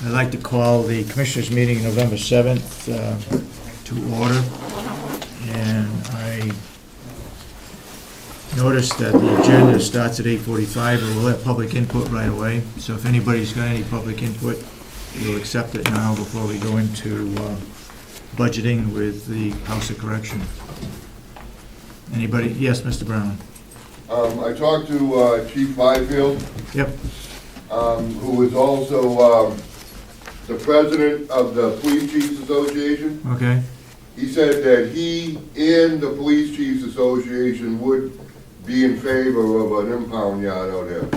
I'd like to call the Commissioners' meeting November 7th to order. And I noticed that the agenda starts at 8:45, but we'll have public input right away. So if anybody's got any public input, we'll accept it now before we go into budgeting with the House of Correction. Anybody? Yes, Mr. Brown. I talked to Chief Byfield, Yep. who is also the president of the Police Chiefs Association. Okay. He said that he and the Police Chiefs Association would be in favor of an impound yard out there.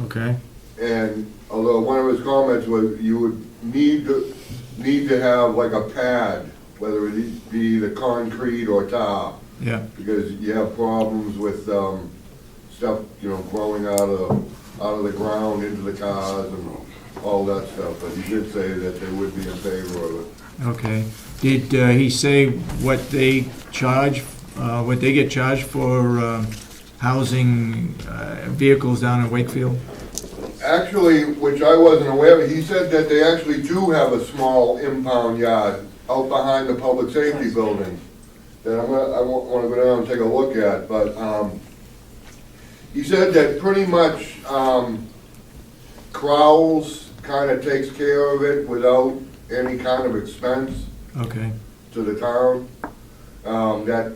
Okay. And although one of his comments was you would need to have like a pad, whether it be either concrete or tar. Yeah. Because you have problems with stuff, growing out of the ground into the cars and all that stuff. But he did say that they would be in favor of it. Okay. Did he say what they charge, what they get charged for housing vehicles down in Wakefield? Actually, which I wasn't aware of, he said that they actually do have a small impound yard out behind the public safety building that I want to go down and take a look at. But he said that pretty much Crowell's kind of takes care of it without any kind of expense Okay. to the town. That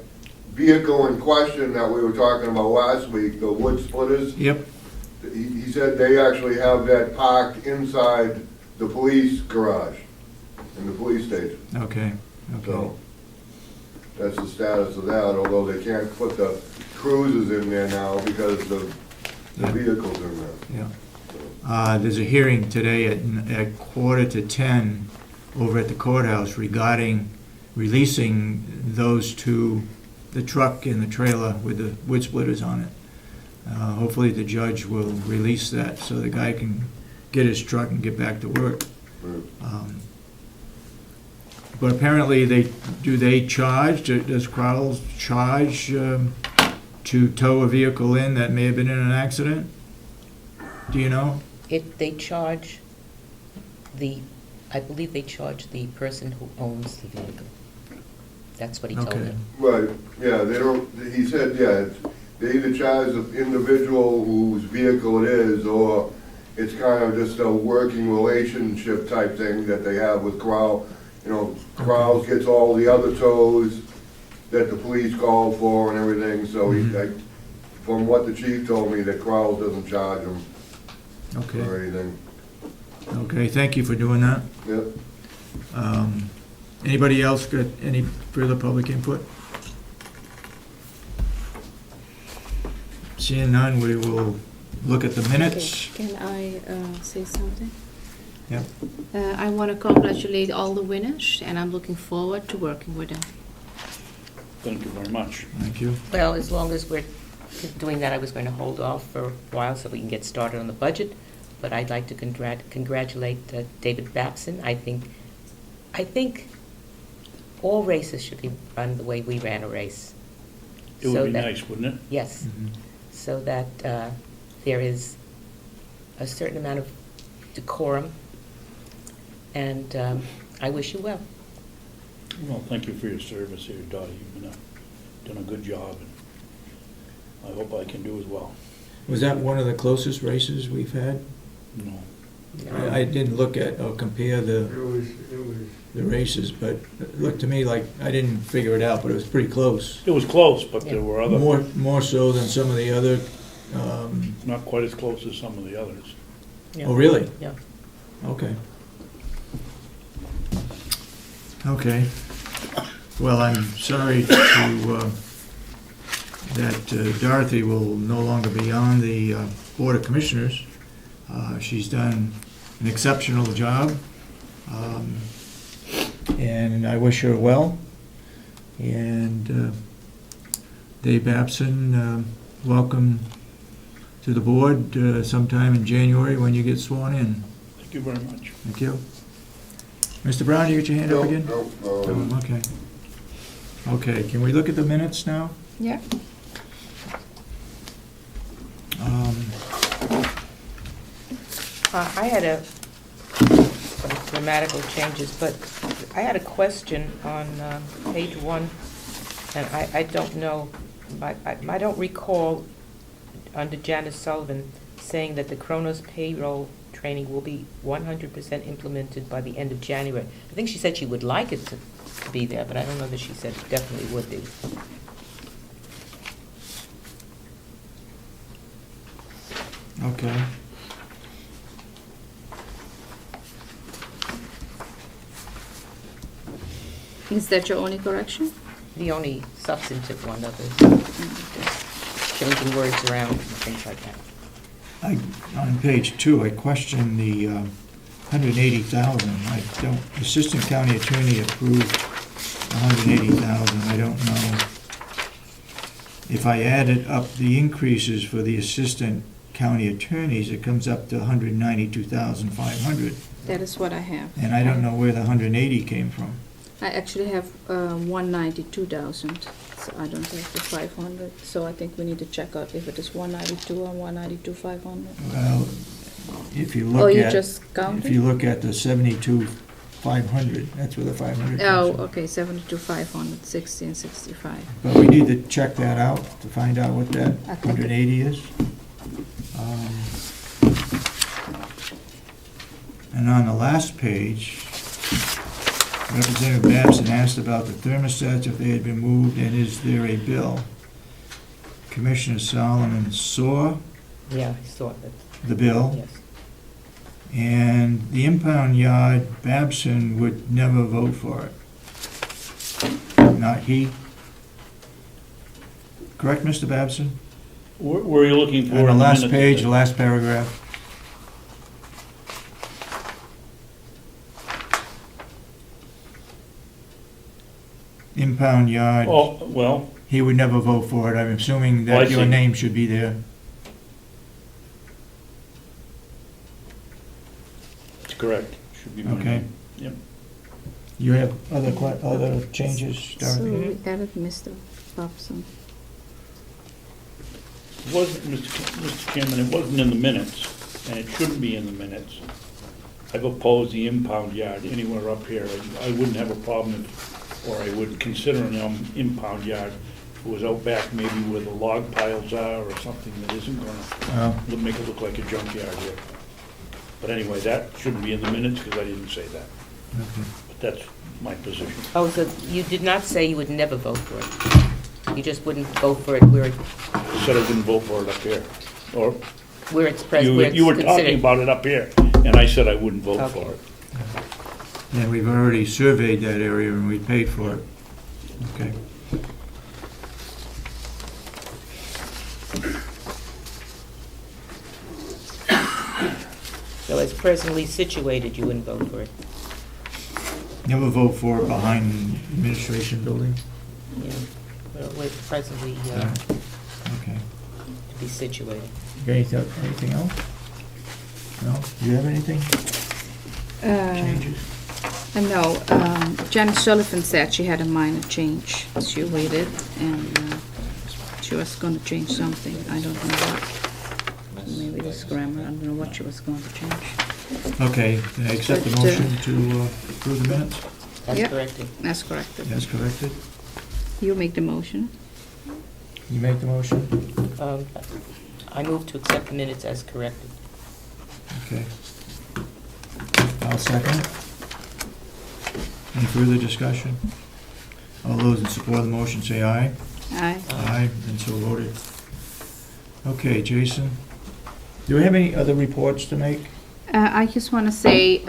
vehicle in question that we were talking about last week, the wood splitters, Yep. he said they actually have that parked inside the police garage in the police station. Okay. Okay. So that's the status of that, although they can't put the cruisers in there now because the Yeah. vehicles in there. Yeah. There's a hearing today at 9:45 over at the courthouse regarding releasing those two, the truck and the trailer with the wood splitters on it. Hopefully the judge will release that so the guy can get his truck and get back to work. But apparently they charge, does Crowell's charge to tow a vehicle in that may have been in an accident? Do you know? They charge I believe they charge the person who owns the vehicle. That's what he told Okay. me. Right, yeah, they don't, he said, they either charge the individual whose vehicle it is, or it's kind of just a working relationship type thing that they have with Crowell. Crowell gets all the other tows that the police call for and everything, so from what the chief told me, that Crowell doesn't charge them Okay. or anything. Okay, thank you for doing that. Yep. Anybody else got any further public input? Seeing none, we will look at the minutes. Okay, can I say something? Yeah. I want to congratulate all the winners, and I'm looking forward to working with them. Thank you very much. Thank you. Well, as long as we're doing that, I was going to hold off for a while so we can get started on the budget. But I'd like to congratulate David Babson. I think all races should be run the way we ran a race. It would be nice, wouldn't it? Yes, Mhm. so that there is a certain amount of decorum, and I wish you well. Well, thank you for your service here, Dottie. You've done a good job, and I hope I can do as well. Was that one of the closest races we've had? No. I didn't look at or compare the races, but it looked to me like, I didn't figure it out, but it was pretty close. It was close, but there were other, More so than some of the other, not quite as close as some of the others. Yeah. oh, really? Yeah. Okay. Okay. Well, I'm sorry that Dorothy will no longer be on the Board of Commissioners. She's done an exceptional job, and I wish her well. And Dave Babson, welcome to the board sometime in January when you get sworn in. Thank you very much. Thank you. Mr. Brown, you get your hand up again? No. Okay. Okay, can we look at the minutes now? Yeah. I had some grammatical changes, but I had a question on page 1, and I don't know, I don't recall under Janice Sullivan saying that the Kronos payroll training will be 100% implemented by the end of January. I think she said she would like it to be there, but I don't know that she said it definitely would be. Okay. Is that your only correction? The only substantive one of it, changing words around and things like that. On page 2, I question the 180,000. I don't, Assistant County Attorney approved 180,000. I don't know. If I added up the increases for the Assistant County Attorneys, it comes up to 192,500. That is what I have. And I don't know where the 180 came from. I actually have 192,000, so I don't have the 500. So I think we need to check out if it is 192 or 192,500. Well, if you Oh, look you at, just if counted? you look at the 72,500, that's where the 500 Oh, comes from. okay, 72,500, 60 and 65. But we need to check that out to find out what that I think 180 is. And on the last page, Representative Babson asked about the thermostats, if they had been moved, and is there a bill? Commissioner Solomon saw Yeah, I saw that, the bill, yes. and the impound yard, Babson would never vote for it. Not he. Correct, Mr. Babson? Where are you looking for? On the in last minutes? page, the last paragraph. Impound yard, Oh, well, he would never vote for it. I'm assuming Oh, I that your see. name should be there. it's correct. Should be my Okay. name. Yep. You have other changes, So Dorothy? we added Mr. Babson. It wasn't, Mr. Chairman, it wasn't in the minutes, and it shouldn't be in the minutes. I've opposed the impound yard anywhere up here. I wouldn't have a problem or I would consider an impound yard if it was out back maybe where the log piles are or something that isn't gonna make it look like a junkyard here. But anyway, that shouldn't be in the minutes because I didn't say that. Okay. But that's my position. Oh, so you did not say you would never vote for it? You just wouldn't vote for it where I said I wouldn't vote for it up here. Or it's present, where it's you were talking considered? about it up here, and I said I wouldn't vote Okay. for it. And we've already surveyed that area and we paid for it. Okay. So as presently situated, you wouldn't vote for it? Never vote for it behind the administration building? Yeah, well, where it's presently Okay. to be situated. Anything else? No? Do you have anything? Changes? No, Janice Sullivan said she had a minor change. She waited, and she was going to change something. I don't know what. Maybe this grammar, I don't know what she was going to change. Okay, can I accept the But, motion to approve the minutes? That's Yep. corrected. That's corrected. As corrected? You make the motion. You make the motion? I move to accept the minutes as corrected. Okay. I'll second it. Any further discussion? All those in support of the motion say aye. Aye. Aye, and so voted. Okay, Jason, do we have any other reports to make? I just want to say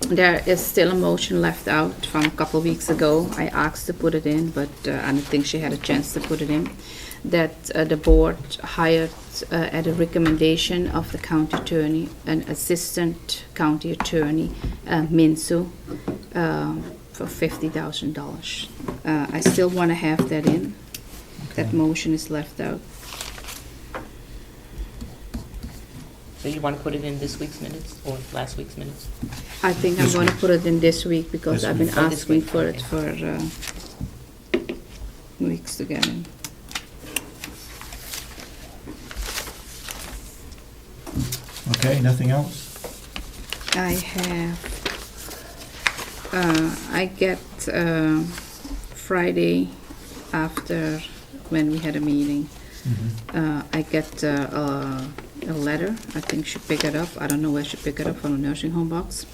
there is still a motion left out from a couple of weeks ago. I asked to put it in, but I don't think she had a chance to put it in. That the board hired at a recommendation of the county attorney, an assistant county attorney, Minsu, for $50,000. I still want to have that in. That Okay. motion is left out. So you want to put it in this week's minutes or last week's minutes? I think I'm This going to week. put it in this week because This I've been week. Oh, this asking week, for it okay. for weeks together. Okay, nothing else? I have, I get Friday after when we had a meeting, I get a letter. I think she picked it up. I don't know where she picked it up, from a nursing home box.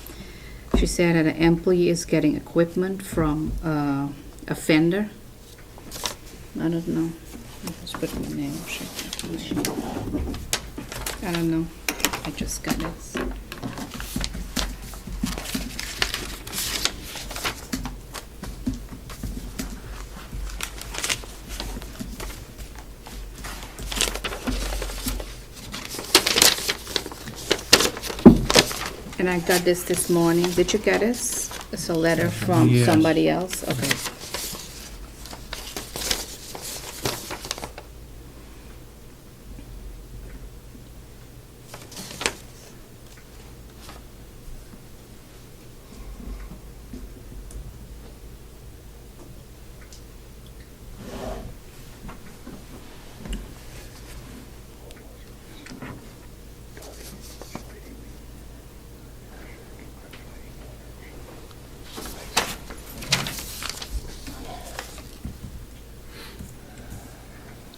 She said that an employee is getting equipment from a vendor. I don't know. Let's put my name. I don't know. I just got it. And I got this morning. Did you get this? It's a letter from Yes. somebody else? Okay.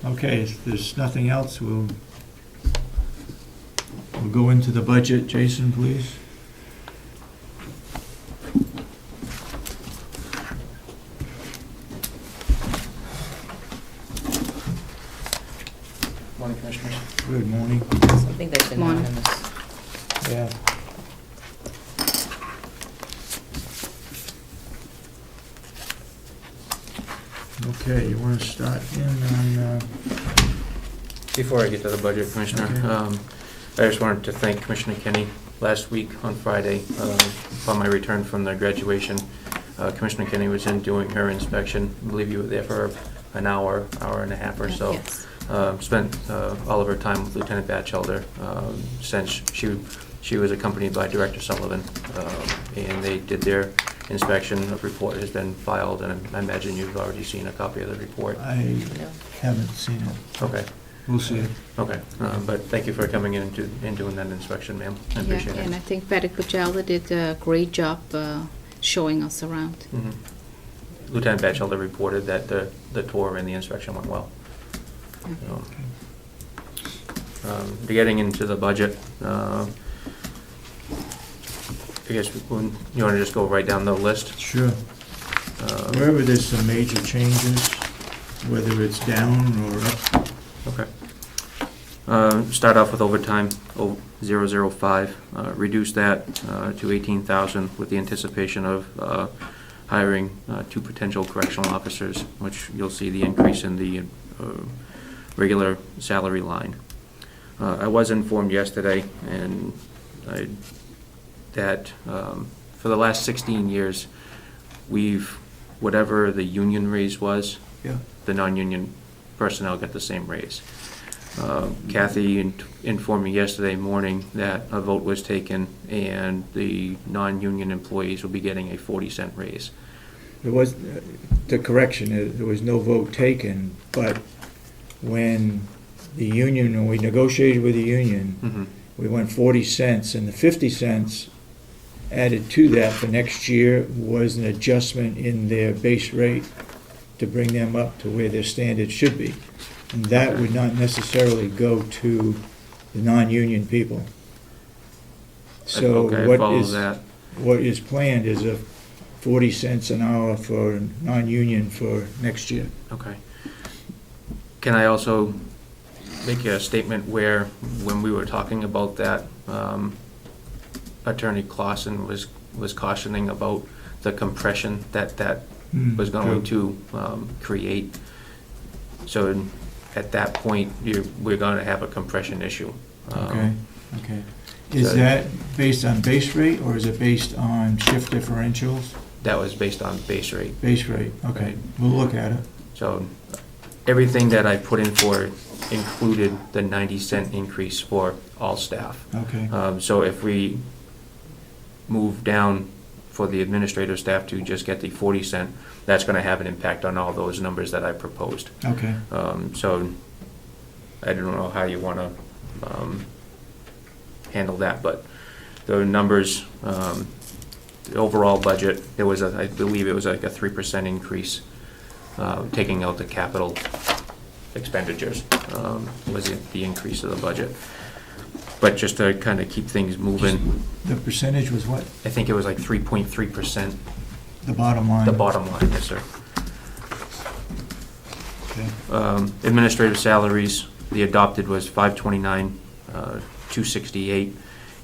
Okay, if there's nothing else, we'll go into the budget. Jason, please. Morning, Commissioners. Good morning. Something that's Morning. anonymous. Yeah. Okay, you want to start in on, Before I get to the budget, Commissioner, Okay. I just wanted to thank Commissioner Kenny. Last week on Friday, upon my return from the graduation, Commissioner Kenny was in doing her inspection. I believe you were there for an hour and a half or so. Yes. Spent all of her time with Lieutenant Batchelder, since she was accompanied by Director Sullivan, and they did their inspection. A report has been filed, and I imagine you've already seen a copy of the report. I No. haven't seen it. Okay, We'll see it. okay. But thank you for coming in and doing that inspection, ma'am. I appreciate Yeah, and I it. think Patty Pacella did a great job showing us around. Mhm. Lieutenant Batchelder reported that the tour and the inspection went well. So, getting into the budget, I guess you want to just go right down the list? Sure. Uh, Wherever there's some major changes, whether it's down or up. Okay. Start off with overtime, 005, reduce that to 18,000 with the anticipation of hiring 2 potential correctional officers, which you'll see the increase in the regular salary line. I was informed yesterday and that for the last 16 years, whatever the union raise was, Yeah. the non-union personnel get the same raise. Kathy informed me yesterday morning that a vote was taken and the non-union employees will be getting a 40-cent raise. There was, the correction, there was no vote taken, but when we negotiated with the union, Mhm. we went 40 cents, and the 50 cents added to that for next year was an adjustment in their base rate to bring them up to where their standards should be. And that would not necessarily go to the non-union people. So Okay, I what follow is, that. what is planned is a 40 cents an hour for non-union for next year. Okay. Can I also make a statement where, when we were talking about that, Attorney Clausen was cautioning about the compression that was going to create. So at that point, we're going to have a compression issue. Okay, okay. Is so- that based on base rate, or is it based on shift differentials? That was based on base rate. Base rate, okay. Right. We'll look at it. So everything that I put in for it included the 90-cent increase for all staff. Okay, So if we move down for the administrative staff to just get the 40 cent, that's going to have an impact on all those numbers that I proposed. okay. So I don't know how you want to handle that, but the numbers, the overall budget, there was I believe it was like a 3% increase, taking out the capital expenditures, was the increase of the budget. But just to kind of keep things moving, The percentage was what? I think it was like 3.3%, The bottom line? the bottom line, yes, sir. Okay. Administrative salaries, the adopted was 529, 268,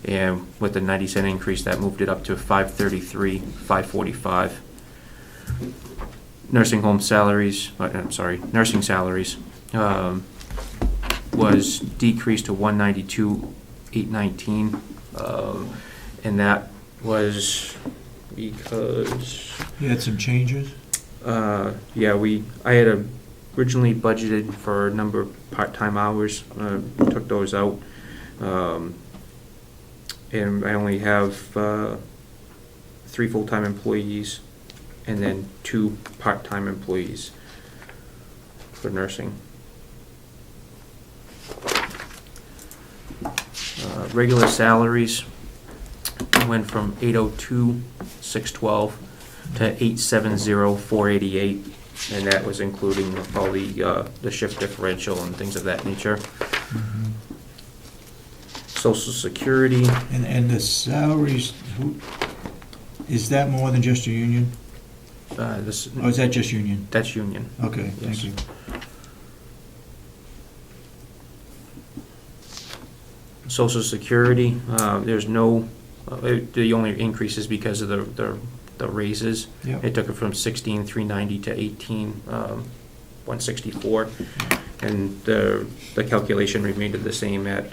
and with the 90-cent increase, that moved it up to 533, 545. Nursing home salaries, nursing salaries, was decreased to 192, 819, and that was because, You had some changes? I had originally budgeted for a number of part-time hours, took those out, and I only have 3 full-time employees and then 2 part-time employees for nursing. Regular salaries went from 802, 612 to 870, 488, and that was including all the shift differential and things of that nature. Mhm. Social Security, And the salaries, is that more than just a union? this, Or is that just union? that's union. Okay, thank Yes. you. Social Security, there's no, the only increase is because of the raises. Yep. It took it from 16,390 to 18,164, and the calculation remained the same at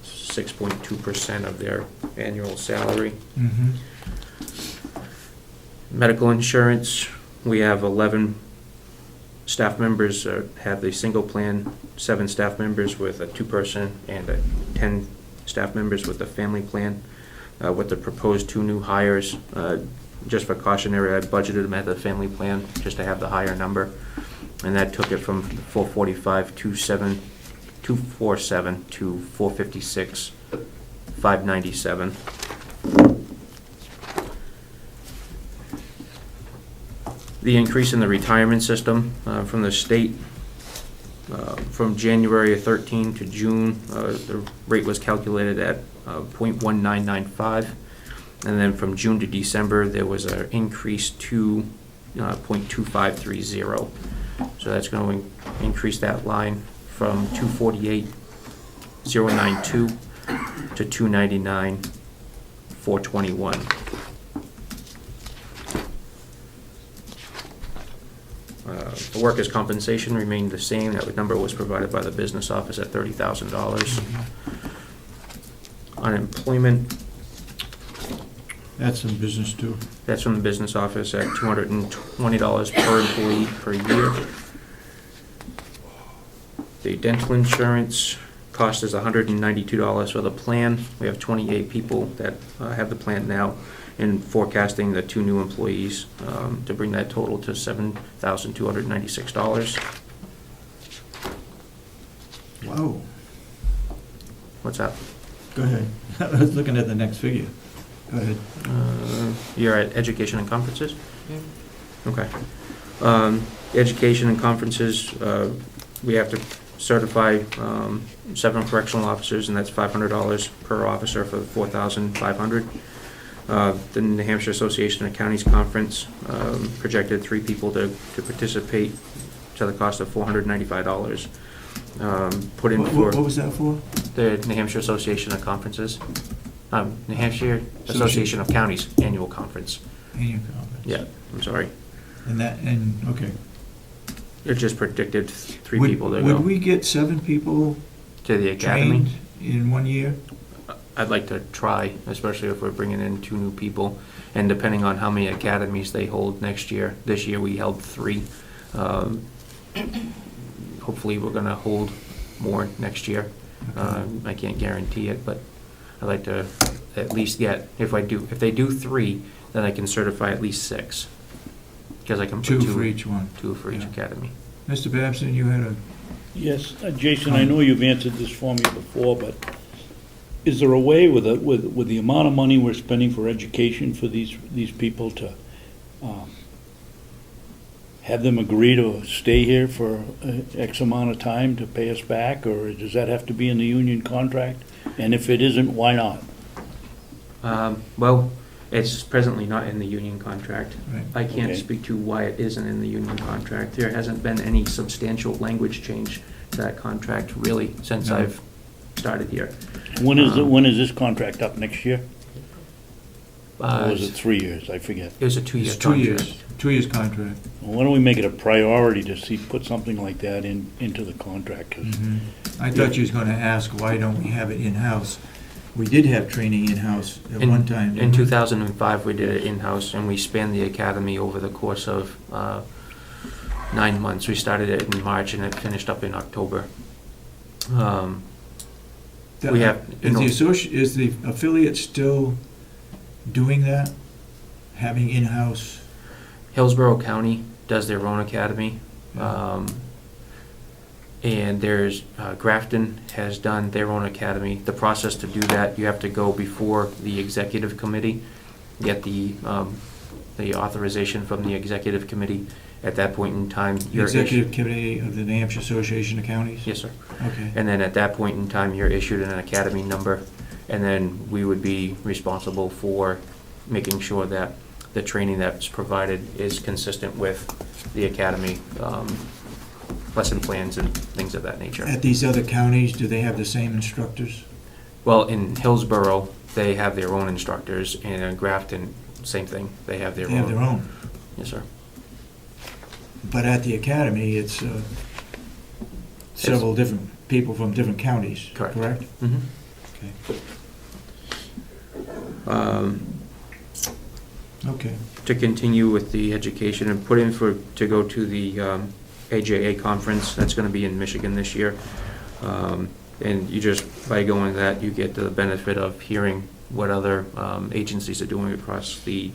6.2% of their annual salary. Mhm. Medical insurance, we have 11 staff members have the single plan, 7 staff members with a 2-person, and 10 staff members with the family plan. With the proposed 2 new hires, just for cautionary, I budgeted them at the family plan just to have the higher number, and that took it from 445, 247 to 456, 597. The increase in the retirement system from the state, from January of 13 to June, the rate was calculated at 0.1995, and then from June to December, there was an increase to 0.2530. So that's going to increase that line from 248,092 to 299,421. The workers' compensation remained the same. That number was provided by the business office at $30,000. Unemployment, That's in business too. that's from the business office at $220 per employee per year. The dental insurance cost is $192 for the plan. We have 28 people that have the plan now, and forecasting the 2 new employees to bring that total to $7,296. Wow. What's that? Go ahead. I was looking at the next figure. Go ahead. You're at education and conferences? Mm. Okay. Education and conferences, we have to certify 7 correctional officers, and that's $500 per officer for $4,500. The New Hampshire Association of Counties Conference projected 3 people to participate to the cost of $495. Put in for What was that for? the New Hampshire Association of Conferences, New Hampshire Association of Counties Annual Conference. Annual conference. Yeah, I'm sorry. Okay. It just predicted 3 Would- people to Would go we get 7 people to the academy. trained in 1 year? I'd like to try, especially if we're bringing in 2 new people, and depending on how many academies they hold next year. This year we held 3. Hopefully we're gonna hold more next year. I can't guarantee it, but I'd like to at least get, if they do 3, then I can certify at least 6. Because I can put 2 for each one. 2 for each Yeah. academy. Mr. Babson, you had a, Yes, Jason, I know you've answered this for me before, but Is there a way with the amount of money we're spending for education for these people to have them agree to stay here for X amount of time to pay us back, or does that have to be in the union contract? And if it isn't, why not? Well, it's presently not in the union contract. Right. I can't Okay. speak to why it isn't in the union contract. There hasn't been any substantial language change to that contract really since No. I've started here. When is this contract up, next year? Or was it It 3 years? I forget. was a 2-year It's 2 contract. years, 2 years contract. Well, why don't we make it a priority to put something like that into the contract? 'Cause Mhm. I thought you was gonna ask, why don't we have it in-house? We did have training in-house at one time. In didn't we? 2005, we did it in-house, and we spanned the academy over the course of 9 months. We started it in March, and it finished up in October. We have, you know, Is the affiliate still doing that? Having in-house? Hillsborough County does their own academy. And there's, Grafton has done their own academy. The process to do that, you have to go before the executive committee, get the authorization from the executive committee. At that point in time, The you're Executive Committee of the New Hampshire Association of Counties? Yes, sir. Okay. And then at that point in time, you're issued an academy number, and then we would be responsible for making sure that the training that's provided is consistent with the academy, lesson plans and things of that nature. At these other counties, do they have the same instructors? Well, in Hillsborough, they have their own instructors, and in Grafton, same thing, they have their own. They have their own. Yes, sir. But at the academy, it's several different people from different counties, Correct. correct? Mhm. Okay. Okay. To continue with the education and put in to go to the AJA conference, that's gonna be in Michigan this year. And you just, by going to that, you get the benefit of hearing what other agencies are doing across the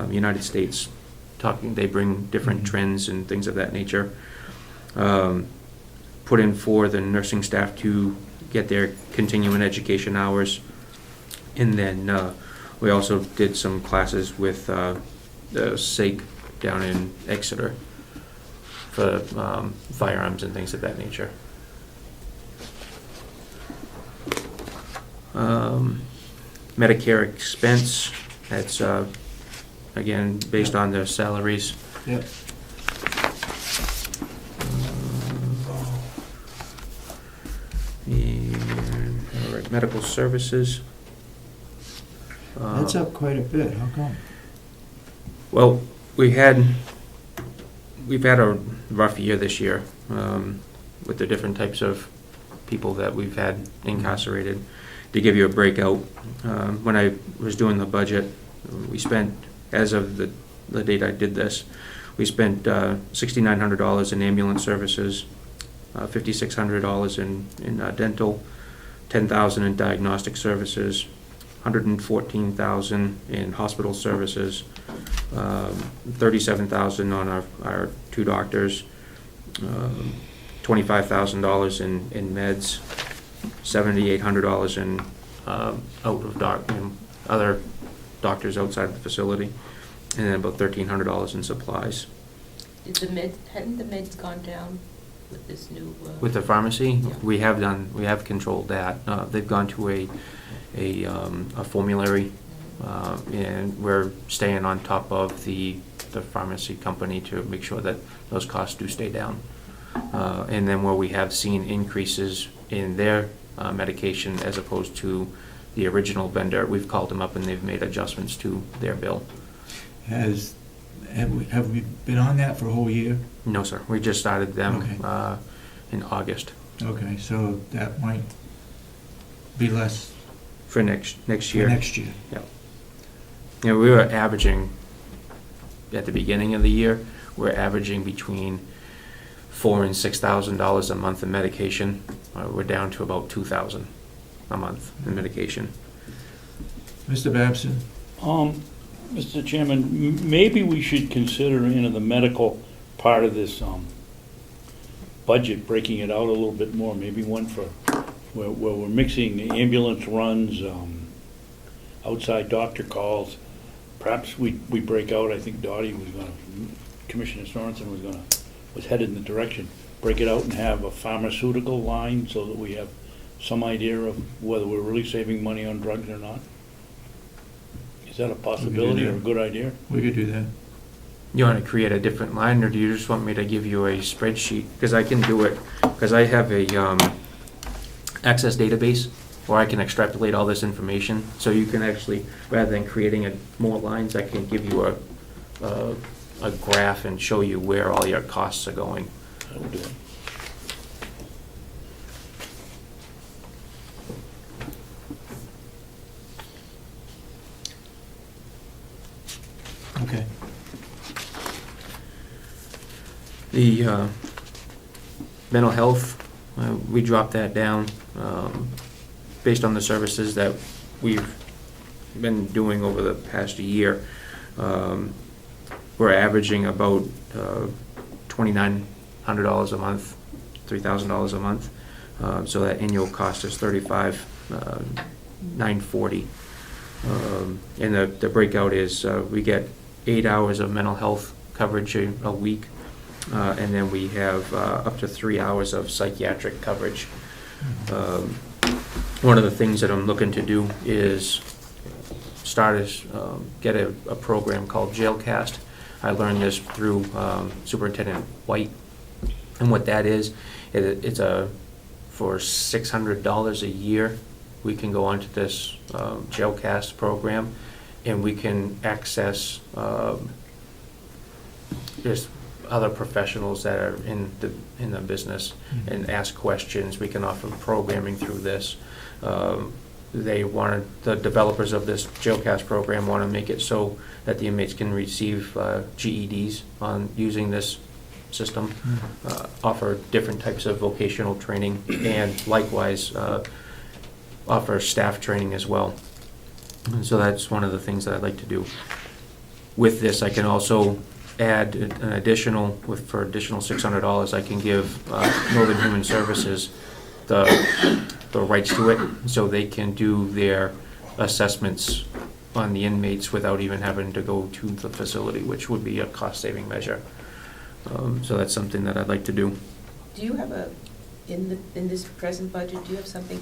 United States. They bring different Mhm. trends and things of that nature. Put in for the nursing staff to get their continuing education hours. And then we also did some classes with the SAIC down in Exeter for firearms and things of that nature. Medicare expense, that's, again, based on their salaries. Yep. And, all right, medical services. That's up quite a bit. How come? Well, we've had a rough year this year with the different types of people that we've had incarcerated. To give you a breakout, when I was doing the budget, we spent, as of the date I did this, we spent $6,900 in ambulance services, $5,600 in dental, $10,000 in diagnostic services, $114,000 in hospital services, $37,000 on our 2 doctors, $25,000 in meds, $7,800 in other doctors outside of the facility, and then about $1,300 in supplies. Hadn't the meds gone down with this new? With the pharmacy, Yeah. we have controlled that. They've gone to a formulary, and we're staying on top of the pharmacy company to make sure that those costs do stay down. And then where we have seen increases in their medication as opposed to the original vendor, we've called them up and they've made adjustments to their bill. Have we been on that for a whole year? No, sir, we just started them Okay. in August Okay, so that might be less for next for year. next year. Yeah. You know, we were averaging, at the beginning of the year, we're averaging between $4,000 and $6,000 a month in medication. We're down to about $2,000 a month in medication. Mr. Babson? Mr. Chairman, maybe we should consider, the medical part of this budget, breaking it out a little bit more, maybe one for where we're mixing ambulance runs, outside doctor calls. Perhaps we break out, I think Dottie was gonna, Commissioner Sorensen was headed in the direction, break it out and have a pharmaceutical line so that we have some idea of whether we're really saving money on drugs or not. Is that a possibility or a good idea? We could do that. You want to create a different line, or do you just want me to give you a spreadsheet? Because I can do it, because I have a access database where I can extrapolate all this information. So you can actually, rather than creating more lines, I can give you a graph and show you where all your costs are going. I will do it. Okay. The mental health, we dropped that down based on the services that we've been doing over the past year. We're averaging about $2,900 a month, $3,000 a month. So that annual cost is $35,940. And the breakout is we get 8 hours of mental health coverage a week. And then we have up to 3 hours of psychiatric coverage. One of the things that I'm looking to do is get a program called Jailcast. I learned this through Superintendent White. And what that is, it's for $600 a year, we can go onto this Jailcast program, and we can access just other professionals that are in the business and ask questions. We can offer programming through this. The developers of this Jailcast program want to make it so that the inmates can receive GEDs on using this system, offer different types of vocational training, and likewise offer staff training as well. And so that's one of the things that I'd like to do. With this, I can also add an additional, for additional $600, I can give Northern Human Services the rights to it, so they can do their assessments on the inmates without even having to go to the facility, which would be a cost-saving measure. So that's something that I'd like to do. Do you have in this present budget, do you have something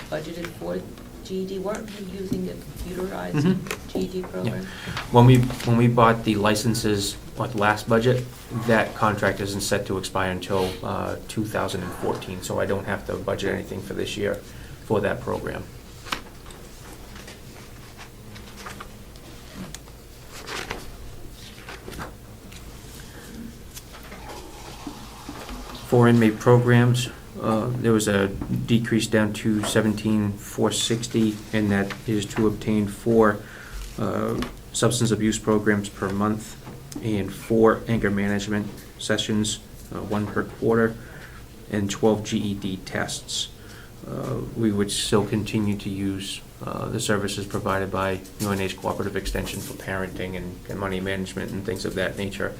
budgeted for GED? Weren't we using a computerized GED program? Yeah. When we bought the licenses at last budget, that contract isn't set to expire until 2014, so I don't have to budget anything for this year for that program. For inmate programs, there was a decrease down to $17,460, and that is to obtain 4 substance abuse programs per month and 4 anger management sessions, 1 per quarter, and 12 GED tests. We would still continue to use the services provided by UNH Cooperative Extension for parenting and money management and things of that nature.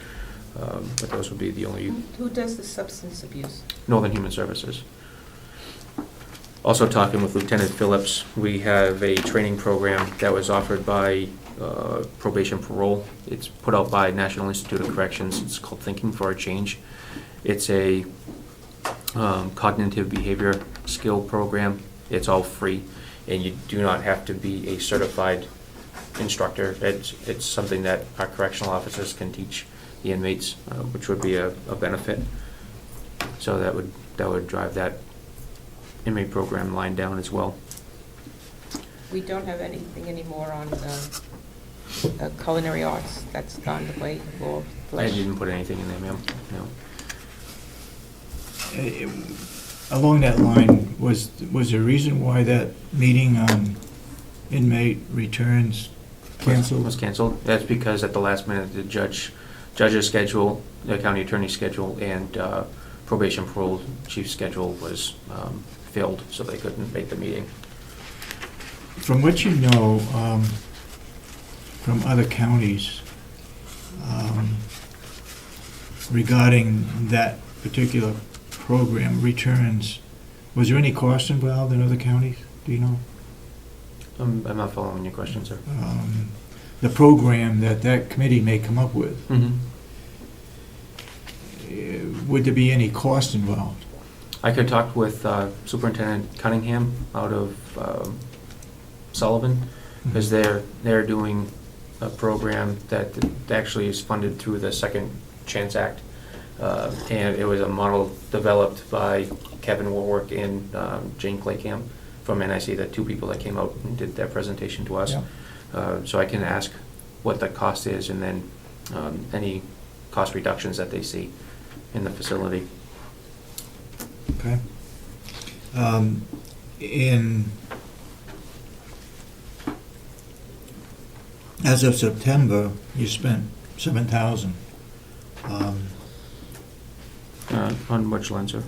But those would be the only... Who does the substance abuse? Northern Human Services. Also talking with Lieutenant Phillips, we have a training program that was offered by Probation Parole. It's put out by National Institute of Corrections. It's called Thinking for a Change. It's a cognitive behavior skill program. It's all free, and you do not have to be a certified instructor. It's something that our correctional officers can teach the inmates, which would be a benefit. So that would drive that inmate program line down as well. We don't have anything anymore on culinary arts. That's gone away. Or I didn't put anything in there, ma'am. No. Along that line, was there a reason why that meeting on inmate returns canceled? Was canceled. That's because at the last minute, the judge's schedule, the county attorney's schedule, and probation parole chief's schedule was filled, so they couldn't make the meeting. From what you know from other counties regarding that particular program, returns, Was there any cost involved in other counties? Do you know? I'm not following your question, sir. The program that committee may come up with, Mm-hmm. would there be any cost involved? I could talk with Superintendent Cunningham out of Sullivan, because they're doing a program that actually is funded through the Second Chance Act. And it was a model developed by Kevin Warwick and Jane Claycamp from NIC, the two people that came out and did that presentation to us. Yeah. So I can ask what the cost is, and then any cost reductions that they see in the facility. Okay. As of September, you spent $7,000. On which line, sir?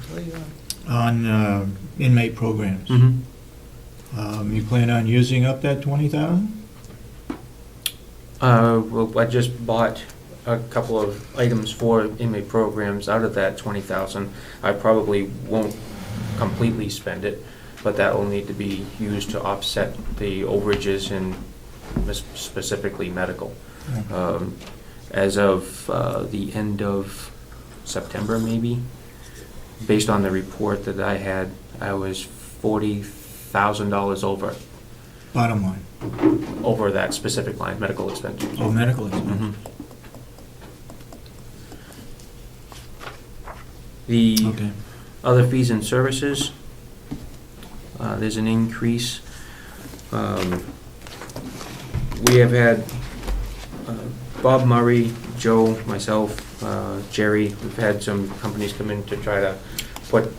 On inmate programs. Mm-hmm. You plan on using up that 20,000? Well, I just bought a couple of items for inmate programs out of that 20,000. I probably won't completely spend it, but that will need to be used to offset the overages in specifically medical. Yeah. As of the end of September, maybe, based on the report that I had, I was $40,000 Bottom line. over that specific line, medical expenditures. Oh, medical expense. Mhm. The Okay. other fees and services, there's an increase. We have had Bob Murray, Joe, myself, Jerry, we've had some companies come in to try to put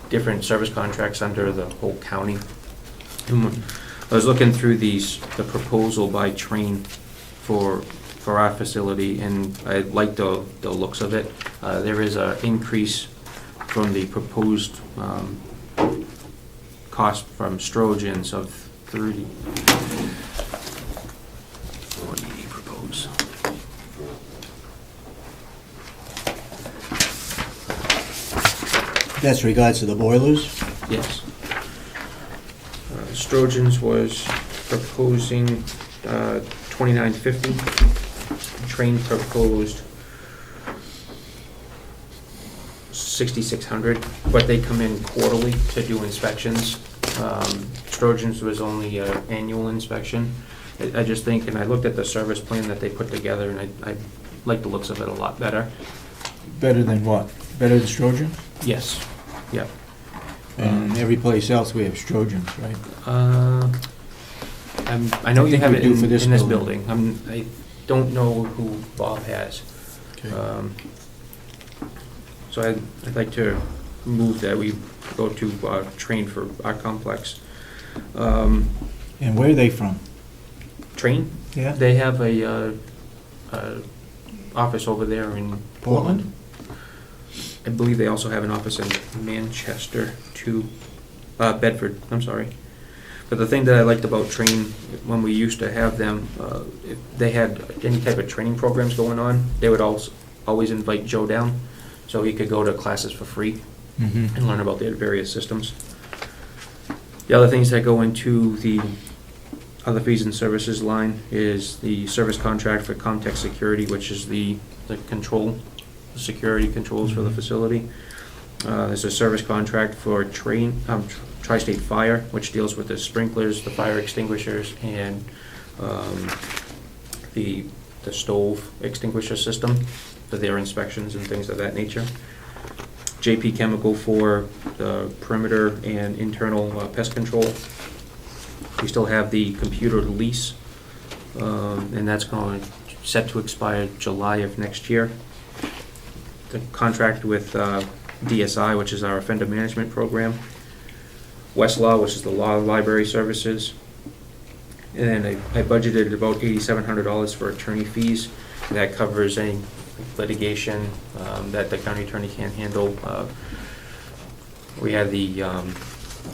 different service contracts under the whole county. And I was looking through the proposal by Train for our facility, and I like the looks of it. There is an increase from the proposed cost from Strogens of 30. What do you propose? That's regards to the boilers? Yes. Strogens was proposing $29.50. Train proposed $6,600, but they come in quarterly to do inspections. Strogens was only an annual inspection. I just think, and I looked at the service plan that they put together, and I like the looks of it a lot better. Better than what? Better than Strogen? Yes. Yep. And every place else we have Strogens, right? I know I you think have we it do in for this this building. building. I don't know who Bob has. So I'd like to move that we go to Train for our complex. And where are they from? Train, Yeah? they have a office over there in Portland? I believe they also have an office in Manchester too, Bedford, I'm sorry. But the thing that I liked about Train, when we used to have them, if they had any type of training programs going on, they would always invite Joe down, so he could go to classes for free Mm-hmm. and learn about the various systems. The other things that go into the other fees and services line is the service contract for Comtech Security, which is the security controls for the facility. There's a service contract for Tri-State Fire, which deals with the sprinklers, the fire extinguishers, and the stove extinguisher system for their inspections and things of that nature. JP Chemical for the perimeter and internal pest control. We still have the computer lease, and that's going set to expire July of next year. The contract with DSI, which is our offender management program. Westlaw, which is the law library services. And then I budgeted about $8,700 for attorney fees. And that covers any litigation that the county attorney can't handle. We had the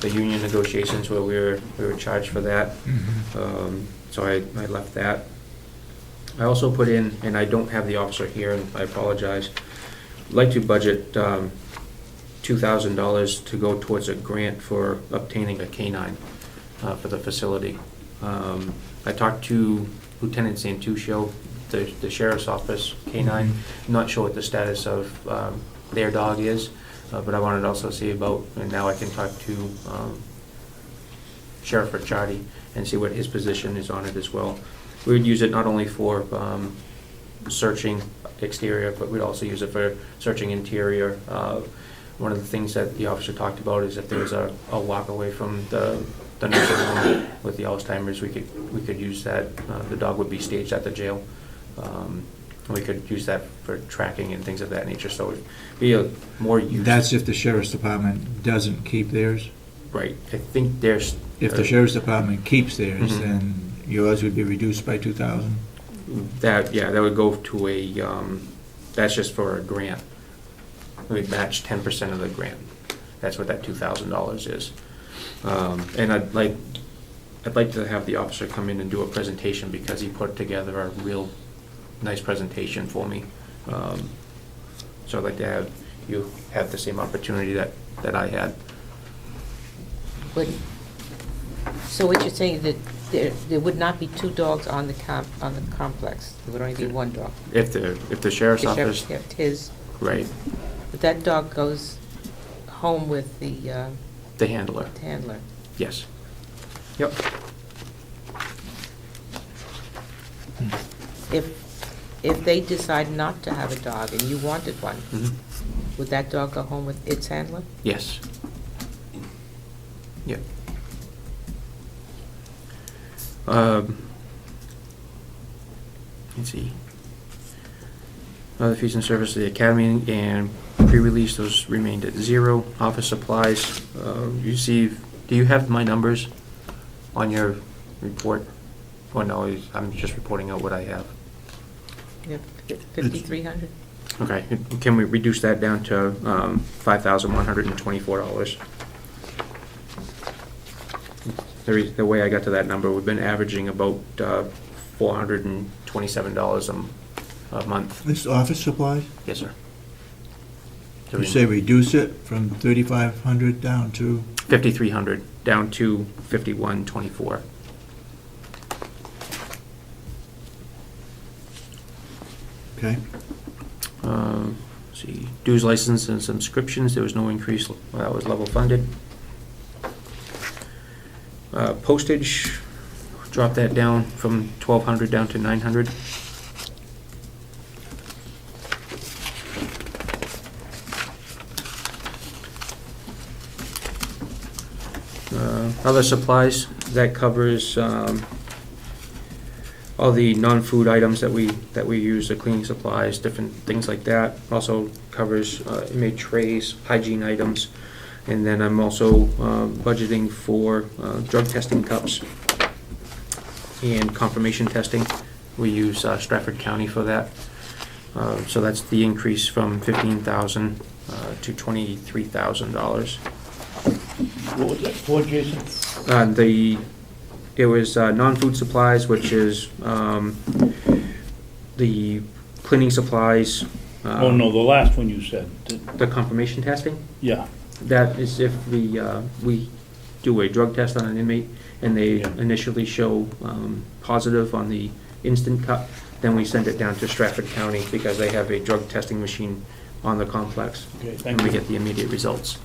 union negotiations where we were charged for that. Mm-hmm. So I left that. I also put in, and I don't have the officer here, and I apologize, I'd like to budget $2 $2,000 to go towards a grant for obtaining a canine for the facility. I talked to Lieutenant Santuccio, the sheriff's office canine. I'm not sure what the status of their dog is, but I wanted to also see about, and now I can talk to Sheriff Ricciardi and see what his position is on it as well. We would use it not only for searching exterior, but we'd also use it for searching interior. One of the things that the officer talked about is if there was a walk away from the nursing home with the Alzheimer's, we could use that. The dog would be staged at the jail. We could use that for tracking and things of that nature, so it'd be a more use. That's if the sheriff's department doesn't keep theirs? Right, I think there's. If the sheriff's department keeps theirs, Mhm. then yours would be reduced by 2,000? That would go to a, that's just for a grant. We'd match 10% of the grant. That's what that $2,000 is. And I'd like to have the officer come in and do a presentation because he put together a real nice presentation for me. So I'd like to have you have the same opportunity that I had. But, so what you're saying that there would not be two dogs on the complex? There would only be one dog? If the sheriff's The office, sheriff kept his, right, but that dog goes home with the the handler, handler. yes. Yep. If they decide not to have a dog and you wanted one, Mhm. would that dog go home with its handler? Yes. Yep. Let's see. Other fees and services, the academy and pre-release, those remained at 0. Office supplies, do you have my numbers on your report? Oh, no, I'm just reporting out what I have. You have 5,300? Okay, can we reduce that down to $5,124? The way I got to that number, we've been averaging about $427 a month. This office supplies? Yes, sir. You say reduce it from 3,500 down to? 5,300 down to 5,124. Okay. Let's see, dues, license, and subscriptions, there was no increase, that was level funded. Postage, dropped that down from 1,200 down to 900. Other supplies, that covers all the non-food items that we use, the cleaning supplies, different things like that. Also covers inmate trays, hygiene items, and then I'm also budgeting for drug testing cups and confirmation testing. We use Stratford County for that. So that's the increase from $15,000 to $23,000. What was that for, Jason? It was non-food supplies, which is the cleaning supplies. Oh, no, the last one you said. The confirmation testing. Yeah, That is if we do a drug test on an inmate and they Yeah. initially show positive on the instant cup, then we send it down to Stratford County because they have a drug testing machine on the complex. okay, And thank we you. get the immediate results.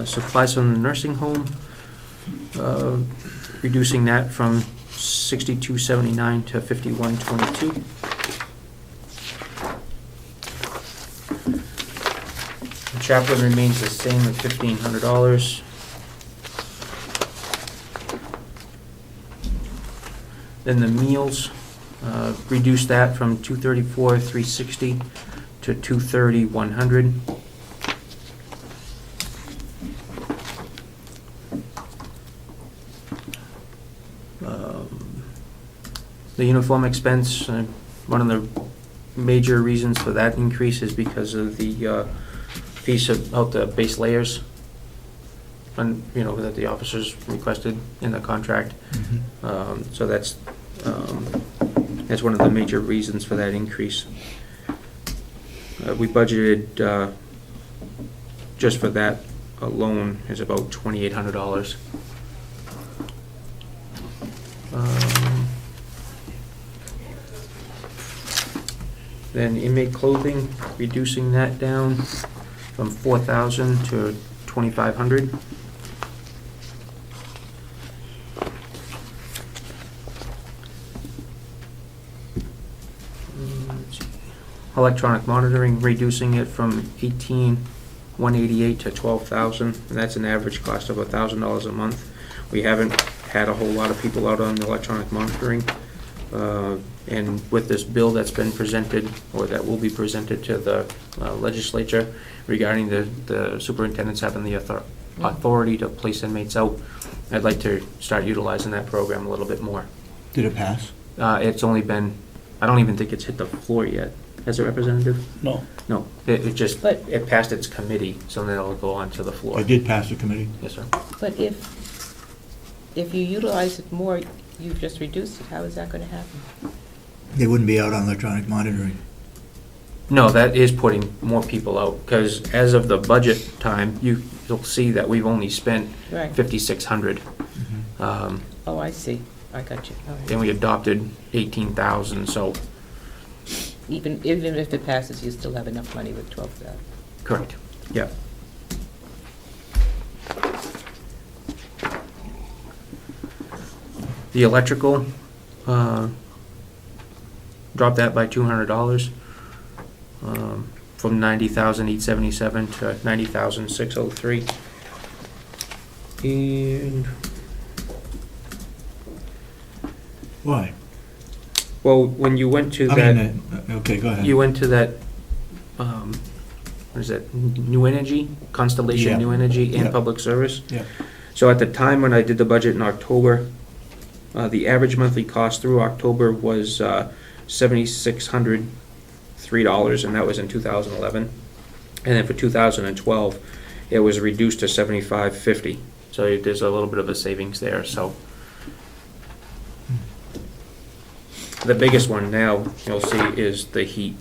Supplies from the nursing home, reducing that from $62.79 to $51.22. The chaplain remains the same at $1,500. Then the meals, reduced that from $234,360 to $230,100. The uniform expense, one of the major reasons for that increase is because of the piece about the base layers, and, that the officers requested in the contract. So that's That's one of the major reasons for that increase. We budgeted, just for that alone, is about $2,800. Then inmate clothing, reducing that down from 4,000 to 2,500. Electronic monitoring, reducing it from 18,188 to 12,000, and that's an average cost of $1,000 a month. We haven't had a whole lot of people out on electronic monitoring. And with this bill that's been presented, or that will be presented to the legislature regarding the superintendents having the authority to place inmates out, I'd like to start utilizing that program a little bit more. Did it pass? It's only been, I don't even think it's hit the floor yet. Has it, Representative? No. No, it just, But- it passed its committee, so then it'll go on to the floor. It did pass the committee. Yes, sir. But if you utilize it more, you've just reduced it, how is that gonna happen? They wouldn't be out on electronic monitoring. No, that is putting more people out, because as of the budget time, you'll see that we've only spent Right. 5,600. Oh, I see, I got you, all And right. we adopted 18,000, so, Even if it passes, you still have enough money with 12,000. correct, yeah. The electrical, dropped that by $200, from 90,877 to 90,603. And, Why? well, when you went to I that, mean, okay, go ahead. you went to that, what is that, New Energy, Constellation Yeah. New Energy and Yeah. Public Service? Yeah. So at the time when I did the budget in October, the average monthly cost through October was $7,603, and that was in 2011. And then for 2012, it was reduced to $7,550. So there's a little bit of a savings there, so. The biggest one now, you'll see, is the heat.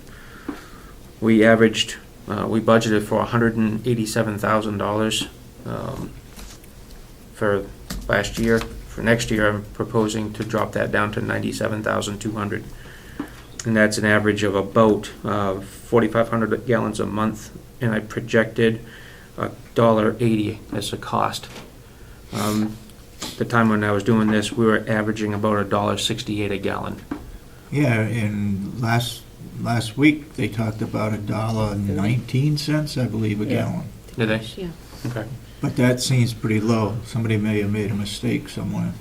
We averaged, we budgeted for $187,000 for last year. For next year, I'm proposing to drop that down to $97,200. And that's an average of about 4,500 gallons a month, and I projected $1.80 as a cost. The time when I was doing this, we were averaging about $1.68 a gallon. Yeah, and last week, they talked about $1.19, I believe, a Yeah. gallon. Did they? Yeah. Okay. But that seems pretty low. Somebody may have made a mistake somewhere.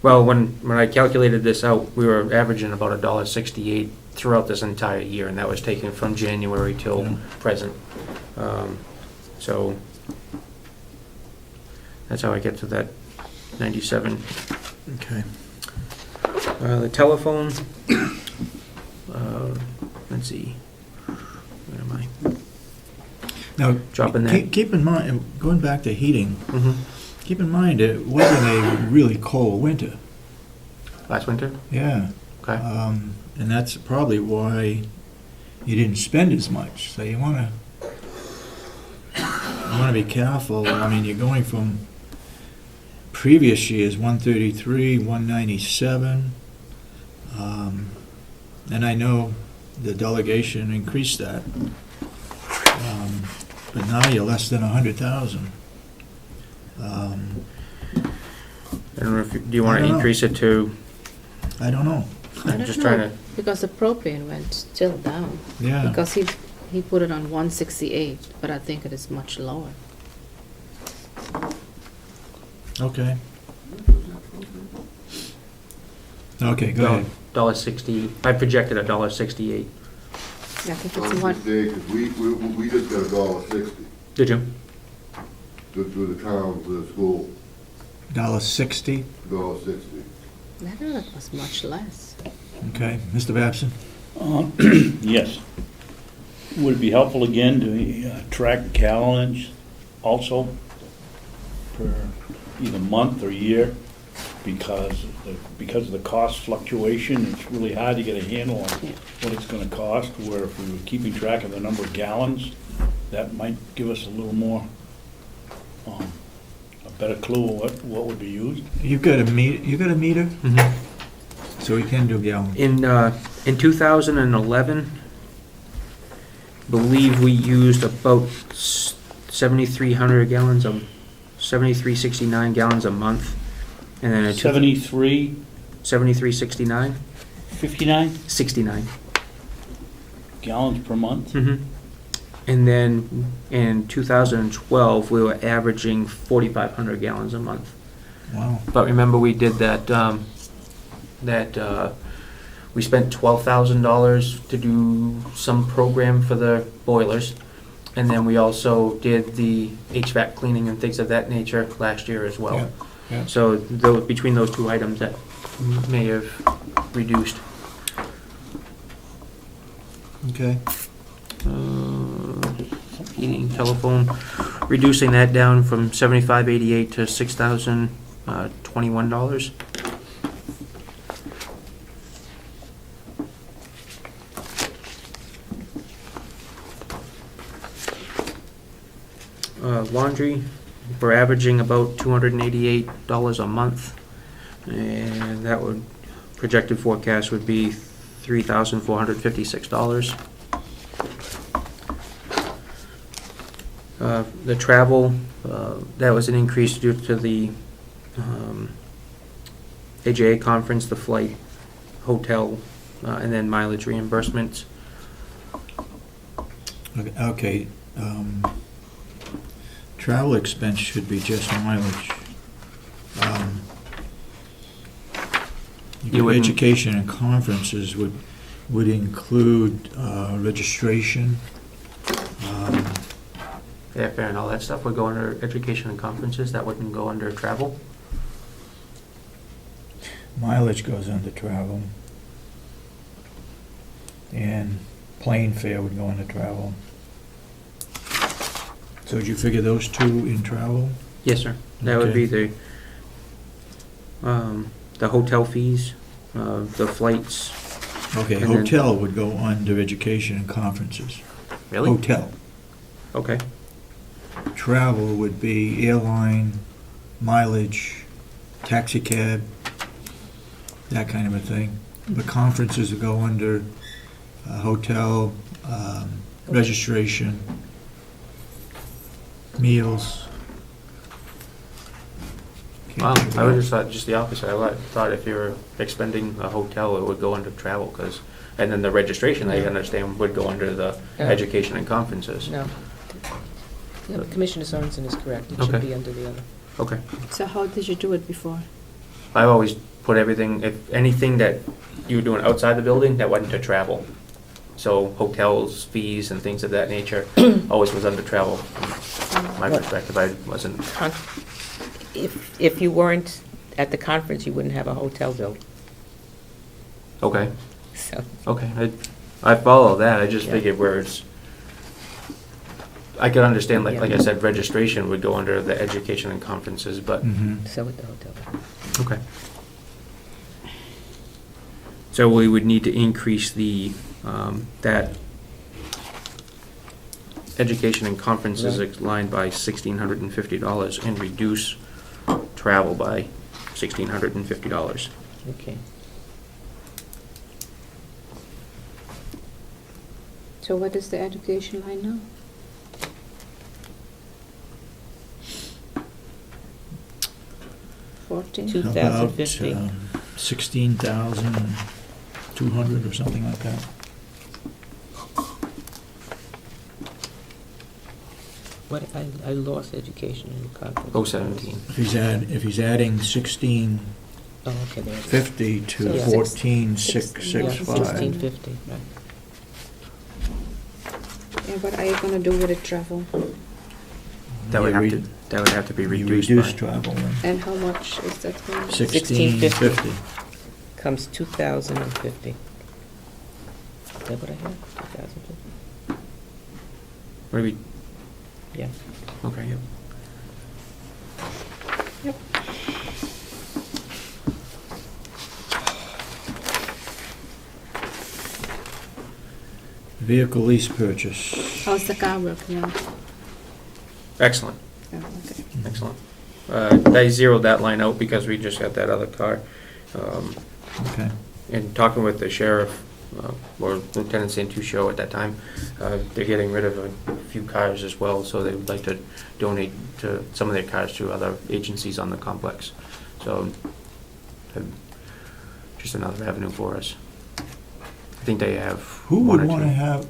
Well, when I calculated this out, we were averaging about $1.68 throughout this entire year, and that was taken from January till Yeah. present. So that's how I get to that 97. Okay. The telephone, let's see, where am I? Now, Dropping that. keep in mind, going back to heating, Mhm. keep in mind, it wasn't a really cold winter. Last winter? Yeah. Okay. And that's probably why you didn't spend as much. So you want to be careful. I mean, you're going from previous years, 133, 197. And I know the delegation increased that. But now you're less than 100,000. I don't know if, do you want I to don't know. increase it to, I don't know. I I'm don't just know, trying to, because the propane went still down. Yeah. Because he put it on 168, but I think it is much lower. Okay. Okay, go ahead. $1.60, I projected $1.68. I think I'm it's one, mistaken, we just got $1.60 Did you? to the town, to the school, $1.60. $1.60. I thought it was much less. Okay, Mr. Babson? Yes. Would it be helpful again to track gallons also per either month or year? because of the cost fluctuation, it's really hard to get a handle on what it's gonna cost, where if we were keeping track of the number of gallons, that might give us a little more, a better clue of what would be used. You got a meter? Mhm. So we can do gallons. In 2011, believe we used about 7,300 gallons, 7,369 gallons a month. And then 73, 7,369, 59 69. gallons per month? Mm-hmm. And then in 2012, we were averaging 4,500 gallons a month. Wow. But remember, we did we spent $12,000 to do some program for the boilers. And then we also did the HVAC cleaning and things of that nature last year as well. Yeah, yeah. So between those two items, that may have reduced. Okay. Heating, telephone, reducing that down from $7,588 to $6,021. Laundry, we're averaging about $288 a month, and that would, projected forecast would be $3,456. The travel, that was an increase due to the AJA conference, the flight, hotel, and then mileage reimbursements. Okay. Travel expense should be just mileage. You wouldn't- Education and conferences would include registration. Airfare and all that stuff would go under education and conferences, that wouldn't go under travel. Mileage goes under travel. And plane fare would go under travel. So did you figure those two in travel? Yes, sir. That would be the hotel fees, the flights. Okay, And then- hotel would go under education and conferences. Really? Hotel. Okay. Travel would be airline, mileage, taxi cab, that kind of a thing. The conferences would go under hotel, registration, meals. Wow, I would just thought just the opposite. I thought if you were expending a hotel, it would go under travel, and then the registration, I understand, would go under the Yeah. education and conferences. No. Yeah, Commissioner Sorensen is correct. It should Okay. be under the other. Okay. So how did you do it before? I've always put everything, if anything that you were doing outside the building, that went into travel. So hotels, fees, and things of that nature, always was under travel. From my What? perspective, I wasn't, If you weren't at the conference, you wouldn't have a hotel bill. okay, So, okay. I follow that, I just Yeah. figured where it's, I could understand, like I Yeah. said, registration would go under the education and conferences, but, Mhm. so with the hotel bill. okay. So we would need to increase that education and conferences Right. line by $1,650 and reduce travel by $1,650. Okay. So what is the education line now? $14? 2,050. About 16,200 or something like that. What, I lost education in conference. 017. If he's adding 1650 Oh, okay, there it is. to So, yeah. 14,665. 1650, right. Yeah, what are you gonna do with the travel? That would Yeah, have to be you reduced reduce by, travel then. And how much is that going to? 1650. Comes 2,050. Is that what I have? 2,050? what do we, Yeah. okay, yep. Vehicle lease purchase. How's the car working out? Excellent, Oh, okay. excellent. I zeroed that line out because we just got that other car. Okay. And talking with the sheriff, or Lieutenant Santuccio at that time, they're getting rid of a few cars as well, so they would like to donate to some of their cars to other agencies on the complex. So, just another avenue for us. I think they have Who one would or want two. to have,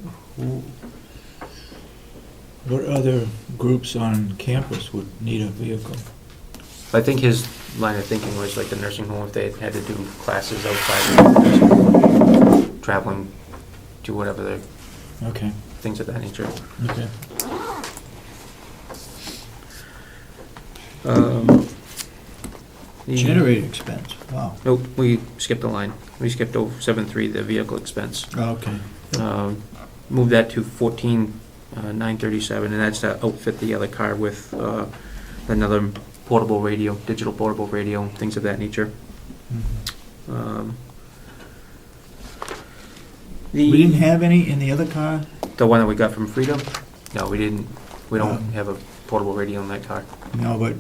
what other groups on campus would need a vehicle? I think his line of thinking was like the nursing home, if they had to do classes outside, traveling to whatever the Okay, things of that nature. okay. The- Generator expense, wow. Nope, we skipped a line. We skipped over 7.3, the vehicle expense. Okay. Moved that to 14,937, and that's to outfit the other car with another portable radio, digital portable radio, things of that nature. Mhm. The We didn't have any in the other car? the one that we got from Freedom? No, we didn't. We don't Um, have a portable radio in that car. No, but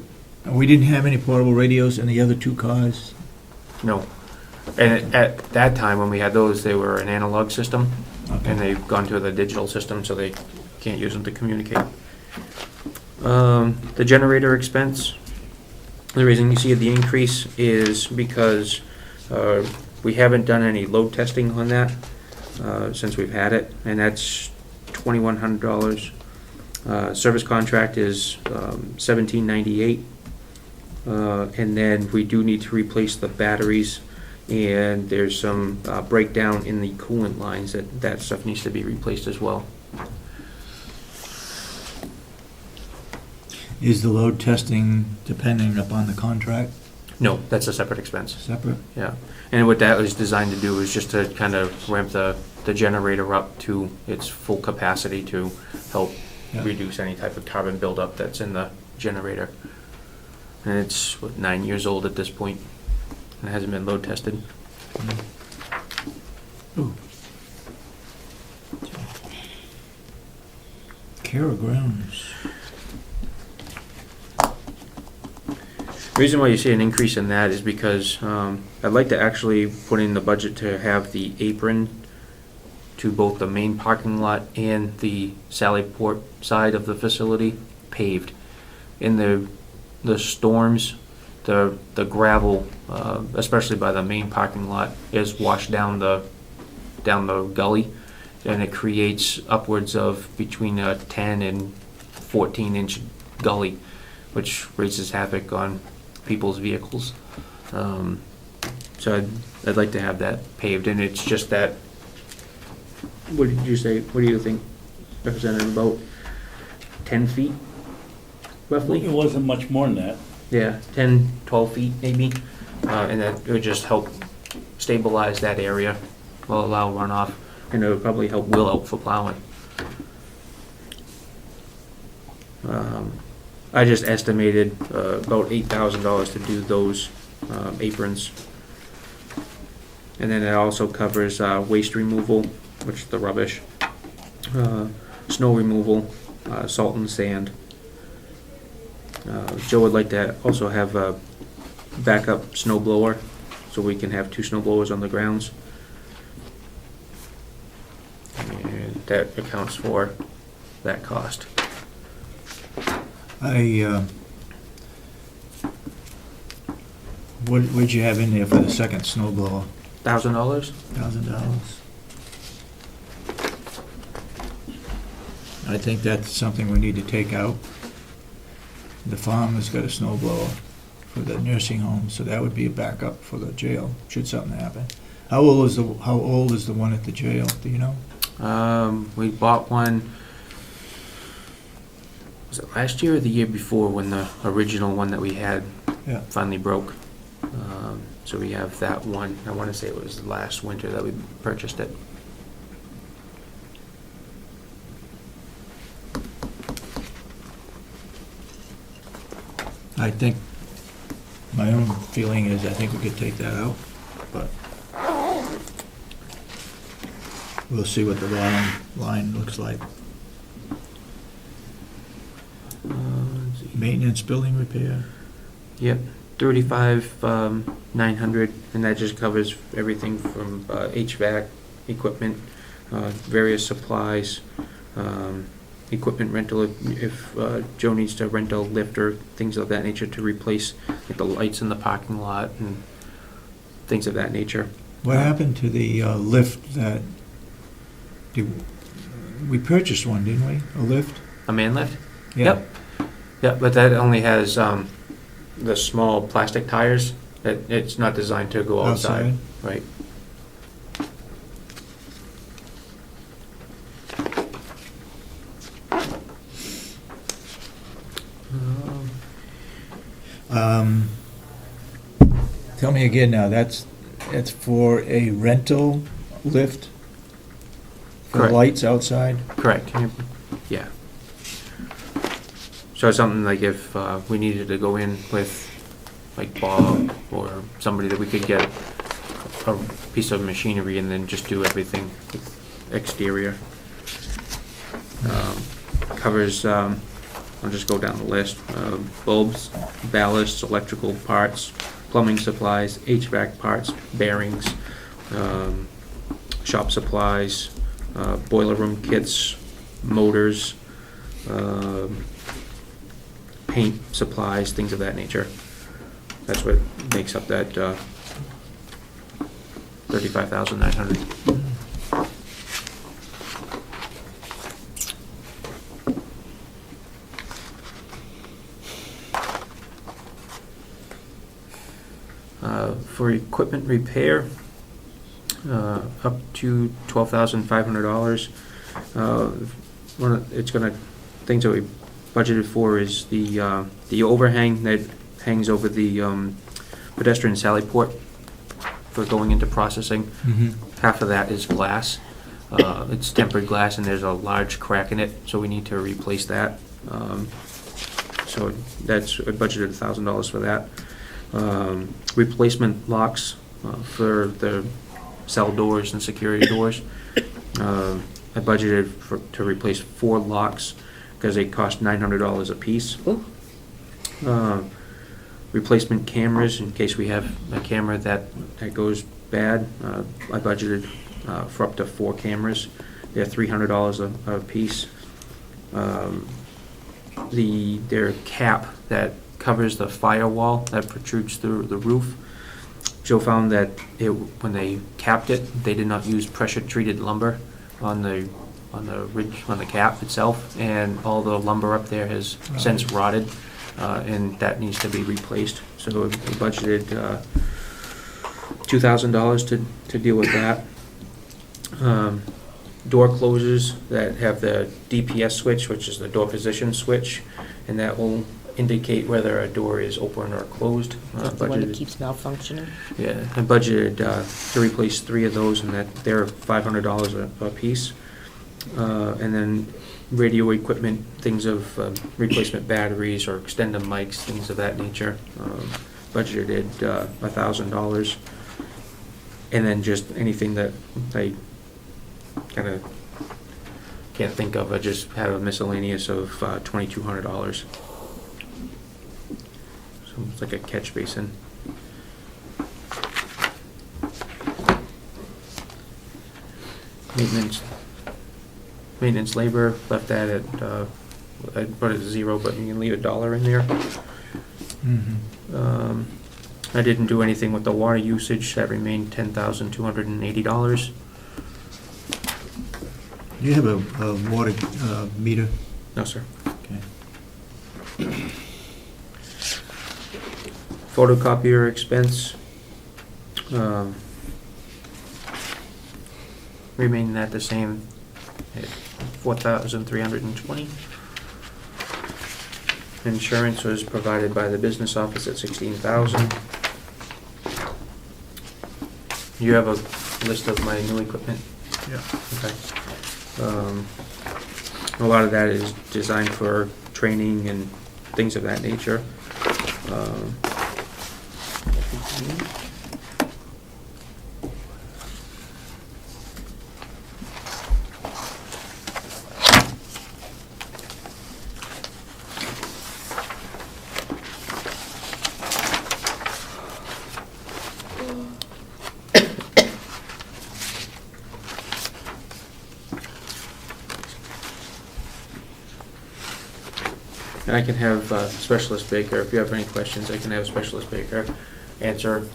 we didn't have any portable radios in the other two cars? No. And at that time, when we had those, they were an analog system, and Okay. they've gone to the digital system, so they can't use them to communicate. The generator expense, the reason you see the increase is because we haven't done any load testing on that since we've had it, and that's $2,100. Service contract is $1,798. And then we do need to replace the batteries, and there's some breakdown in the coolant lines, that stuff needs to be replaced as well. Is the load testing depending upon the contract, No, that's a separate expense, separate? yeah. And what that was designed to do is just to kind of ramp the generator up to its full capacity to help Yeah. reduce any type of carbon buildup that's in the generator. And it's, 9 years old at this point, and it hasn't been load tested. Ooh. Carroll grounds. The reason why you see an increase in that is because I'd like to actually put in the budget to have the apron to both the main parking lot and the Sallyport side of the facility paved. In the storms, the gravel, especially by the main parking lot, is washed down the gully, and it creates upwards of between a 10 and 14-inch gully, which raises havoc on people's vehicles. So I'd like to have that paved, and it's just that. What did you say? What do you think, Representative? About 10 feet, roughly? It wasn't much more than that. Yeah, 10, 12 feet maybe, and that would just help stabilize that area, will allow runoff, and it would probably help Will out for plowing. I just estimated about $8,000 to do those aprons. And then it also covers waste removal, which is the rubbish, snow removal, salt and sand. Joe would like to also have a backup snow blower, so we can have 2 snow blowers on the grounds. And that accounts for that cost. What'd you have in there for the second snow blower? $1,000? $1,000? I think that's something we need to take out. The farm has got a snow blower for the nursing home, so that would be a backup for the jail, should something happen. How old is the one at the jail, do you know? We bought one, was it last year or the year before, when the original one that we had Yeah. finally broke? So we have that one. I want to say it was last winter that we purchased it. I think, my own feeling is I think we could take that out, but we'll see what the bottom line looks like. Let's see. Maintenance, building repair. Yep, 35,900, and that just covers everything from HVAC, equipment, various supplies, equipment rental if Joe needs to rent a lift or things of that nature to replace like the lights in the parking lot and things of that nature. What happened to the lift that, we purchased one, didn't we? A lift? A man lift? Yeah. Yep. Yep, but that only has the small plastic tires. It's not designed to go outside. Right. Tell me again now, that's for a rental lift? For Correct. lights outside? Correct. Yeah. So something like if we needed to go in with like Bob or somebody that we could get a piece of machinery and then just do everything exterior. Covers, I'll just go down the list, bulbs, ballasts, electrical parts, plumbing supplies, HVAC parts, bearings, shop supplies, boiler room kits, motors, paint supplies, things of that nature. That's what makes up that 35,900. For equipment repair, up to $12,500. Things that we budgeted for is the overhang that hangs over the pedestrian sally port for going into processing. Mm-hmm. Half of that is glass. It's tempered glass and there's a large crack in it, so we need to replace that. So that's, I budgeted $1,000 for that. Replacement locks for the cell doors and security doors. I budgeted to replace 4 locks because they cost $900 a piece. Ooh. Replacement cameras in case we have a camera that goes bad. I budgeted for up to 4 cameras. They're $300 a piece. Their cap that covers the firewall that protrudes through the roof. Joe found that when they capped it, they did not use pressure-treated lumber on the ridge on the cap itself, and all the lumber up there has since rotted, and that needs to be replaced. So we budgeted $2,000 to deal with that. Door closers that have the DPS switch, which is the door position switch, and that will indicate whether a door is open or closed. That's the one that keeps malfunctioning. Yeah, I budgeted to replace 3 of those, and that they're $500 a piece. And then radio equipment, things of replacement batteries or extended mics, things of that nature. Budgeted $1,000. And then just anything that I kind of can't think of, I just have a miscellaneous of $2,200. So it's like a catch basin. Maintenance labor, left that at, I put it at 0, but you can leave $1 in there. Mm-hmm. I didn't do anything with the water usage, that remained $10,280. Do you have a water meter? No, sir. Okay. Photocopier expense, remained at the same, at $4,320. Insurance was provided by the business office at $16,000. You have a list of my new equipment? Yeah. Okay. A lot of that is designed for training and things of that nature. And I can have Specialist Baker, if you have any questions, I can have Specialist Baker answer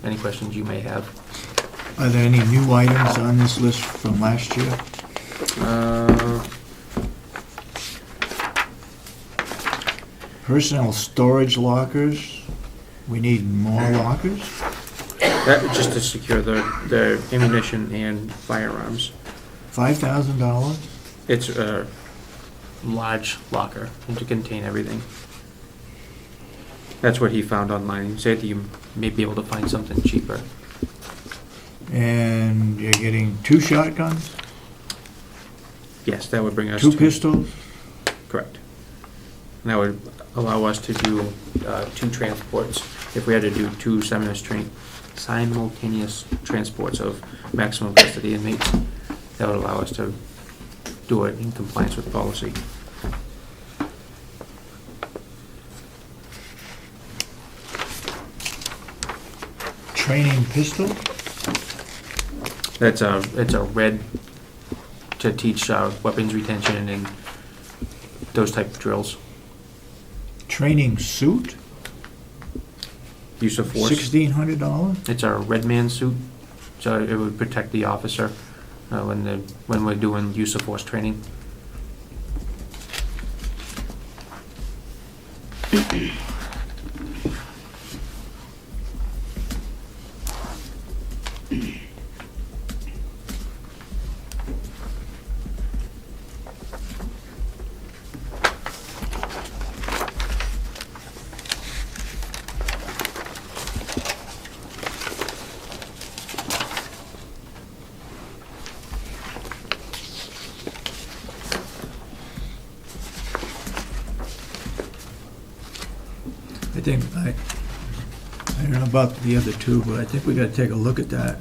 any questions you may have. Are there any new items on this list from last year? Personnel storage lockers, we need more lockers? That, just to secure the ammunition and firearms. $5,000? It's a large locker to contain everything. That's what he found online. He said you may be able to find something cheaper. And you're getting 2 shotguns, Yes, that would bring us 2 to... pistols? Correct. And that would allow us to do 2 transports. If we had to do 2 simultaneous transports of maximum custody inmates, that would allow us to do it in compliance with policy. Training pistol? It's a red to teach weapons retention and those type of drills. Training suit? Use of force. $1,600? It's our red man suit, so it would protect the officer when we're doing use of force training. I don't know about the other 2, but I think we gotta take a look at that.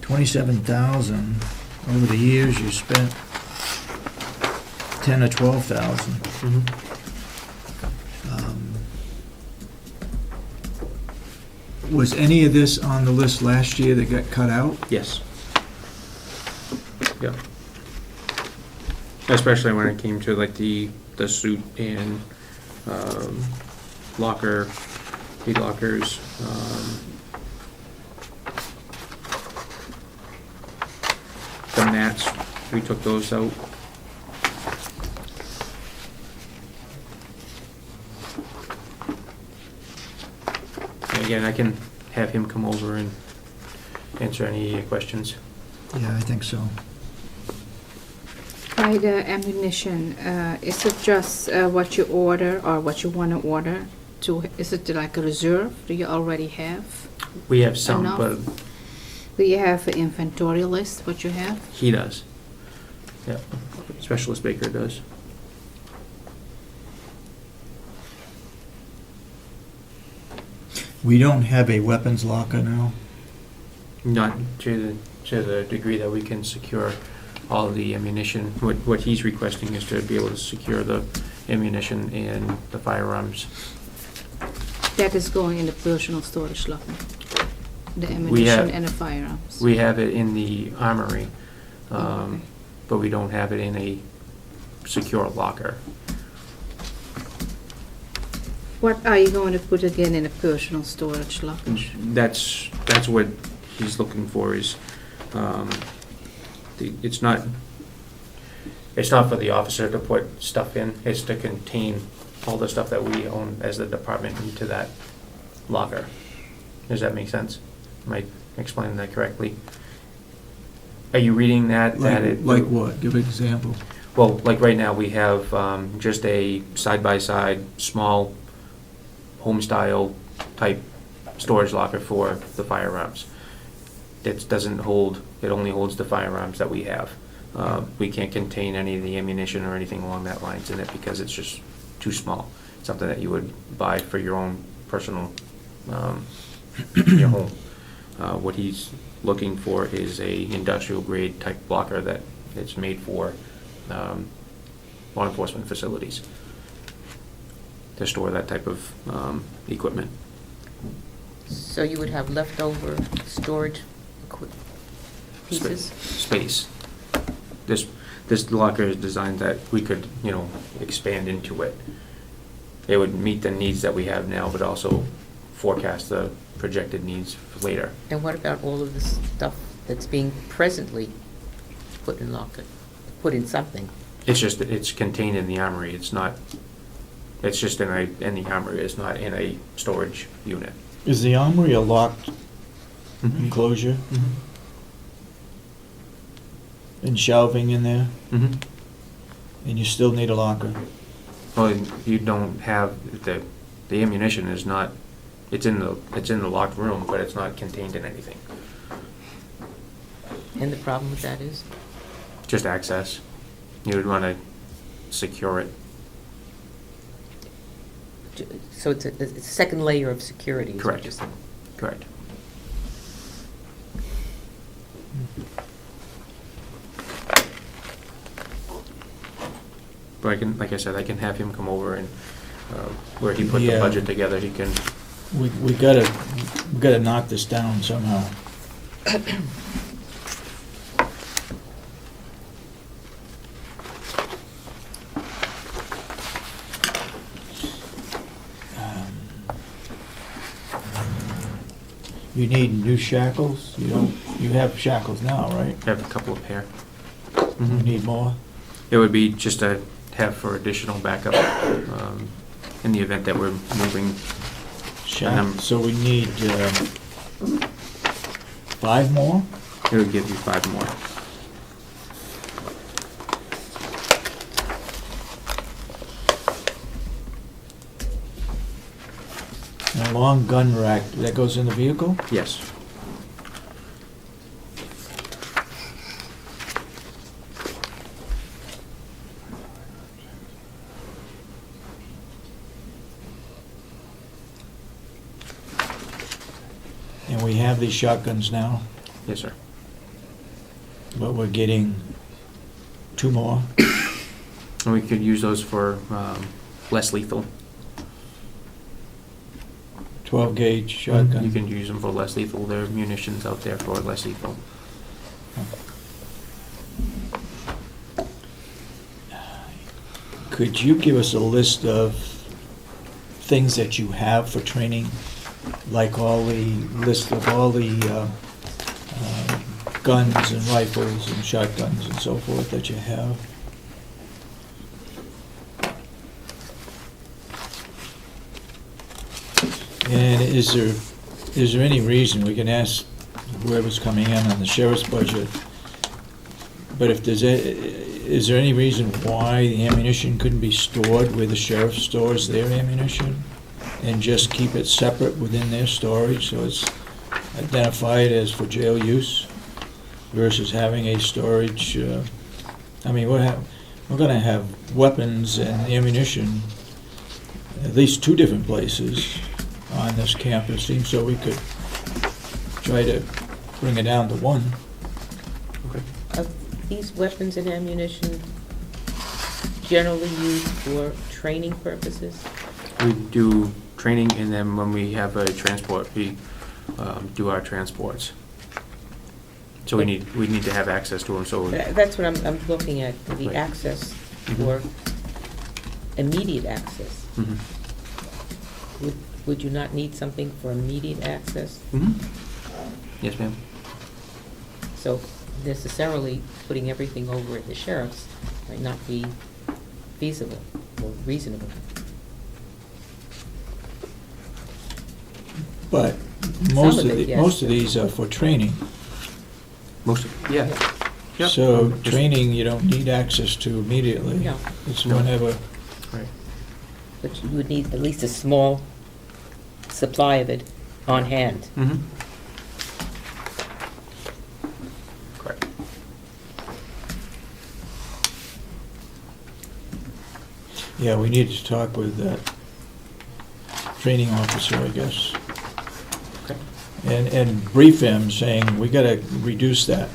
27,000, over the years you spent 10 or 12,000. Was any of this on the list last year that got cut out? Yes. Yeah. Especially when it came to like the suit and locker, heat lockers, the mats, we took those out. And again, I can have him come over and answer any questions. Yeah, I think so. By the ammunition, is it just what you order or what you want to order? Is it like a reserve? Do you already have? We have some, Enough? but Do you have an inventory list, what you have? he does. Yeah, Specialist Baker does. We don't have a weapons locker now? Not to the degree that we can secure all the ammunition. What he's requesting is to be able to secure the ammunition and the firearms. That is going in the personal storage locker? The have- ammunition and the firearms? We have it in the armory, Okay. but we don't have it in a secure locker. What are you going to put again in a personal storage locker? That's what he's looking for is, it's not for the officer to put stuff in, it's to contain all the stuff that we own as the department into that locker. Does that make sense? Am I explaining that correctly? Are you reading that? Like what? Give an example. Well, like right now, we have just a side-by-side, small, home-style type storage locker for the firearms. It doesn't hold, it only holds the firearms that we have. We can't contain any of the ammunition or anything along that lines in it because it's just too small. Something that you would buy for your own personal, your home. What he's looking for is a industrial grade type locker that it's made for law enforcement facilities to store that type of equipment. So you would have leftover storage pieces? Space. This locker is designed that we could, expand into it. It would meet the needs that we have now, but also forecast the projected needs for later. And what about all of the stuff that's being presently put in something? It's contained in the armory. It's just in the armory. It's not in a storage unit. Is the armory a locked enclosure and shelving in there, Mm-hmm. and you still need a locker? Well, you don't have, the ammunition is not, it's in the locked room, but it's not contained in anything. And the problem with that is? Just access. You would want to secure it. So it's a second layer of security, is what Correct. you're saying? Correct. But like I said, I can have him come over and, where he put the Yeah. budget together, he can, We gotta knock this down somehow. You need new shackles? You have shackles now, right? have a couple of pair. You need more? It would be just to have for additional backup, in the event that we're moving. So we need 5 more? It would give you 5 more. And a long gun rack, that goes in the vehicle? Yes. And we have these shotguns now, Yes, sir. but we're getting 2 more. And we could use those for, less lethal. 12 gauge You shotgun. can use them for less lethal. There are munitions out there for less lethal. Could you give us a list of things that you have for training? Like all the list of all the guns and rifles and shotguns and so forth that you have? And is there any reason, we can ask whoever's coming in on the sheriff's budget, but if is there any reason why the ammunition couldn't be stored where the sheriff stores their ammunition? And just keep it separate within their storage, so it's identified as for jail use versus having a storage, I mean, we're gonna have weapons and ammunition at least 2 different places on this campus, seems so we could try to bring it down to 1. Are these weapons and ammunition generally used for training purposes? We do training, and then when we have a transport, we do our transports. So we need to have access to them, so. That's what I'm looking at, the Right. access Mhm. for immediate access. Mhm. Would you not need something for immediate access? Mhm. Yes, ma'am. So necessarily putting everything over at the sheriff's might not be feasible or reasonable. But Some most of of it, the, yes. most of these are for training. Most of, yeah. Yep. So Just- training, you don't need access to immediately. No. It's No. whenever. Right. But you would need at least a small supply of it on hand. Mhm. Correct. Yeah, we need to talk with that training officer, I guess. Okay. And brief him, saying, we gotta reduce that,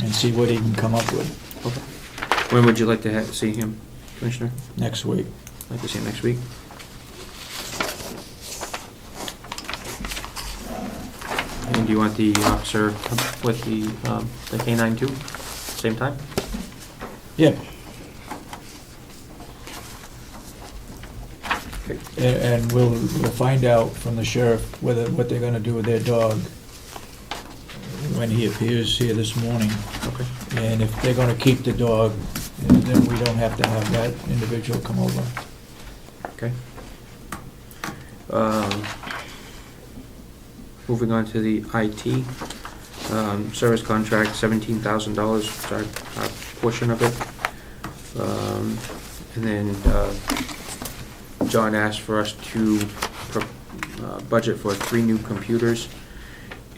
and see what he can come up with Okay. When would you like to see him, Commissioner? next week. Like to see him next week? And do you want the officer with the K-9 too? same time? Yeah. And we'll find out from the sheriff what they're gonna do with their dog when he appears here this morning. Okay. And if they're gonna keep the dog, then we don't have to have that individual come over. Okay. Moving on to the IT, service contract, $17,000, our portion of it. And then John asked for us to budget for 3 new computers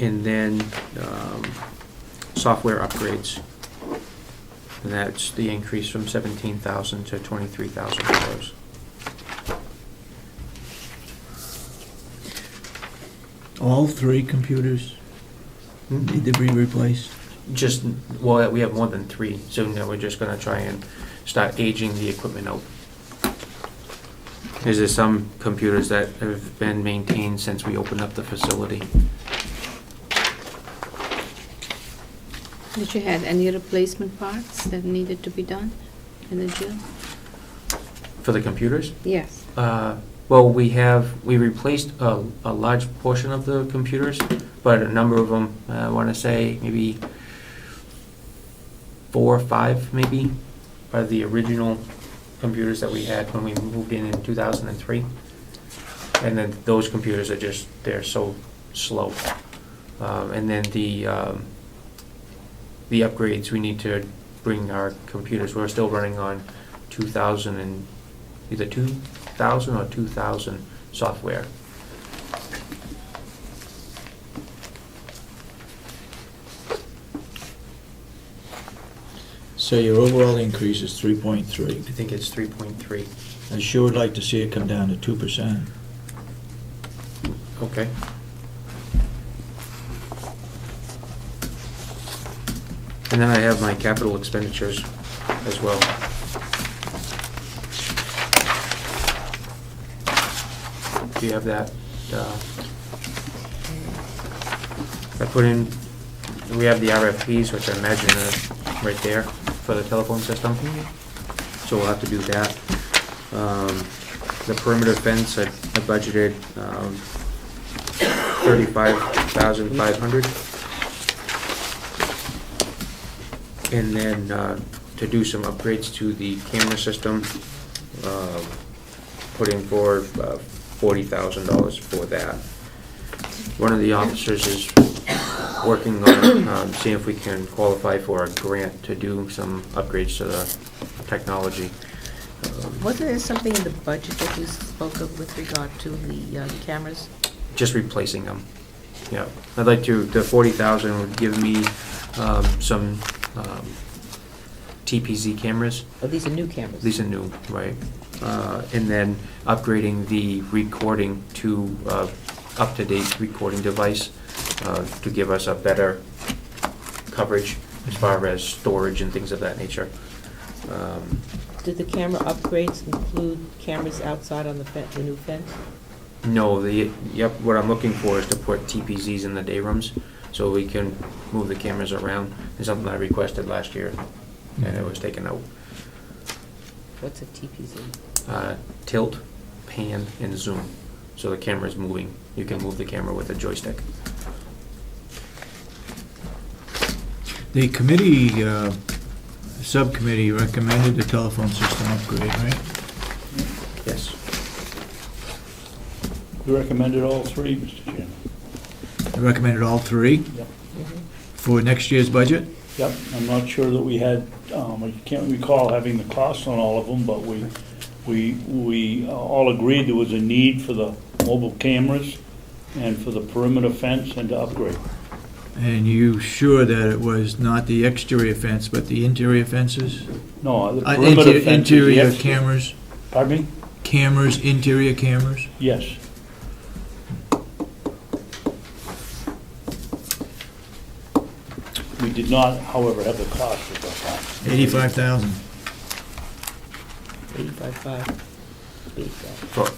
and then software upgrades. And that's the increase from $17,000 to $23,000. All 3 computers need to be replaced? Just, well, we have more than 3, so now we're just gonna try and start aging the equipment out. There's some computers that have been maintained since we opened up the facility. Did you have any replacement parts that needed to be done in the jail? For the computers? Yes. Well, we replaced a large portion of the computers, but a number of them, I wanna say maybe 4 or 5 maybe, are the original computers that we had when we moved in 2003. And then those computers are just, they're so slow. And then the upgrades, we need to bring our computers, we're still running on 2000 or 2000 software. So your overall increase is 3.3. I think it's 3.3. I sure would like to see it come down to 2%. Okay. And then I have my capital expenditures as well. Do you have that? I put in, we have the RFPs, which I imagine are right there for the telephone system. So we'll have to do that. The perimeter fence, I budgeted 35,500. And then to do some upgrades to the camera system, putting for $40,000 for that. One of the officers is working on seeing if we can qualify for a grant to do some upgrades to the technology. Wasn't there something in the budget that you spoke of with regard to the cameras? Just replacing them. Yeah, I'd like to. The 40,000 would give me some TPZ cameras. Oh, these are new cameras? These are new, right? And then upgrading the recording to up-to-date recording device to give us a better coverage as far as storage and things of that nature. Did the camera upgrades include cameras outside on the new fence? No, what I'm looking for is to put TPZs in the day rooms so we can move the cameras around. It's something I requested last year and it was taken out. What's a TPZ? Tilt, pan, and zoom. So the camera's moving. You can move the camera with a joystick. The committee, subcommittee recommended the telephone system upgrade, right? Yes. We recommended all 3, Mr. Chairman. They recommended all 3 Yep. for next year's budget? Yep, I'm not sure that we had, I can't recall having the costs on all of them, but we all agreed there was a need for the mobile cameras and for the perimeter fence and to upgrade. And you sure that it was not the exterior fence, but the interior fences? No, the perimeter fence is the Interior exterior. cameras? Pardon me? Cameras, interior cameras? Yes. We did not, however, have the cost at that time. 85,000. 85.5.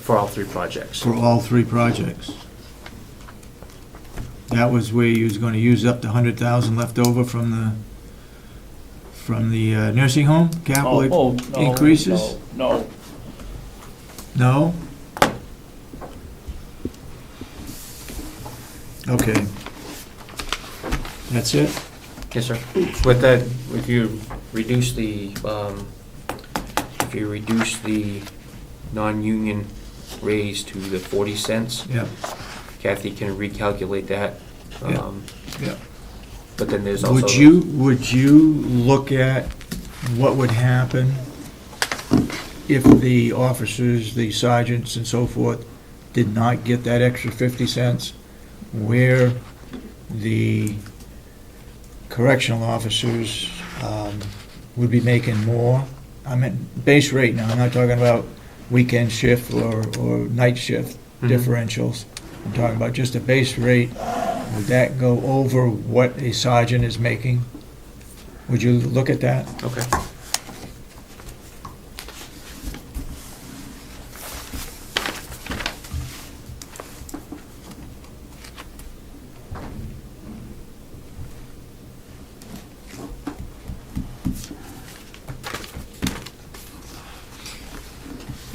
For all 3 projects. For all 3 projects. That was where you was gonna use up the 100,000 left over from from the nursing home, capital No, increases? No, No? Okay. That's it? Yes, sir. With that, if you reduce the non-union raise to the 40 cents, Yeah, Kathy can recalculate that. Yeah. Um, yeah. But then there's also. Would you look at what would happen if the officers, the sergeants and so forth, did not get that extra 50 cents, where the correctional officers would be making more? I mean, base rate now, I'm not talking about weekend shift or night shift differentials. I'm talking about just a base rate. Would that go over what a sergeant is making? Would you look at that? Okay.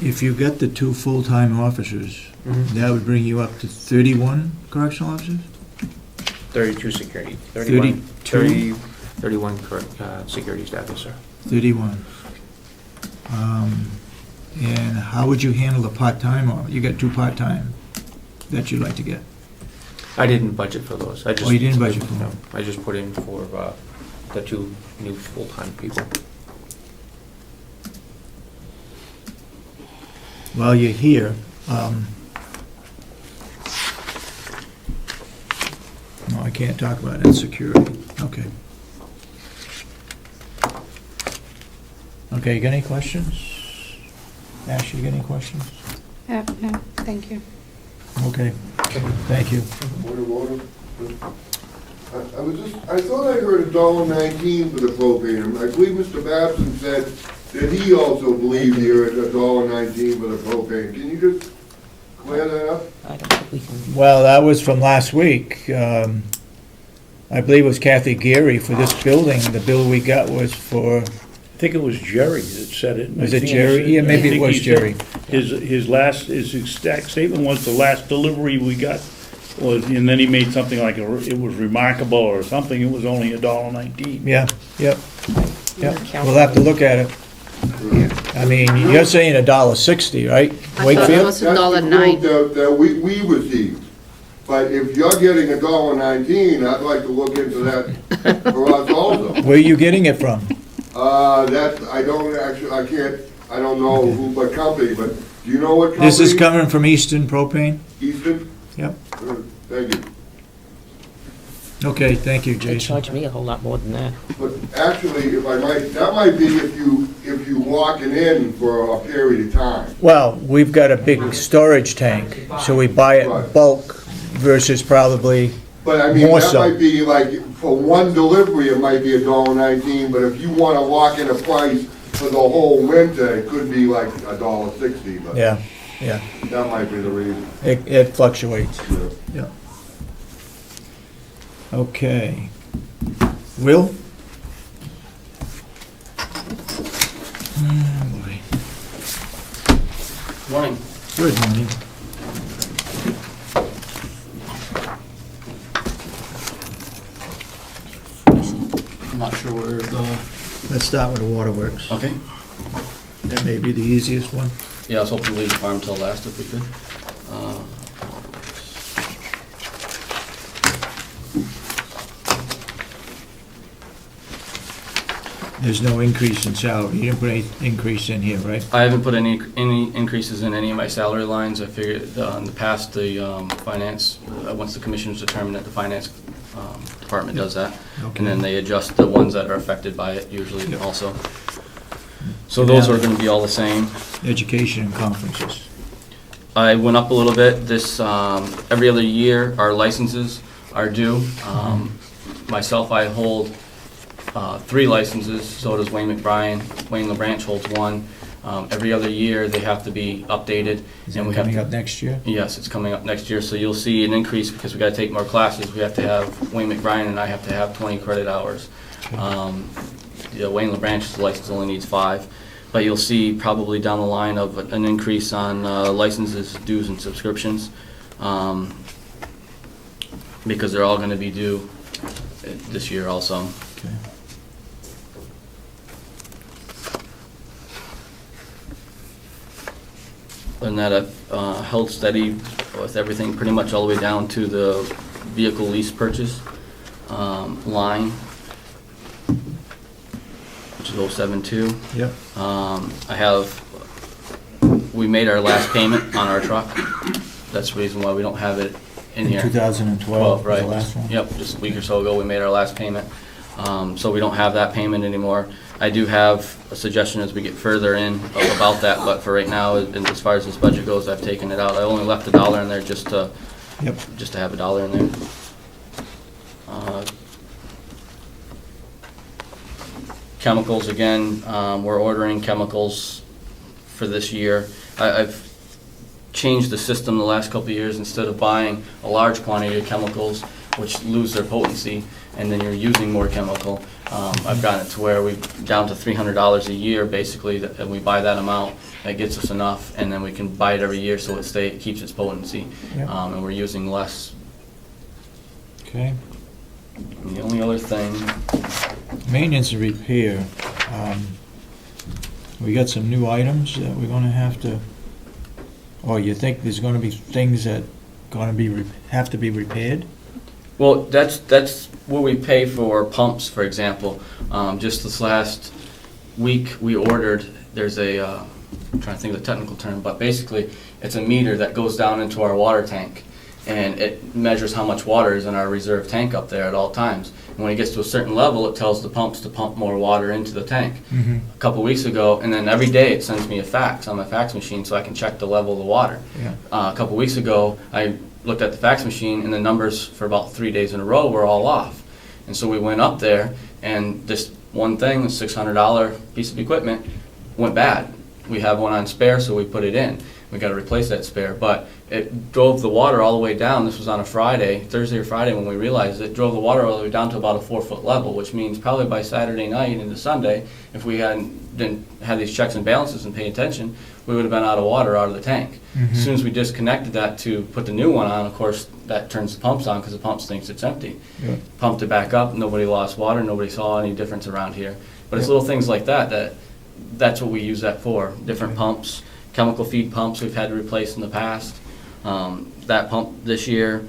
If you got the 2 full-time officers, that would bring you up to 31 correctional officers? 32 security. 32? 31 security staff, yes, sir. 31. And how would you handle the part-time? You got 2 part-time that you'd like to get? I didn't budget for those. I just. Oh, you didn't budget for No, them? I just put in for the 2 new full-time people. While you're here, no, I can't talk about insecurity. Okay. Okay, you got any questions? Ash, you got any questions? No, thank you. Okay, thank you. Water. I thought I heard $1.19 for the propane. I believe Mr. Babson said that he also believed he heard $1.19 for the propane. Can you just clear that up? I don't think we can. Well, that was from last week. I believe it was Kathy Geary for this building. The bill we got was for, I think it was Jerry that said it. was it Jerry? Yeah, maybe it was Jerry. His exact statement was the last delivery we got was, and then he made something like, it was remarkable or something, it was only $1.19. Yeah, yep, Your yep. council- We'll have to look at it. I mean, you're saying $1.60, right? I thought it Wakefield? was That's the $1.09. quote that we received. But if you're getting $1.19, I'd like to look into that for us also. Where are you getting it from? I don't know who, what company, but do you know what company? This is coming from Eastern Propane? Easton? Yep. Thank you. Okay, thank you, They Jason. charge me a whole lot more than that. But actually, if I might, that might be if you lock it in for a period of time. Well, we've got a big storage tank, so we buy it in bulk versus probably, But I mean, More that so. might be like, for one delivery, it might be $1.19, but if you wanna lock in a price for the whole winter, it could be like $1.60, but yeah, yeah. that might be the reason. It fluctuates. Yeah. Yeah. Okay. Will? Boy. Morning. Good morning. I'm not sure where the, Let's start with the waterworks. okay. That may be the easiest one. Yeah, I was hoping to leave the farm till last if we could. There's no increase in salary. You didn't put any increase in here, right? I haven't put any increases in any of my salary lines. I figured in the past, the finance, once the commissioners determine that the finance department does that, Okay. and then they adjust the ones that are affected by it usually also. So those are gonna be all the same. Education and conferences. I went up a little bit. This, every other year, our licenses are due. Myself, I hold 3 licenses, so does Wayne McBrien. Wayne LaBranch holds 1. Every other year, they have to be updated. Is and that we have coming to- up next year? Yes, it's coming up next year, so you'll see an increase because we gotta take more classes. We have to have, Wayne McBrien and I have to have 20 credit hours. Wayne LaBranch's license only needs 5. But you'll see probably down the line of an increase on licenses, dues, and subscriptions, because they're all going to be due this year also. Okay. And that I've held steady with everything pretty much all the way down to the vehicle lease purchase line, which is 072. Yep. We made our last payment on our truck. That's the reason why we don't have it in here. 2012 was right. the last one? Yep, just a week or so ago, we made our last payment. So we don't have that payment anymore. I do have a suggestion as we get further in about that, but for right now, and as far as this budget goes, I've taken it out. I only left $1 in there just to have $1 in there. Chemicals, again, we're ordering chemicals for this year. I've changed the system the last couple of years. Instead of buying a large quantity of chemicals, which lose their potency, and then you're using more chemical, I've gotten it to where we're down to $300 a year, basically, and we buy that amount. That gets us enough, and then we can buy it every year so it keeps its potency, Yep. and we're using less. Okay. And the only other thing, Maintenance and repair. We got some new items that we're gonna have to, or you think there's gonna be things that gonna be, have to be repaired? well, that's where we pay for pumps, for example. Just this last week, we ordered, there's I'm trying to think of the technical term, but basically, it's a meter that goes down into our water tank, and it measures how much water is in our reserve tank up there at all times. And when it gets to a certain level, it tells the pumps to pump more water into the tank. Mm-hmm. A couple weeks ago, and then every day it sends me a fax on my fax machine so I can check the level of the water. Yeah. A couple weeks ago, I looked at the fax machine, and the numbers for about 3 days in a row were all off. And so we went up there, and this one thing, a $600 piece of equipment, went bad. We have one on spare, so we put it in. We got to replace that spare, but it drove the water all the way down. This was on a Friday, Thursday or Friday, when we realized it drove the water all the way down to about a 4-foot level, which means probably by Saturday night into Sunday, if we didn't have these checks and balances and pay attention, we would have been out of water out of the tank. As soon as we disconnected that to put the new one on, of course, that turns the pumps on because the pump thinks it's empty. Yeah. Pumped it back up, nobody lost water, nobody saw any difference around here. But it's Yeah. little things like that's what we use that for. Different pumps, chemical feed pumps we've had to replace in the past. That pump this year,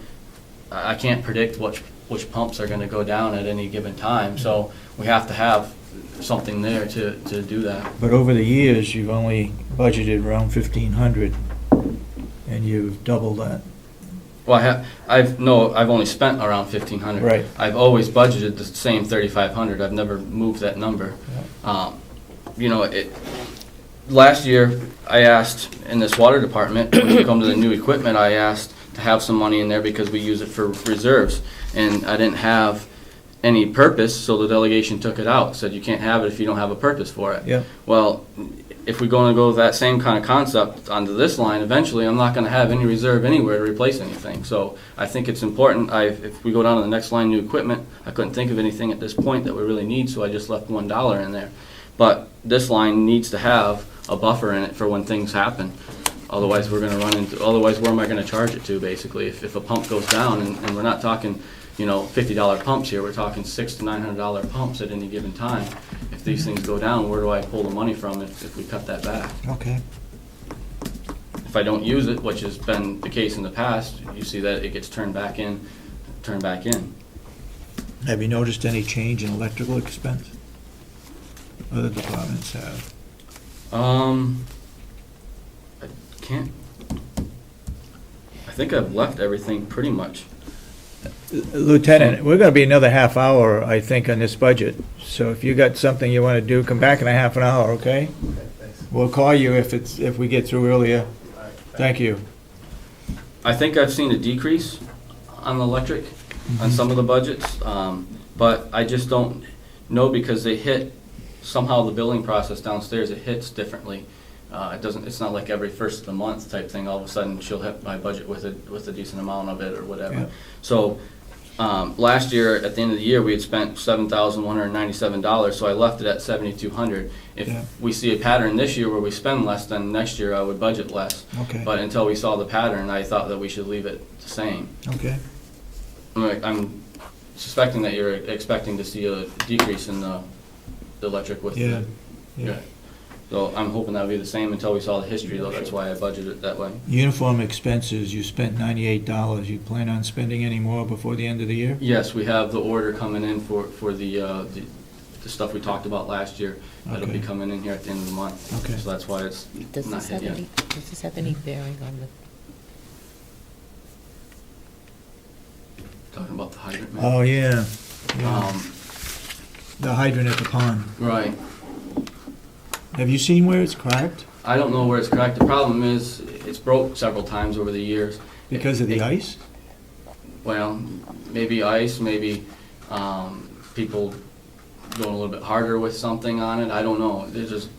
I can't predict which pumps are gonna go down at any given time, so we have to have something there to do that. But over the years, you've only budgeted around 1,500, and you've doubled that. Well, I've only spent around 1,500. Right. I've always budgeted the same 3,500. I've never moved that number. Last year, I asked in this water department, when you come to the new equipment, I asked to have some money in there because we use it for reserves. And I didn't have any purpose, so the delegation took it out. Said you can't have it if you don't have a purpose for it. Yeah. Well, if we're going to go with that same kind of concept onto this line, eventually I'm not going to have any reserve anywhere to replace anything. So I think it's important. If we go down to the next line, new equipment, I couldn't think of anything at this point that we really need, so I just left $1 in there. But this line needs to have a buffer in it for when things happen. Otherwise, we're going to run into. Otherwise, where am I going to charge it to? Basically, if a pump goes down, and we're not talking, $50 pumps here. We're talking $600 to $900 pumps at any given time. If these things go down, where do I pull the money from if we cut that back? Okay. If I don't use it, which has been the case in the past, you see that it gets turned back in. Have you noticed any change in electrical expense? Other departments have. I can't. I think I've left everything pretty much. Lieutenant, we're gonna be another half hour, I think, on this budget. So if you got something you wanna do, come back in a half an hour, okay? We'll call you if we get through earlier. Thank you. I think I've seen a decrease on the electric, on some of the budgets, but I just don't know because they hit, somehow the billing process downstairs, it hits differently. It's not like every first of the month type thing, all of a sudden she'll hit my budget with a decent amount of it or whatever. Yeah. So Last year, at the end of the year, we had spent $7,197, so I left it at $7,200. If Yeah. we see a pattern this year where we spend less, then next year I would budget less. Okay. But until we saw the pattern, I thought that we should leave it the same. Okay. I'm suspecting that you're expecting to see a decrease in the electric with Yeah, the... yeah. So I'm hoping that'll be the same until we saw the history, though. That's why I budgeted it that way. Uniform expenses, you spent $98. You plan on spending any more before the end of the year? Yes, we have the order coming in for the stuff we talked about last year. That'll be Okay. coming in here at the end of the month. Okay. So that's why it's Does not this hit have yet. any, does this have any bearing on the, Talking about the hydrant, man. Oh, yeah. Yeah. Um, The hydrant at the pond. Right. Have you seen where it's cracked? I don't know where it's cracked. The problem is, it's broke several times over the years. Because of the ice? Well, maybe ice, maybe people going a little bit harder with something on it. I don't know. There's just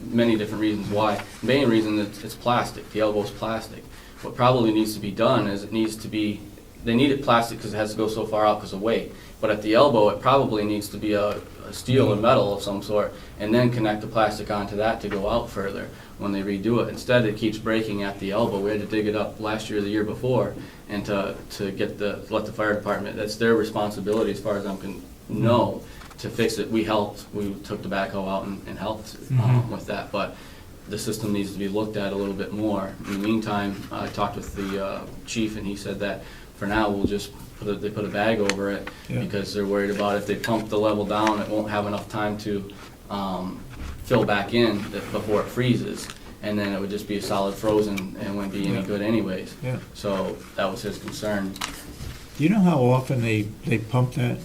many different reasons why. The main reason is it's plastic. The elbow's plastic. What probably needs to be done is it needs to be, they need it plastic because it has to go so far out because of weight. But at the elbow, it probably needs to be a steel or metal of some sort, and then connect the plastic onto that to go out further when they redo it. Instead, it keeps breaking at the elbow. We had to dig it up last year or the year before, and to get let the fire department, that's their responsibility as far as I can know, to fix it. We helped. We took the backhoe out and helped with that, but the system needs to be looked at a little bit more. In the meantime, I talked with the chief, and he said that for now we'll just they put a bag over it, Yeah. because they're worried about if they pump the level down, it won't have enough time to fill back in before it freezes, and then it would just be a solid frozen and wouldn't be any Yeah. good anyways. Yeah. So that was his concern, Do you know how often they pump that?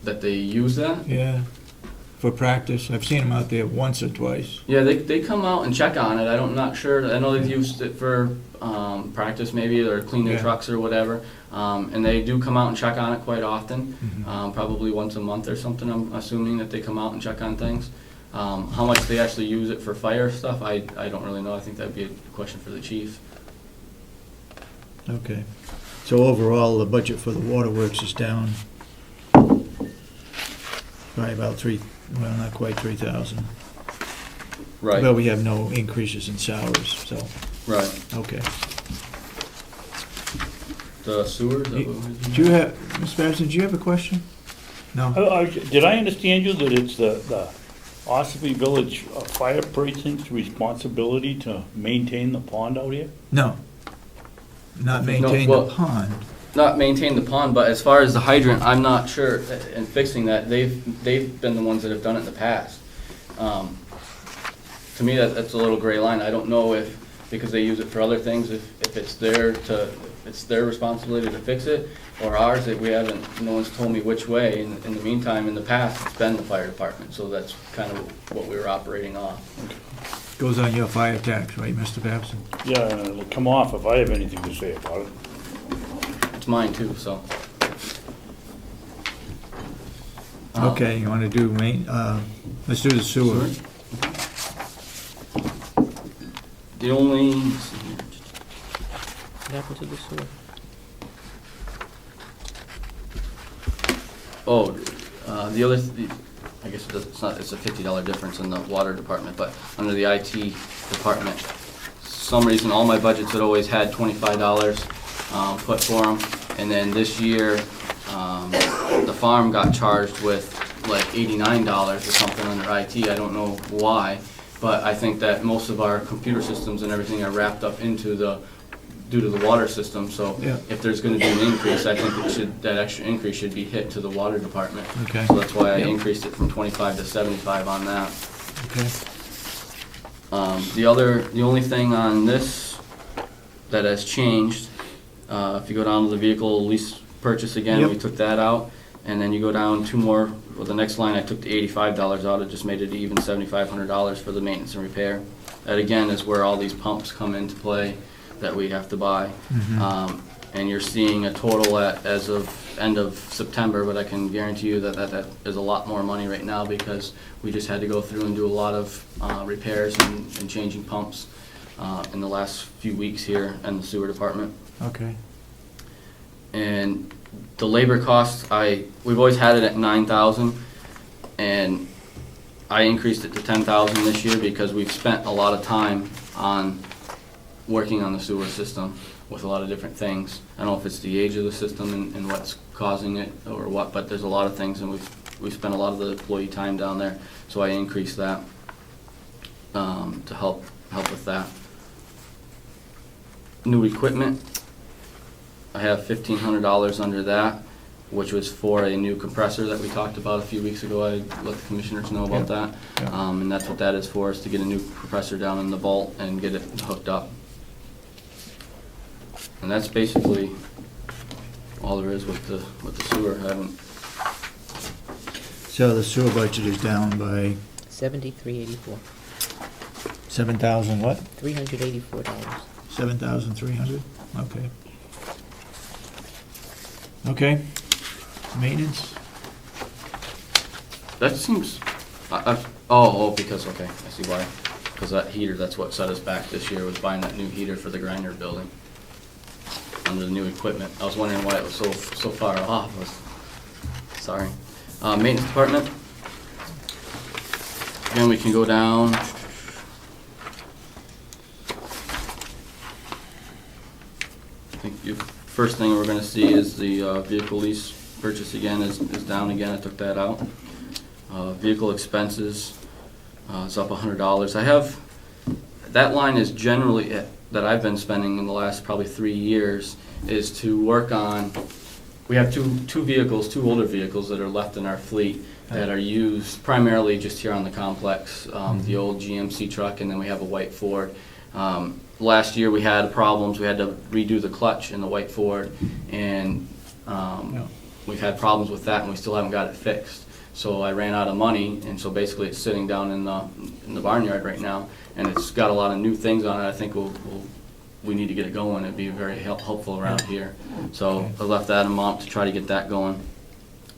that they use that. Yeah. For practice? I've seen them out there once or twice. Yeah, they come out and check on it. I'm not sure. I know they've used it for practice maybe, or clean their Yeah. trucks or whatever. And they do come out and check on it quite often, Mhm. probably once a month or something, I'm assuming that they come out and check on things. How much they actually use it for fire stuff, I don't really know. I think that'd be a question for the chief. Okay. So overall, the budget for the waterworks is down by about not quite 3,000. But we have no increases in salaries, so, Right. okay. The sewer, is that what we're Do doing? you have, Ms. Babson, do you have a question? No? Did I understand you that it's the Ossipee Village Fire Precinct's responsibility to maintain the pond out here? No. Not maintain the well- pond. Not maintain the pond, but as far as the hydrant, I'm not sure, in fixing that, they've been the ones that have done it in the past. To me, that's a little gray line. I don't know if, because they use it for other things, if it's it's their responsibility to fix it, or ours, that we haven't, no one's told me which way. In the meantime, in the past, it's been the fire department, so that's kind of what we were operating off. Goes on your fire tax, right, Mr. Babson? Yeah, it'll come off if I have anything to say about it. It's mine too, so. Okay, you want to do let's do the sewer. The only, let's see here. what happened to the sewer? Oh, the other, I guess it's a $50 difference in the water department, but under the IT department, some reason, all my budgets had always had $25 put for them, and then this year, the farm got charged with like $89 or something under IT. I don't know why, but I think that most of our computer systems and everything are wrapped up into due to the water system, so Yeah. if there's gonna be an increase, I think that extra increase should be hit to the water department. Okay. So that's why I Yeah. increased it from 25 to 75 on that. Okay. The only thing on this that has changed, if you go down to the vehicle lease purchase again, Yep. we took that out, and then you go down two more, well, the next line, I took the $85 out, it just made it even $7,500 for the maintenance and repair. That again is where all these pumps come into play that we have to buy. And you're seeing a total as of end of September, but I can guarantee you that is a lot more money right now, because we just had to go through and do a lot of repairs and changing pumps in the last few weeks here in the sewer department. Okay. And the labor costs, we've always had it at 9,000, and I increased it to 10,000 this year because we've spent a lot of time on working on the sewer system with a lot of different things. I don't know if it's the age of the system and what's causing it or what, but there's a lot of things, and we've spent a lot of the employee time down there, so I increased that to help with that. New equipment, I have $1,500 under that, which was for a new compressor that we talked about a few weeks ago. I let the commissioners know about that. And that's what that is for, is to get a new compressor down in the vault and get it hooked up. And that's basically all there is with the sewer. I haven't, So the sewer budget is down by 7384, 7,000 what? $384. 7,300? Okay. Okay. Maintenance? that seems, because, okay, I see why. Because that heater, that's what set us back this year, was buying that new heater for the grinder building. Under the new equipment. I was wondering why it was so far off. Sorry. Maintenance department. Again, we can go down. I think the first thing we're going to see is the vehicle lease purchase again is down again. I took that out. Vehicle expenses is up $100. I have, that line is generally that I've been spending in the last probably 3 years is to work on, we have two vehicles, two older vehicles that are left in our fleet that are used primarily just here on the complex, the old GMC truck, and then we have a white Ford. Last year we had problems, we had to redo the clutch in the white Ford, and we've had problems with that and we still haven't got it fixed. So I ran out of money, and so basically it's sitting down in the barnyard right now, and it's got a lot of new things on it. I think we need to get it going. It'd be very helpful around here. So I left that amount to try to get that going.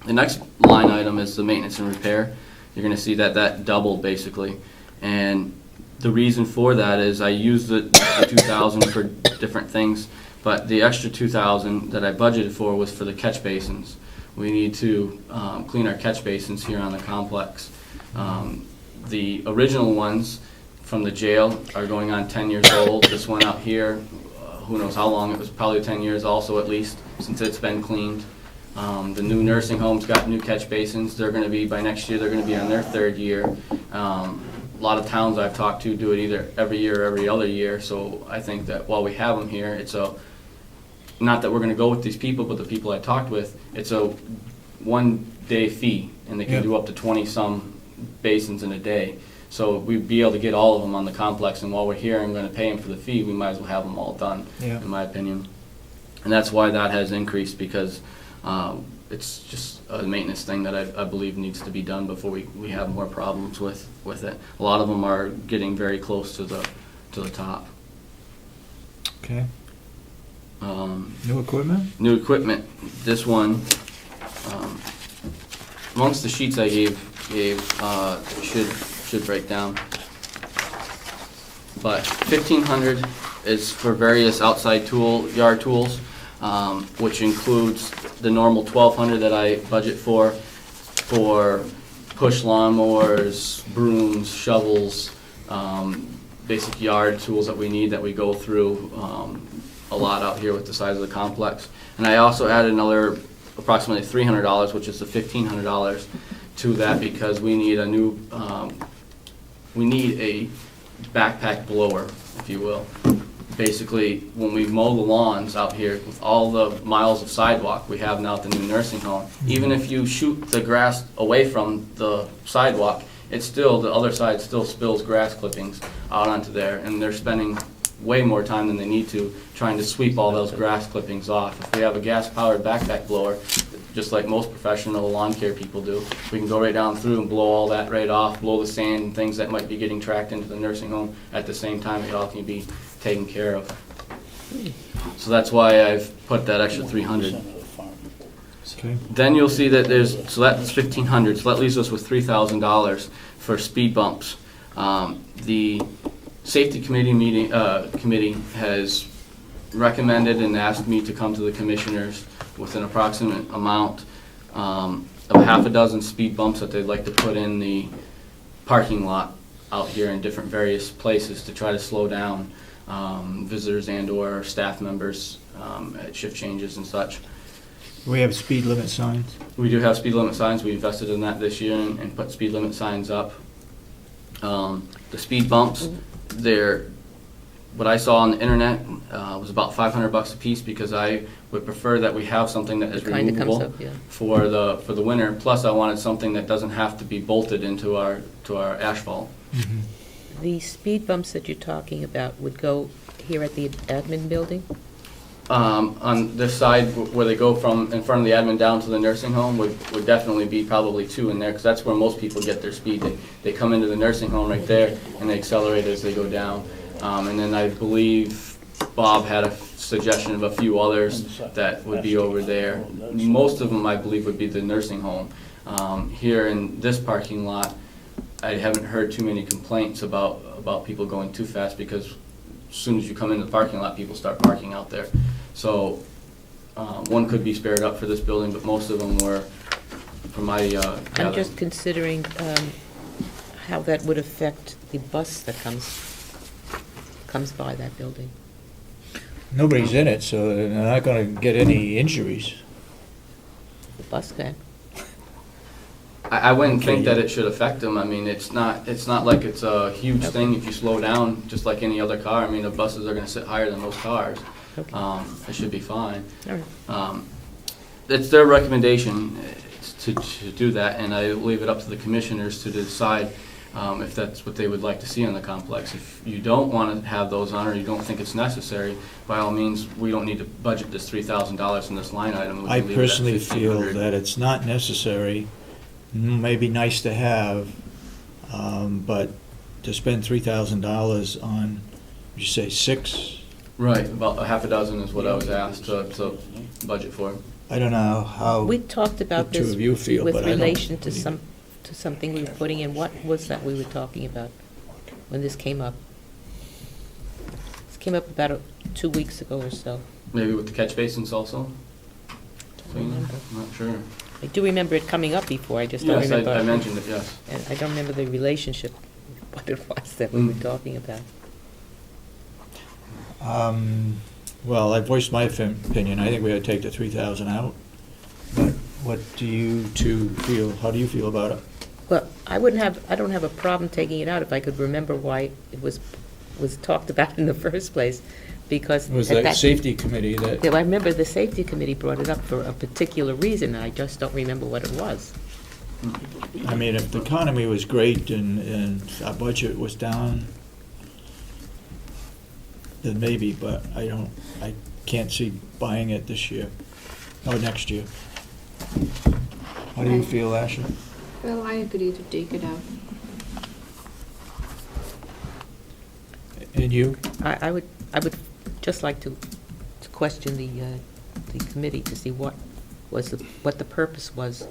The next line item is the maintenance and repair. You're going to see that doubled basically, and the reason for that is I used the 2,000 for different things, but the extra 2,000 that I budgeted for was for the catch basins. We need to clean our catch basins here on the complex. The original ones from the jail are going on 10 years old. This one out here, who knows how long, it was probably 10 years also at least since it's been cleaned. The new nursing home's got new catch basins. They're going to be, by next year, they're going to be on their 3rd year. A lot of towns I've talked to do it either every year or every other year, so I think that while we have them here, it's not that we're going to go with these people, but the people I talked with, it's a 1-day fee, and they can do up to 20-some basins in a day. So we'd be able to get all of them on the complex, and while we're here and going to pay them for the fee, we might as well have them all done, in my opinion. And that's why that has increased, because it's just a maintenance thing that I believe needs to be done before we have more problems with it. A lot of them are getting very close to the top. Okay. New equipment? New equipment. This one, amongst the sheets I gave should break down. But 1,500 is for various outside yard tools, which includes the normal 1,200 that I budget for push lawnmowers, brooms, shovels, basic yard tools that we need that we go through a lot out here with the size of the complex. And I also added another approximately $300, which is the $1,500 to that, because we need a new, we need a backpack blower, if you will. Basically, when we mow the lawns out here with all the miles of sidewalk we have now at the new nursing home, even if you shoot the grass away from the sidewalk, it's still, the other side still spills grass clippings out onto there, and they're spending way more time than they need to trying to sweep all those grass clippings off. If we have a gas-powered backpack blower, just like most professional lawn care people do, we can go right down through and blow all that right off, blow the sand and things that might be getting tracked into the nursing home at the same time. It all can be taken care of. So that's why I've put that extra 300. Okay. Then you'll see that so that's 1,500, so that leaves us with $3,000 for speed bumps. The Safety Committee has recommended and asked me to come to the commissioners with an approximate amount of half a dozen speed bumps that they'd like to put in the parking lot out here in different various places to try to slow down visitors and/or staff members at shift changes and such. We have speed limit signs. We do have speed limit signs. We invested in that this year and put speed limit signs up. The speed bumps, what I saw on the internet was about $500 a piece, because I would prefer that we have something that is It kinda comes removable up, yeah. for the winter. Plus, I wanted something that doesn't have to be bolted into our asphalt. The speed bumps that you're talking about would go here at the admin building? On this side, where they go from in front of the admin down to the nursing home, would definitely be probably 2 in there, because that's where most people get their speed. They come into the nursing home right there, and they accelerate as they go down. And then I believe Bob had a suggestion of a few others that would be over there. Most of them, I believe, would be the nursing home. Here in this parking lot, I haven't heard too many complaints about people going too fast, because as soon as you come into the parking lot, people start parking out there. So one could be spared up for this building, but most of them were, from my I'm gathering. just considering how that would affect the bus that comes by that building. Nobody's in it, so they're not gonna get any injuries. The bus can. I wouldn't think Okay. that it should affect them. I mean, it's not like it's a huge thing if you slow down, just like any other car. I mean, the buses are gonna sit higher than most cars. Okay. It should be fine. All right. It's their recommendation to do that, and I leave it up to the commissioners to decide if that's what they would like to see on the complex. If you don't want to have those on, or you don't think it's necessary, by all means, we don't need to budget this $3,000 in this line item. We I can leave it at personally feel $1,500. that it's not necessary, maybe nice to have, but to spend $3,000 on, you say 6? Right, about a half a dozen is what I was asked to budget for. I don't know how We talked about the two this of you feel, with but I don't. relation to something we were putting in. What was that we were talking about when this came up? This came up about 2 weeks ago or so. Maybe with the catch basins also? I don't remember. I'm not sure. I do remember it coming up before, I just don't Yes, remember. I mentioned it, yes. And I don't remember the relationship, what it was that we were talking about. Well, I voiced my opinion. I think we ought to take the 3,000 out. But what do you two feel? How do you feel about it? Well, I don't have a problem taking it out if I could remember why it was talked about in the first place, because. It was at that safety committee that, Yeah, I remember the safety committee brought it up for a particular reason, and I just don't remember what it was. I mean, if the economy was great and our budget was down, then maybe, but I can't see buying it this year, or next year. How do you feel, Ashley? Well, I agree to take it out. And you? I would just like to question the committee to see what the purpose was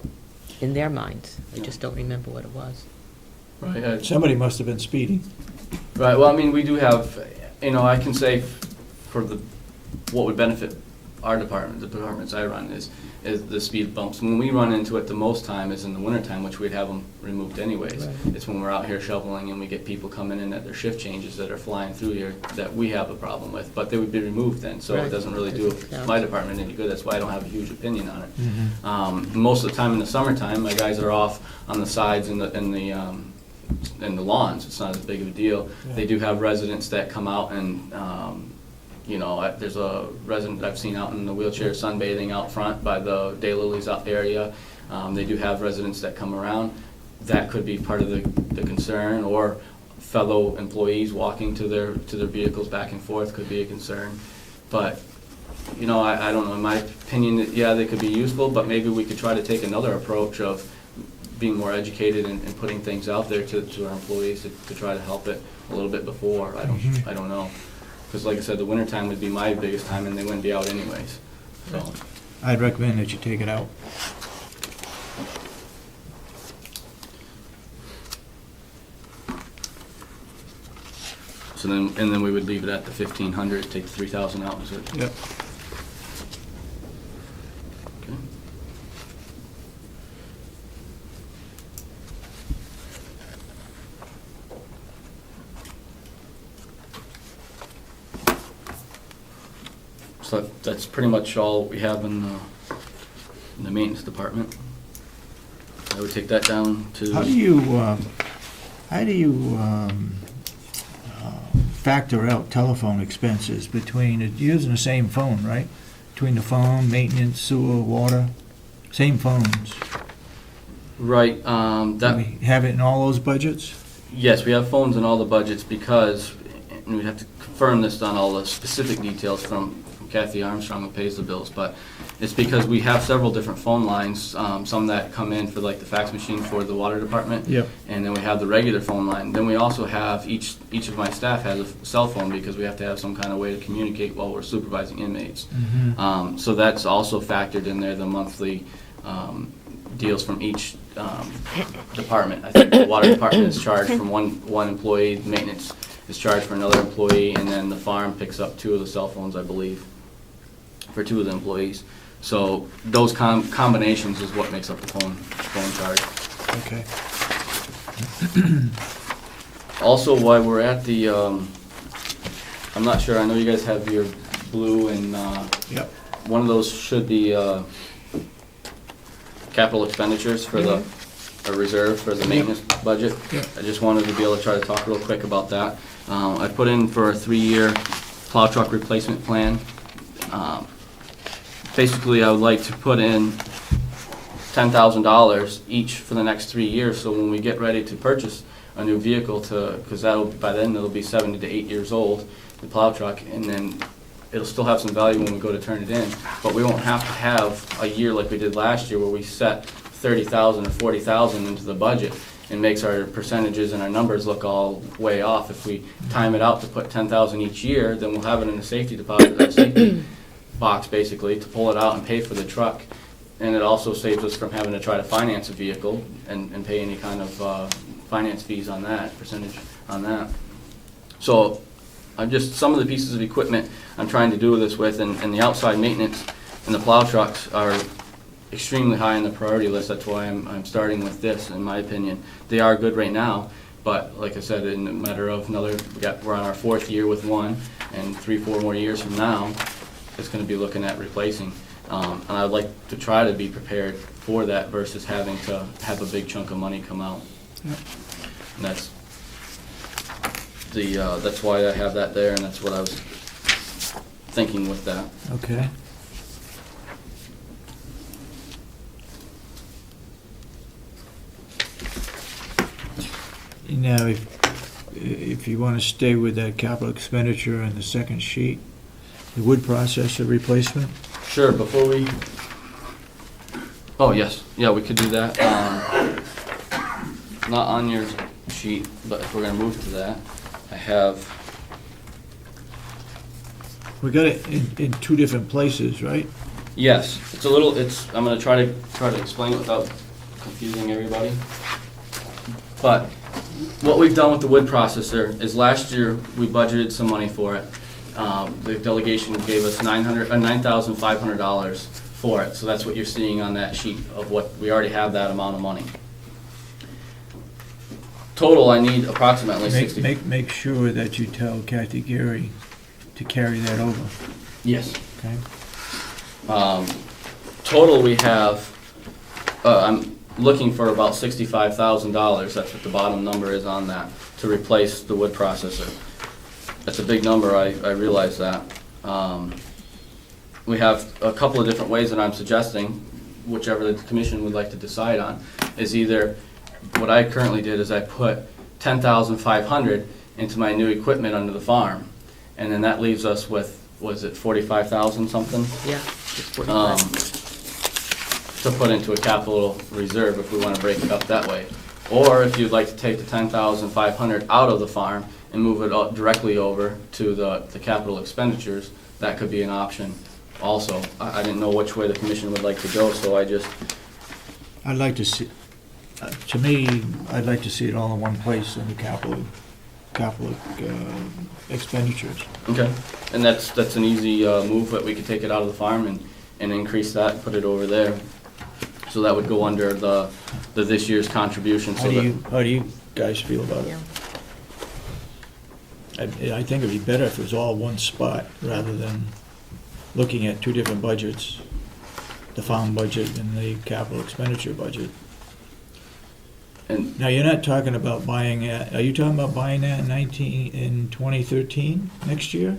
in their minds. I just don't remember what it was. Right, Somebody must have been speeding. right, well, I mean, we do have, I can say for what would benefit our department, the departments I run, is the speed bumps. When we run into it the most time is in the wintertime, which we'd have them removed anyways. Right. It's when we're out here shoveling and we get people coming in at their shift changes that are flying through here that we have a problem with, but they would be removed then, so Right. it doesn't really do Yeah. my department any good. That's why I don't have a huge opinion on it. Mhm. Most of the time in the summertime, my guys are off on the sides and the lawns. It's not as big of a deal. Yeah. They do have residents that come out and, there's a resident I've seen out in the wheelchair sunbathing out front by the daylilies up area. They do have residents that come around. That could be part of the concern, or fellow employees walking to their vehicles back and forth could be a concern. But, I don't know, in my opinion, yeah, they could be useful, but maybe we could try to take another approach of being more educated and putting things out there to our employees to try to help it a little bit before. I don't know. Because like I said, the wintertime would be my biggest time, and they wouldn't be out anyways, so. I'd recommend that you take it out. So then we would leave it at the 1,500, take the 3,000 out, is it? Yep. So that's pretty much all we have in the maintenance department. I would take that down to. How do you factor out telephone expenses between, you're using the same phone, right? Between the phone, maintenance, sewer, water, same phones. Right, Do that, we have it in all those budgets? yes, we have phones in all the budgets because, and we'd have to confirm this on all the specific details from Kathy Armstrong who pays the bills, but it's because we have several different phone lines, some that come in for like the fax machine for the water department. Yep. And then we have the regular phone line. Then we also have, each of my staff has a cell phone because we have to have some kind of way to communicate while we're supervising inmates. So that's also factored in there, the monthly deals from each department. I think the water department is charged from one employee, maintenance is charged for another employee, and then the farm picks up 2 of the cell phones, I believe, for 2 of the employees. So those combinations is what makes up the phone charge. Okay. Also, while we're at the, I'm not sure, I know you guys have your blue and, Yep. one of those should be capital expenditures for the, a reserve for the maintenance budget. Yep. I just wanted to be able to try to talk real quick about that. I put in for a 3-year plow truck replacement plan. Basically, I would like to put in $10,000 each for the next 3 years, so when we get ready to purchase a new vehicle because by then it'll be 7 to 8 years old, the plow truck, and then it'll still have some value when we go to turn it in, but we won't have to have a year like we did last year where we set 30,000 or 40,000 into the budget and makes our percentages and our numbers look all way off. If we time it out to put 10,000 each year, then we'll have it in a safety deposit, a safety box basically, to pull it out and pay for the truck. And it also saves us from having to try to finance a vehicle and pay any kind of finance fees on that, percentage on that. So I'm just, some of the pieces of equipment I'm trying to do this with, and the outside maintenance and the plow trucks are extremely high on the priority list. That's why I'm starting with this, in my opinion. They are good right now, but like I said, in a matter of we're on our 4th year with one, and 3-4 more years from now, it's gonna be looking at replacing. And I'd like to try to be prepared for that versus having to have a big chunk of money come out. Yep. And that's why I have that there, and that's what I was thinking with that. Okay. Now, if you want to stay with that capital expenditure on the second sheet, the wood processor replacement, Sure, before we, oh, yes, yeah, we could do that. Not on your sheet, but if we're gonna move to that, I have, we got it in 2 different places, right? yes, it's a little, I'm gonna try to explain it without confusing everybody. But what we've done with the wood processor is last year, we budgeted some money for it. The delegation gave us $9,500 for it, so that's what you're seeing on that sheet of what, we already have that amount of money. Total, I need approximately 60. Make sure that you tell Kathy Gary to carry that over, Yes. okay? Total, we have, I'm looking for about $65,000, that's what the bottom number is on that, to replace the wood processor. That's a big number, I realize that. We have a couple of different ways that I'm suggesting, whichever the commission would like to decide on, is either, what I currently did is I put $10,500 into my new equipment under the farm, and then that leaves us with, was it 45,000 something? Yeah, it's 45. To put into a capital reserve if we want to break it up that way. Or if you'd like to take the $10,500 out of the farm and move it directly over to the capital expenditures, that could be an option also. I didn't know which way the commission would like to go, so I just, I'd like to see, to me, I'd like to see it all in one place in the capital expenditures. okay. And that's an easy move, that we could take it out of the farm and increase that, put it over there. So that would go under the this year's contribution. How do you guys feel about it? Yeah. I think it'd be better if it was all one spot rather than looking at two different budgets, the farm budget and the capital expenditure budget. And Now, you're not talking about buying that, are you talking about buying that in 2013, next year?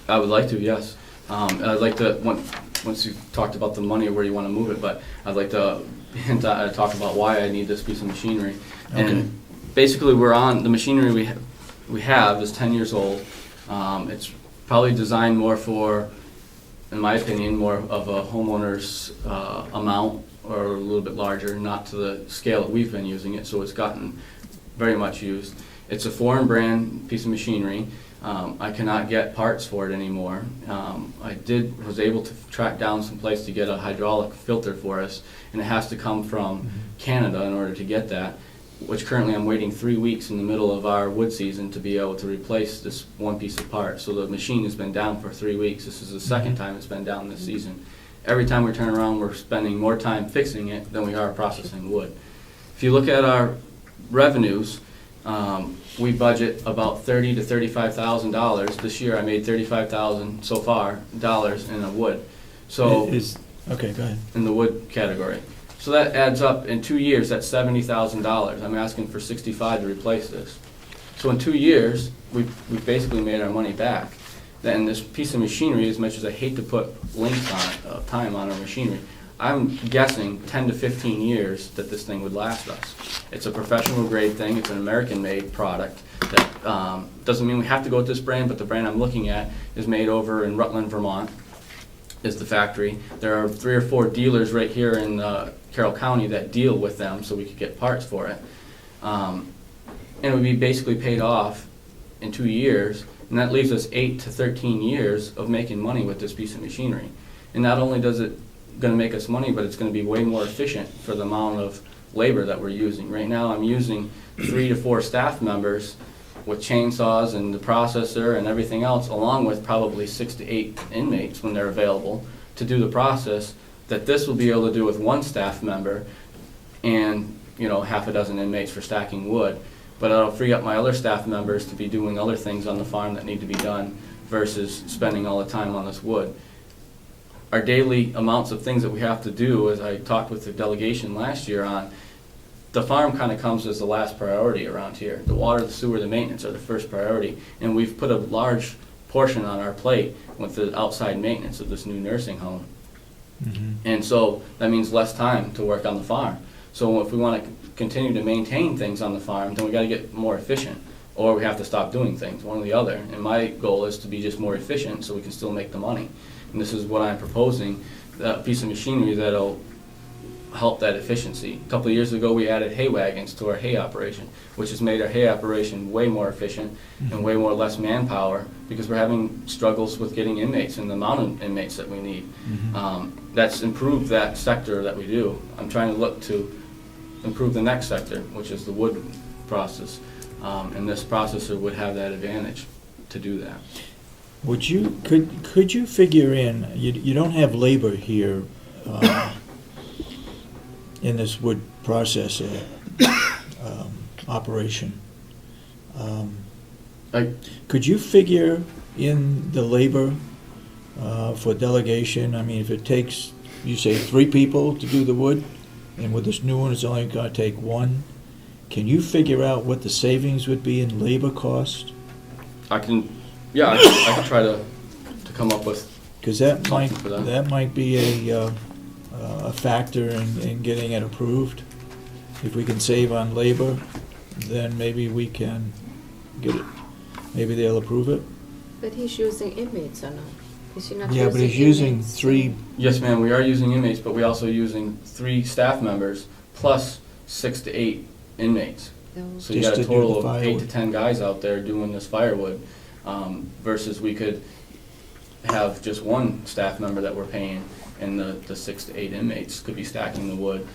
I would like to, yes. I'd like to, once you've talked about the money or where you want to move it, but I'd like to talk about why I need this piece of machinery. Okay. And basically, the machinery we have is 10 years old. It's probably designed more for, in my opinion, more of a homeowner's amount, or a little bit larger, not to the scale that we've been using it, so it's gotten very much used. It's a foreign brand piece of machinery. I cannot get parts for it anymore. I was able to track down some place to get a hydraulic filter for us, and it has to come from Canada in order to get that, which currently I'm waiting 3 weeks in the middle of our wood season to be able to replace this one piece of part. So the machine has been down for 3 weeks. This is the second time it's been down this season. Every time we turn around, we're spending more time fixing it than we are processing wood. If you look at our revenues, we budget about $30,000 to $35,000. This year, I made $35,000 so far in the wood. So Okay, go ahead. in the wood category. So that adds up in 2 years. That's $70,000. I'm asking for $65,000 to replace this. So in 2 years, we've basically made our money back. Then this piece of machinery, as much as I hate to put length on it, time on our machinery, I'm guessing 10 to 15 years that this thing would last us. It's a professional grade thing. It's an American-made product. That doesn't mean we have to go with this brand, but the brand I'm looking at is made over in Rutland, Vermont, is the factory. There are 3 or 4 dealers right here in Carroll County that deal with them, so we could get parts for it. And it would be basically paid off in 2 years, and that leaves us 8 to 13 years of making money with this piece of machinery. And not only does it going to make us money, but it's going to be way more efficient for the amount of labor that we're using. Right now, I'm using 3 to 4 staff members with chainsaws and the processor and everything else, along with probably 6 to 8 inmates when they're available to do the process that this will be able to do with 1 staff member and, half a dozen inmates for stacking wood. But it'll free up my other staff members to be doing other things on the farm that need to be done versus spending all the time on this wood. Our daily amounts of things that we have to do, as I talked with the delegation last year on, the farm kind of comes as the last priority around here. The water, the sewer, the maintenance are the first priority. And we've put a large portion on our plate with the outside maintenance of this new nursing home. Mm-hmm. And so that means less time to work on the farm. So if we want to continue to maintain things on the farm, then we got to get more efficient, or we have to stop doing things, one or the other. And my goal is to be just more efficient so we can still make the money. And this is what I'm proposing, a piece of machinery that'll help that efficiency. A couple of years ago, we added hay wagons to our hay operation, which has made our hay operation way more efficient and way more less manpower because we're having struggles with getting inmates and the amount of inmates that we need. Mm-hmm. That's improved that sector that we do. I'm trying to look to improve the next sector, which is the wood process. And this processor would have that advantage to do that. Could you figure in, you don't have labor here in this wood processor operation. Could you figure in the labor for delegation? I mean, if it takes, you say 3 people to do the wood, and with this new one it's only going to take 1, can you figure out what the savings would be in labor cost? I can try to come up with. Because that Something for that. that might be a factor in getting it approved. If we can save on labor, then maybe we can get it. Maybe they'll approve it. But he's using inmates or not? Is he not Yeah, but he's using inmates? 3. Yes, ma'am, we are using inmates, but we're also using 3 staff members plus 6 to 8 inmates. No. So you Just got a to do total the of 8 to firewood. 10 guys out there doing this firewood, versus we could have just 1 staff member that we're paying, and the 6 to 8 inmates could be stacking the wood.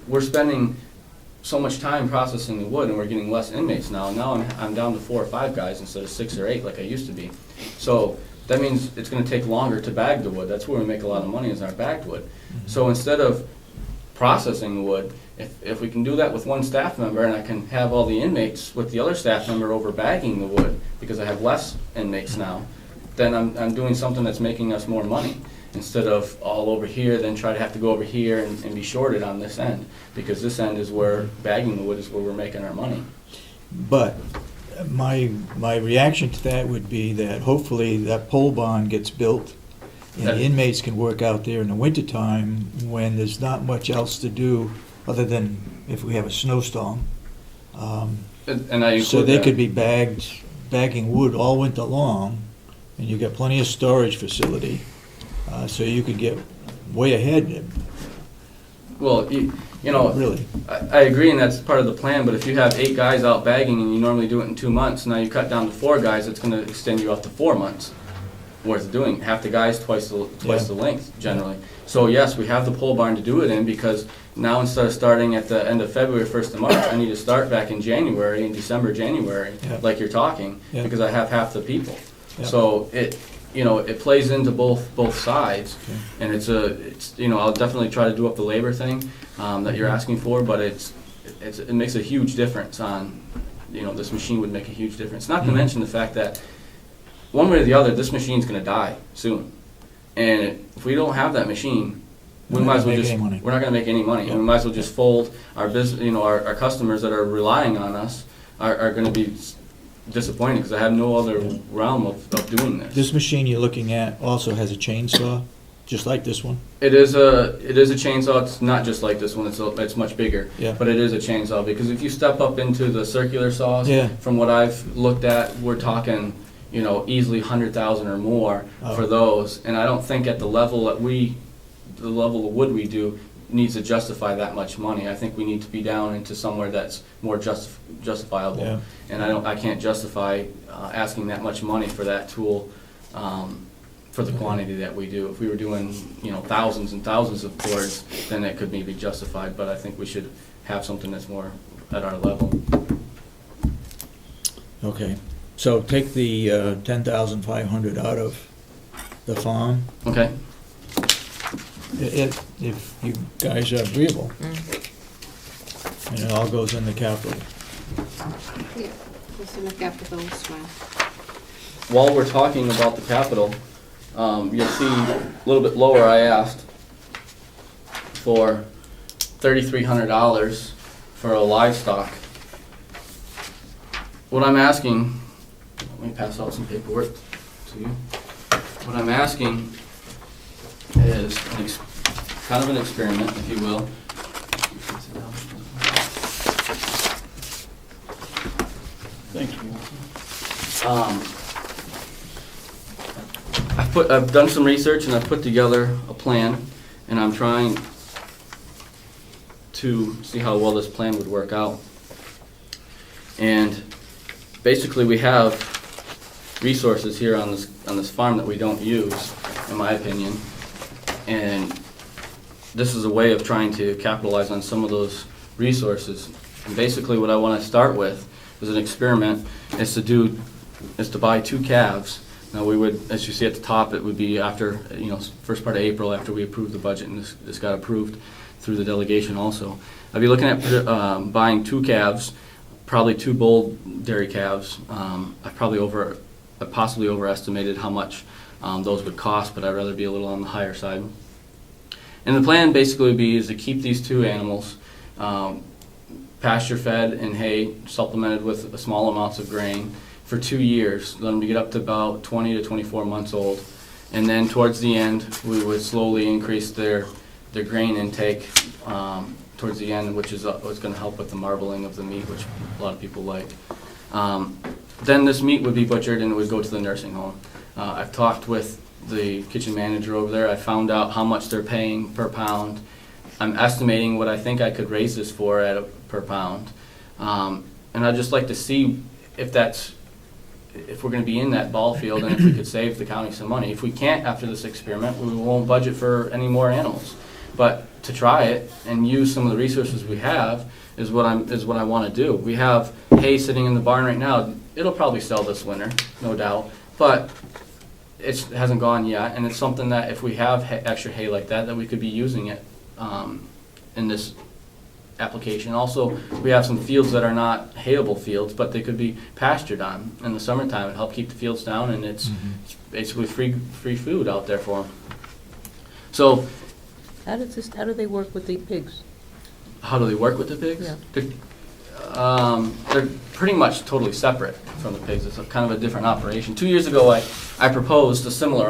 We're spending so much time processing the wood, and we're getting less inmates now. Now I'm down to 4 or 5 guys instead of 6 or 8 like I used to be. So that means it's going to take longer to bag the wood. That's where we make a lot of money, is our bagged wood. So instead of processing the wood, if we can do that with 1 staff member, and I can have all the inmates with the other staff member over bagging the wood, because I have less inmates now, then I'm doing something that's making us more money, instead of all over here, then try to have to go over here and be shorted on this end, because this end is where bagging the wood is where we're making our money. But my reaction to that would be that hopefully that pole barn gets built and the inmates can work out there in the wintertime when there's not much else to do other than if we have a snowstorm. And I include So they that. could be bagging wood all winter long, and you got plenty of storage facility, so you could get way ahead, Well, you know, really. I agree, and that's part of the plan, but if you have 8 guys out bagging and you normally do it in 2 months, now you cut down to 4 guys, it's gonna extend you up to 4 months worth of doing. Half the guys, twice the length, generally. So yes, we have the pole barn to do it in, because now instead of starting at the end of February, 1st of March, I need to start back in January, in December, January, Yeah. like you're talking, Yeah. because I have half the people. Yeah. So it plays into both sides, Okay. and it's I'll definitely try to do up the labor thing that you're asking for, but it makes a huge difference on, this machine would make a huge difference. Not to Mhm. mention the fact that one way or the other, this machine's gonna die soon, and if we don't have that machine, we We're not might as gonna well make just any money. we're not gonna make any money, and we might as well just fold our business. Our customers that are relying on us are gonna be disappointed, because I have no other realm of doing this. This machine you're looking at also has a chainsaw, just like this one? It is a chainsaw. It's not just like this one. It's much bigger. Yeah. But it is a chainsaw, because if you step up into the circular saws, Yeah. from what I've looked at, we're talking, easily 100,000 or more Oh. for those. And I don't think at the level of wood we do needs to justify that much money. I think we need to be down into somewhere that's more justifiable. Yeah. And I can't justify asking that much money for that tool. For the quantity that we do. If we were doing, thousands and thousands of boards, then it could maybe justified, but I think we should have something that's more at our level. Okay, so take the 10,500 out of the farm, Okay? if you guys are agreeable. And it all goes in the capital. Yeah, it's in the capital as well. While we're talking about the capital, you'll see a little bit lower, I asked for $3,300 for a livestock. What I'm asking, let me pass out some paperwork to you. What I'm asking is kind of an experiment, if you will. Thanks, Walt. I've done some research and I've put together a plan, and I'm trying to see how well this plan would work out. And basically, we have resources here on this farm that we don't use, in my opinion. And this is a way of trying to capitalize on some of those resources. And basically, what I want to start with as an experiment is to buy 2 calves. Now, we would, as you see at the top, it would be after, first part of April, after we approve the budget, and this got approved through the delegation also. I'd be looking at buying 2 calves, probably 2 bull dairy calves. I possibly overestimated how much those would cost, but I'd rather be a little on the higher side. And the plan basically would be is to keep these 2 animals pasture fed and hay, supplemented with small amounts of grain for 2 years, let them to get up to about 20 to 24 months old. And then towards the end, we would slowly increase their grain intake towards the end, which is what's going to help with the marbling of the meat, which a lot of people like. Then this meat would be butchered and it would go to the nursing home. I've talked with the kitchen manager over there. I found out how much they're paying per pound. I'm estimating what I think I could raise this for per pound. And I'd just like to see if we're going to be in that ball field and if we could save the county some money. If we can't after this experiment, we won't budget for any more animals. But to try it and use some of the resources we have is what I want to do. We have hay sitting in the barn right now. It'll probably sell this winter, no doubt, but it hasn't gone yet, and it's something that if we have extra hay like that we could be using it in this application. Also, we have some fields that are not hayable fields, but they could be pastured on in the summertime. It help keep the fields down, and it's basically free food out there for them. So, How do they work with the pigs? how do they work with the pigs? Yeah. They're pretty much totally separate from the pigs. It's kind of a different operation. 2 years ago, I proposed a similar,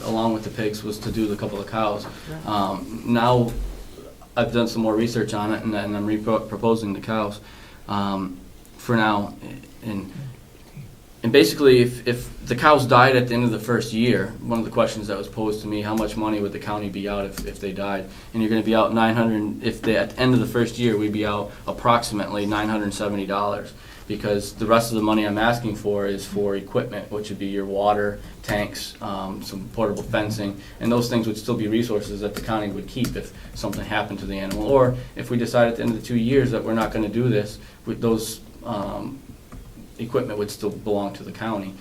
along with the pigs, was to do the couple of cows. Now, I've done some more research on it, and I'm proposing the cows for now. And basically, if the cows died at the end of the first year, one of the questions that was posed to me, how much money would the county be out if they died? And you're going to be out 900, at the end of the first year, we'd be out approximately $970, because the rest of the money I'm asking for is for equipment, which would be your water, tanks, some portable fencing, and those things would still be resources that the county would keep if something happened to the animal. Or if we decide at the end of the 2 years that we're not going to do this, with those equipment would still belong to the county.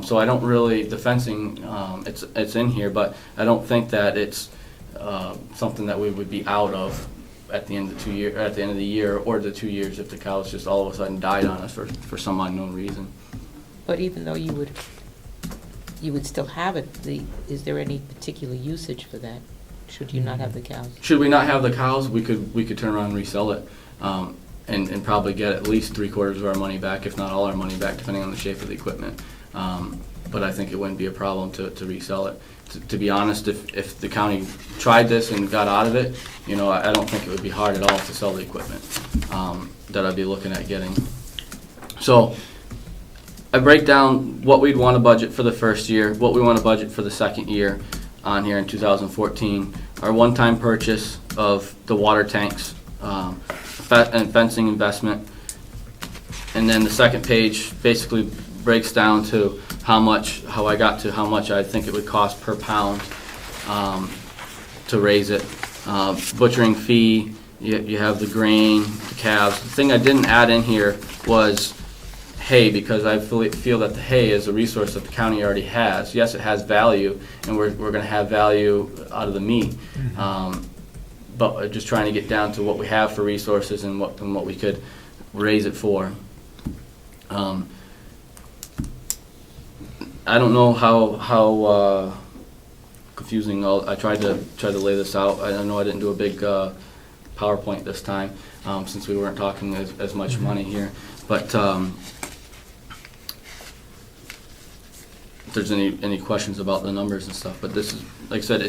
So I don't really, the fencing, it's in here, but I don't think that it's something that we would be out of at the end of the year or the 2 years if the cows just all of a sudden died on us for some unknown reason. But even though you would still have it, is there any particular usage for that? Should you not have the cows? Should we not have the cows, we could turn around and resell it. And probably get at least 3/4 of our money back, if not all our money back, depending on the shape of the equipment. But I think it wouldn't be a problem to resell it. To be honest, if the county tried this and got out of it, I don't think it would be hard at all to sell the equipment that I'd be looking at getting. So I break down what we'd want to budget for the first year, what we want to budget for the second year on here in 2014, our one-time purchase of the water tanks, and fencing investment, and then the second page basically breaks down to how I got to how much I think it would cost per pound to raise it. Butchering fee, you have the grain, the calves. The thing I didn't add in here was hay, because I feel that the hay is a resource that the county already has. Yes, it has value, and we're going to have value out of the meat. But just trying to get down to what we have for resources and what we could raise it for. I don't know how confusing. I tried to lay this out. I know I didn't do a big PowerPoint this time since we weren't talking as much money here. But if there's any questions about the numbers and stuff, but this is, like I said,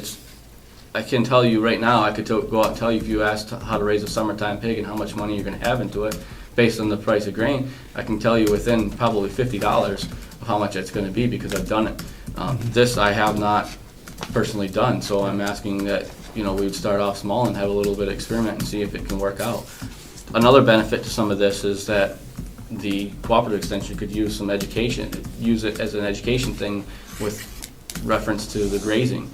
I can tell you right now, I could go out and tell you if you asked how to raise a summertime pig and how much money you're going to have into it based on the price of grain, I can tell you within probably $50 of how much it's going to be, because I've done it. This I have not personally done, so I'm asking that we would start off small and have a little bit of experiment and see if it can work out. Another benefit to some of this is that the cooperative extension could use some education, use it as an education thing with reference to the grazing.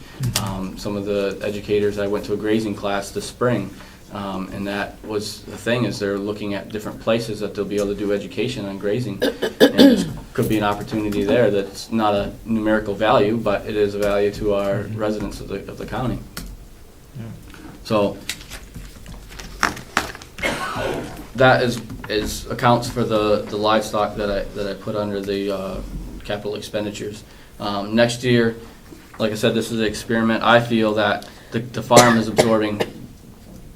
Some of the educators, I went to a grazing class this spring, and that was the thing, is they're looking at different places that they'll be able to do education on grazing. And there could be an opportunity there that's not a numerical value, but it is a value to our residents of the county. So that is accounts for the livestock that I put under the capital expenditures. Next year, like I said, this is an experiment. I feel that the farm is absorbing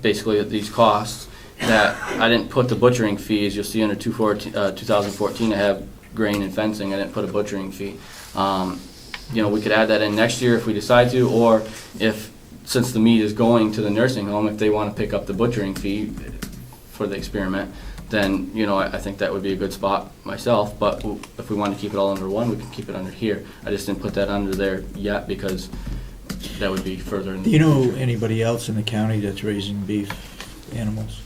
basically these costs, that I didn't put the butchering fees. You'll see under 2014 I have grain and fencing. I didn't put a butchering fee. We could add that in next year if we decide to, or since the meat is going to the nursing home, if they want to pick up the butchering fee for the experiment, then I think that would be a good spot myself. But if we want to keep it all under one, we can keep it under here. I just didn't put that under there yet because that would be further. Do you know anybody else in the county that's raising beef animals?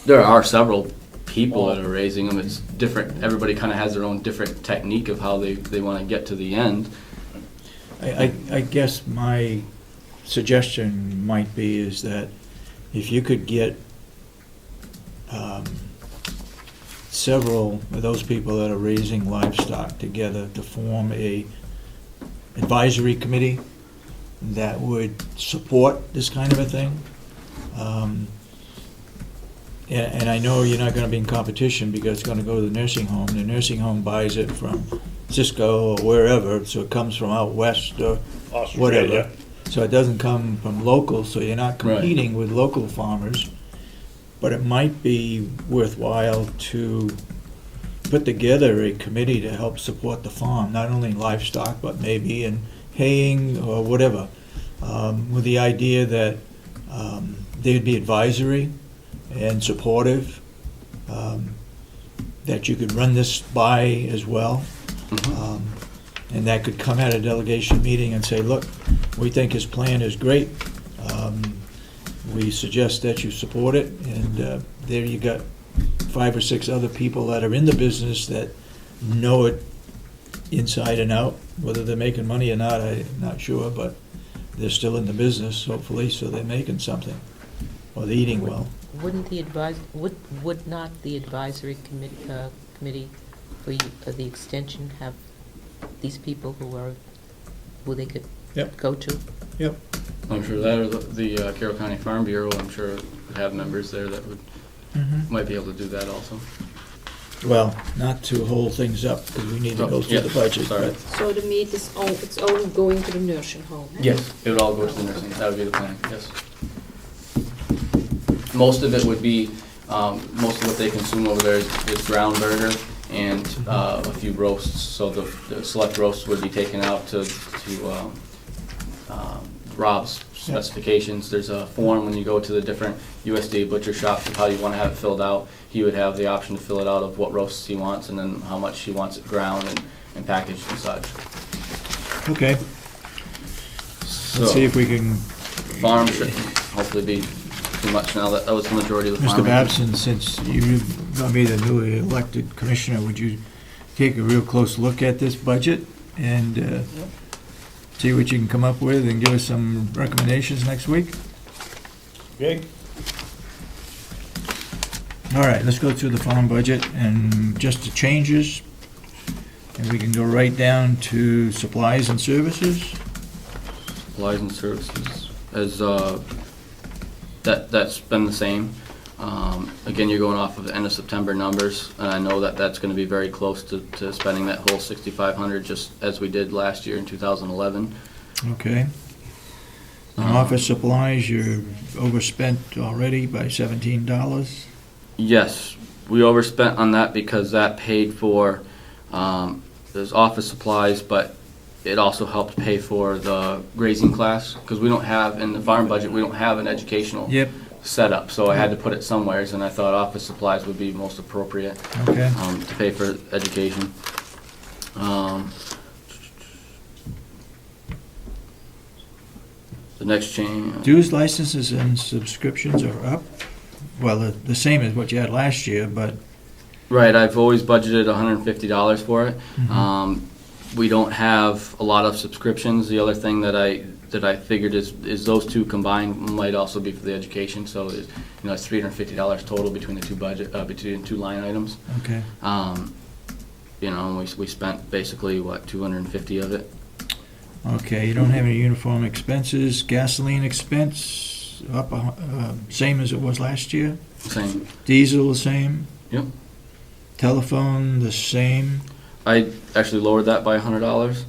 There are several people that are raising them. It's different. Everybody kind of has their own different technique of how they want to get to the end. I guess my suggestion might be is that if you could get several of those people that are raising livestock together to form a advisory committee that would support this kind of a thing, And I know you're not gonna be in competition because it's gonna go to the nursing home. The nursing home buys it from Cisco or wherever, so it comes from out west or whatever. Australia. So it doesn't come from local, so you're not Right. competing with local farmers. But it might be worthwhile to put together a committee to help support the farm, not only in livestock, but maybe in haying or whatever, with the idea that they'd be advisory and supportive, that you could run this by as well. And that could come at a delegation meeting and say, look, we think his plan is great. We suggest that you support it. And there you got 5 or 6 other people that are in the business that know it inside and out. Whether they're making money or not, I'm not sure, but they're still in the business, hopefully, so they're making something, or they're eating well. Wouldn't the would not the advisory committee for the extension have these people who they could Yep. go to? Yep. I'm sure that, or the Carroll County Farm Bureau, I'm sure would have members there that would, might be able to do that also. Well, not to hold things up, because we need to go through the budget. Sorry. but- So the meat is all, it's all going to the nursing home? Yes, it would all go to the nursing, that would be the plan, yes. Most of it would be, most of what they consume over there is ground burger and a few roasts, so the select roasts would be taken out to Rob's specifications. There's a form when you go to the different USDA butcher shops of how you want to have it filled out. He would have the option to fill it out of what roasts he wants and then how much he wants it ground and packaged and such. Okay, So, let's see if we can, farm shouldn't hopefully be too much now. That was the majority of the farm. Mr. Babson, since you're going to be the newly elected commissioner, would you take a real close look at this budget and see what you can come up with and give us some recommendations next week? Okay? All right, let's go through the farm budget and just the changes. And we can go right down to supplies and services. Supplies and services, as, that's been the same. Again, you're going off of the end of September numbers, and I know that that's gonna be very close to spending that whole 6,500, just as we did last year in 2011. Okay. On office supplies, you're overspent already by $17. Yes, we overspent on that because that paid for, there's office supplies, but it also helped pay for the grazing class, because we don't have, in the farm budget, we don't have an educational Yep, setup, so I had to put it somewheres, and I thought office supplies would be most appropriate okay. to pay for education. The next change, Dues, licenses, and subscriptions are up. Well, the same as what you had last year, but right, I've always budgeted $150 for it. Mhm. We don't have a lot of subscriptions. The other thing that I figured is those two combined might also be for the education, so it's $350 total between the two between two line items. okay. We spent basically, 250 of it. Okay, you don't have any uniform expenses. Gasoline expense up, same as it was last year. Same. Diesel the same. Yep. Telephone the same. I actually lowered that by $100.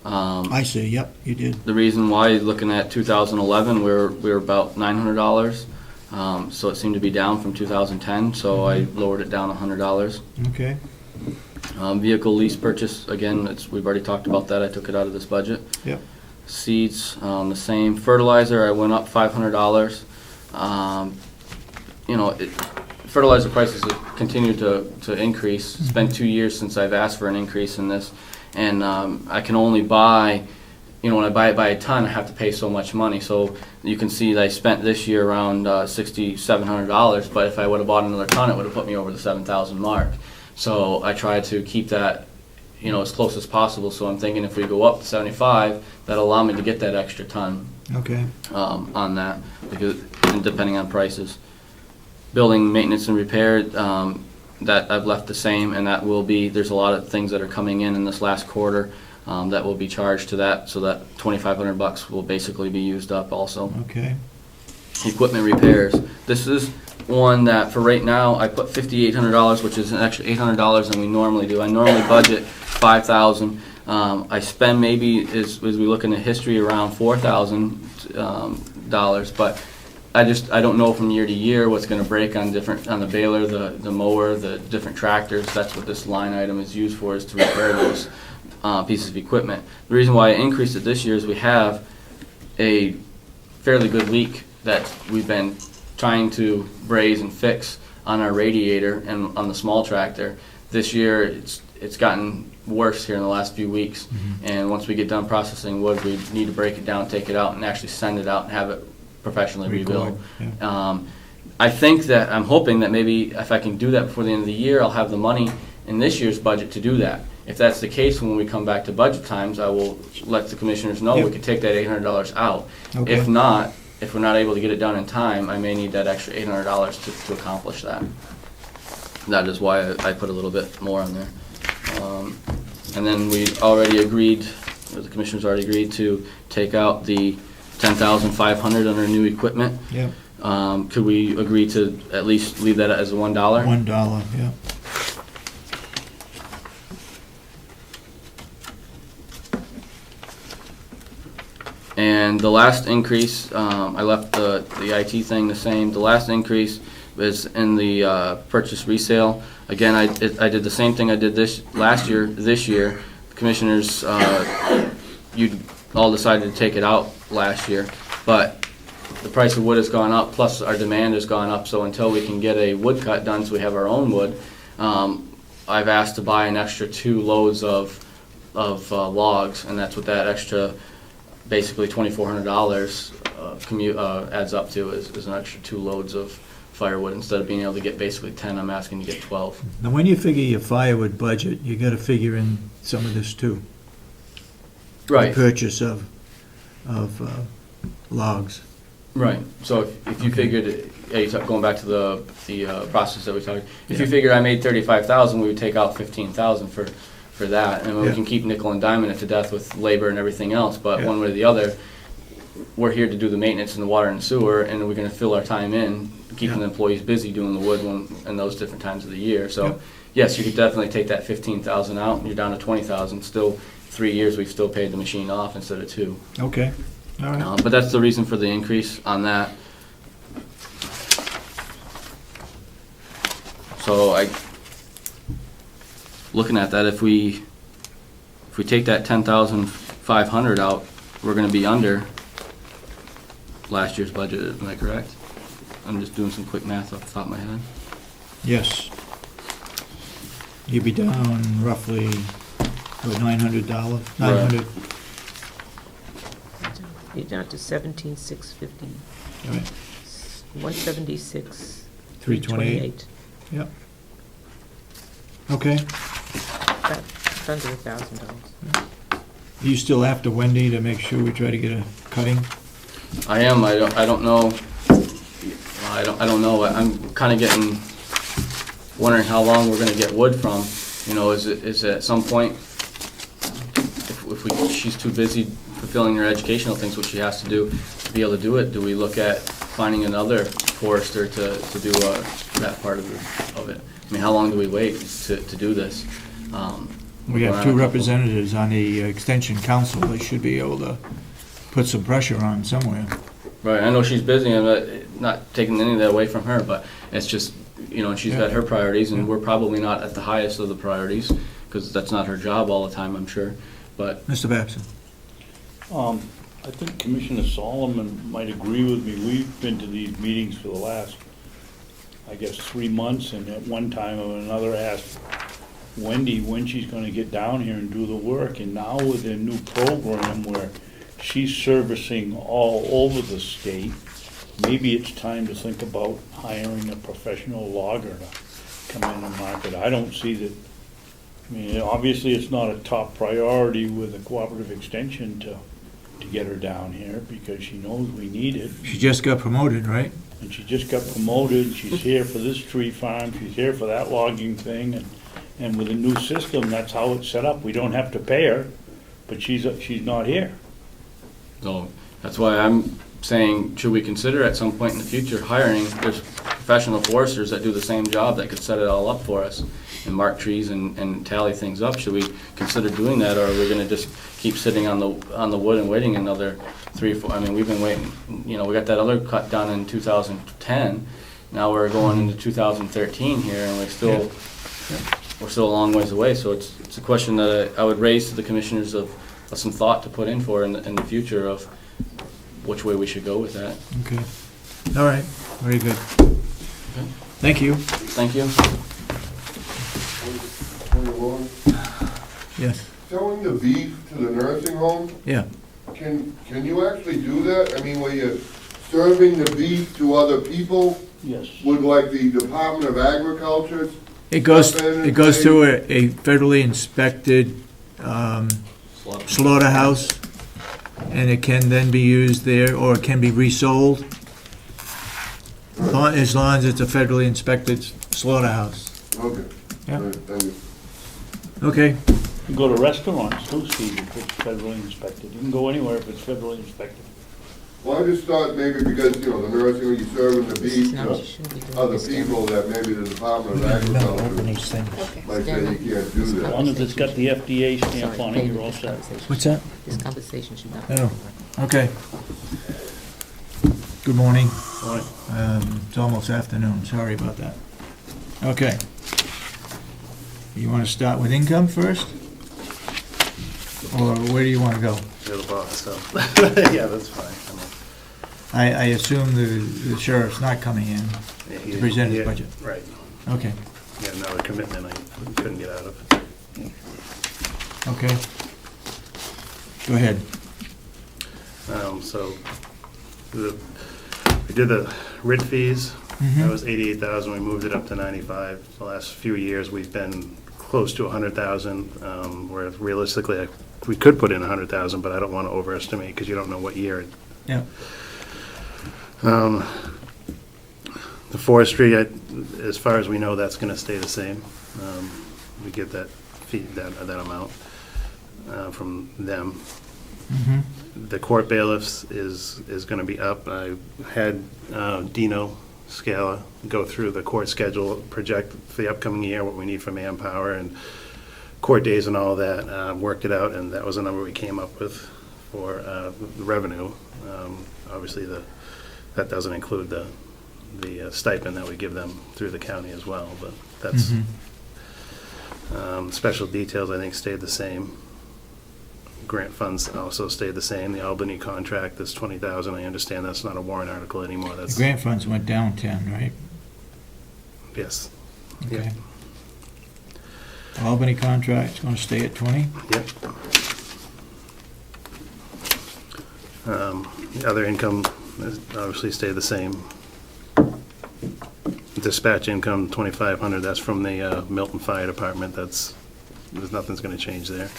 I see, yep, you did. The reason why, looking at 2011, we were about $900, so it seemed to be down from 2010, so I lowered it down $100. Okay, Vehicle lease purchase, again, we've already talked about that, I took it out of this budget. yep. Seeds, the same. Fertilizer, I went up $500. Fertilizer prices have continued to increase. It's been 2 years since I've asked for an increase in this, and I can only buy, when I buy it by a ton, I have to pay so much money. So you can see that I spent this year around $6,700, but if I would have bought another ton, it would have put me over the 7,000 mark. So I try to keep that, as close as possible. So I'm thinking if we go up to 75, that'll allow me to get that extra ton Okay, on that, because and depending on prices. Building maintenance and repair, that I've left the same, and that will be, there's a lot of things that are coming in this last quarter that will be charged to that, so that $2,500 will basically be used up also. okay. equipment repairs. This is one that, for right now, I put $5,800, which is an extra $800 than we normally do. I normally budget $5,000. I spend maybe, as we look into history, around $4,000, but I don't know from year to year what's going to break on the baler, the mower, the different tractors. That's what this line item is used for, is to repair those pieces of equipment. The reason why I increased it this year is we have a fairly good leak that we've been trying to braze and fix on our radiator and on the small tractor. This year, it's gotten worse here in the last few weeks, and once we get done processing wood, we need to break it down, take it out, and actually send it out and have it professionally rebuilt. I'm hoping that maybe if I can do that before the end of the year, I'll have the money in this year's budget to do that. If that's the case, when we come back to budget times, I will let the commissioners know we could take that $800 out. Okay. If not, if we're not able to get it done in time, I may need that extra $800 to accomplish that. That is why I put a little bit more on there. And then we already agreed, or the commissioners already agreed to take out the $10,500 under new equipment. Yeah. Could we agree to at least leave that as a $1? $1, yeah. And the last increase, I left the IT thing the same. The last increase is in the purchase resale. Again, I did the same thing I did this year. The commissioners, you all decided to take it out last year, but the price of wood has gone up, plus our demand has gone up, so until we can get a wood cut done so we have our own wood, I've asked to buy an extra 2 loads of logs, and that's what that extra, basically $2,400 adds up to, is an extra 2 loads of firewood. Instead of being able to get basically 10, I'm asking to get 12. Now, when you figure your firewood budget, you gotta figure in some of this too. Right. The purchase of logs. Right, so if you figured, going back to the process that we talked, if you figured I made $35,000, we would take out $15,000 for that, and we can keep nickel and diming it to death with labor and everything else, but one way or the other, we're here to do the maintenance in the water and sewer, and we're gonna fill our time in, keeping the employees busy doing the wood in those different times of the year, so, yes, you could definitely take that $15,000 out, and you're down to $20,000, still 3 years, we've still paid the machine off instead of 2. Okay, all right. But that's the reason for the increase on that. So looking at that, if we take that $10,500 out, we're gonna be under last year's budget, am I correct? I'm just doing some quick math off the top of my head. Yes. You'd be down roughly, $900? $900, You're down to 17,650, all right, 176, 328, yep. Okay, That's under $1,000. you still after Wendy to make sure we try to get a cutting? I am, I don't know, I don't know, I'm kinda wondering how long we're gonna get wood from, is it at some point, if she's too busy fulfilling her educational things, what she has to do to be able to do it, do we look at finding another forester to do that part of it? I mean, how long do we wait to do this? We have 2 representatives on the Extension Council, they should be able to put some pressure on somewhere. Right, I know she's busy, I'm not taking any of that away from her, but it's just, and she's got her priorities, and we're probably not at the highest of the priorities, because that's not her job all the time, I'm sure, but. Mr. Babson? I think Commissioner Solomon might agree with me. We've been to these meetings for the last, I guess, 3 months, and at one time or another asked Wendy when she's gonna get down here and do the work, and now with a new program where she's servicing all over the state, maybe it's time to think about hiring a professional logger to come in and market. I don't see that, obviously it's not a top priority with a cooperative extension to get her down here, because she knows we need it. She just got promoted, right? And she just got promoted, she's here for this tree farm, she's here for that logging thing, and with a new system, that's how it's set up. We don't have to pay her, but she's not here. So that's why I'm saying, should we consider at some point in the future hiring, there's professional foresters that do the same job that could set it all up for us and mark trees and tally things up. Should we consider doing that, or are we gonna just keep sitting on the wood and waiting another 3 or 4? I mean, we've been waiting, we got that other cut done in 2010. Now we're going into 2013 here, and we're still a long ways away. So it's a question that I would raise to the commissioners of some thought to put in for in the future of which way we should go with that. Okay. All right, very good. Thank you. Thank you. Yes, Selling the beef to the nursing home, yeah. can you actually do that? I mean, where you're serving the beef to other people? Yes. Would like the Department of Agriculture? It goes through a federally inspected slaughterhouse, and it can then be used there, or it can be resold, as long as it's a federally inspected slaughterhouse. Okay. Yeah. All right, thank you. Okay, You go to restaurants too, Steve, if it's federally inspected. You can go anywhere if it's federally inspected. Well, I just thought maybe because, the nursing, when you're serving the beef No, to you shouldn't be doing other this, Dan. people, that maybe the Department of open Agriculture these things. Okay. might say you can't do As that. long as it's got the FDA stamp Sorry, on it, David, you're all this set. conversation- What's that? This conversation should not be. Oh, okay. Good morning. Right. It's almost afternoon, sorry about that. Okay. You want to start with income first? Or where do you want to go? You're the boss, so, yeah, that's fine. I assume the sheriff's not coming in to present his budget. Right. Okay, He had another commitment I couldn't get out of. okay. Go ahead. So, we did the writ fees. Mhm. That was 88,000. We moved it up to 95. The last few years, we've been close to 100,000, where realistically, we could put in 100,000, but I don't want to overestimate because you don't know what year. Yeah. The forestry, as far as we know, that's going to stay the same. We get that fee, that amount from them. Mhm. The court bailiffs is going to be up. I had Dino Scala go through the court schedule, project for the upcoming year, what we need for manpower and court days and all that, worked it out, and that was a number we came up with for the revenue. Obviously, that doesn't include the stipend that we give them through the county as well, but that's, special details, I think, stayed the same. Grant funds also stayed the same. The Albany contract is 20,000. I understand that's not a warrant article anymore. The That's, grant funds went down 10, right? yes. Okay. Albany contract's going to stay at 20? Yep. The other income obviously stayed the same. Dispatch income, 2,500, that's from the Milton Fire Department. Nothing's gonna change there.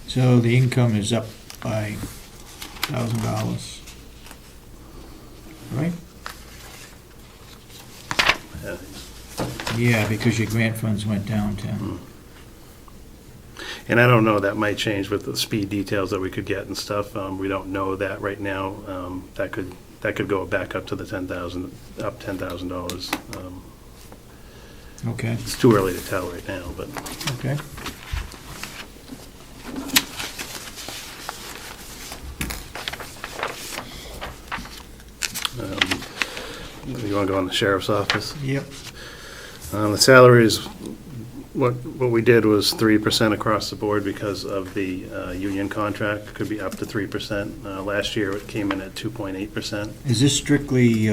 So the income is up by $1,000, right? Yeah. Yeah, because your grant funds went down 10. And I don't know, that might change with the speed details that we could get and stuff. We don't know that right now. That could go back up to the $10,000. Okay, It's too early to tell right now, but okay. you want to go on the sheriff's office? Yep. The salaries, what we did was 3% across the board because of the union contract. Could be up to 3%. Last year, it came in at 2.8%. Is this strictly,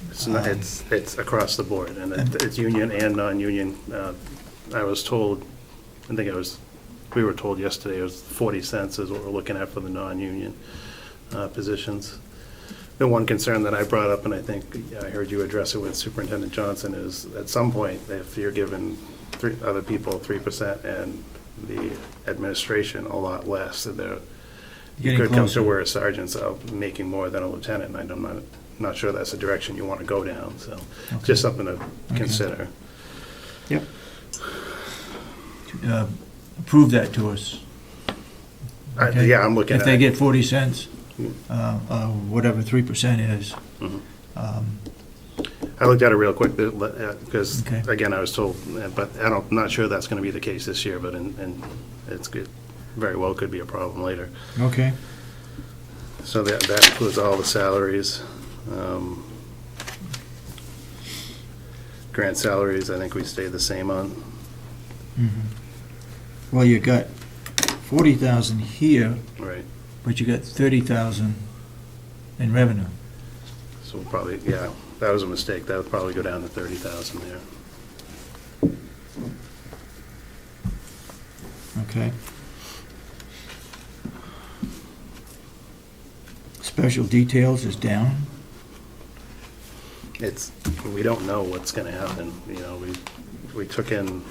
It's not, it's across the board, and it's union and non-union. I was told, we were told yesterday it was 40 cents is what we're looking at for the non-union positions. The one concern that I brought up, and I think I heard you address it with Superintendent Johnson, is at some point, if you're giving other people 3% and the administration a lot less, that you Getting could come to closer. where a sergeant's out making more than a lieutenant, and I'm not sure that's a direction you want to go down, so Okay. just something to consider. Yep. Approve that to us. Okay? Yeah, I'm looking at If they it. get 40 cents, Mm. whatever 3% is. Mhm. um, I looked at it real quick, because, Okay. again, I was told, but I'm not sure that's going to be the case this year, but and it's good, very well could be a problem later. Okay. So that includes all the salaries. Grant salaries, I think we stayed the same on. Mhm. Well, you got 40,000 here, Right. but you got 30,000 in revenue. So we'll probably, yeah, that was a mistake. That would probably go down to 30,000 there. Okay. Special details is down. We don't know what's going to happen, we took in,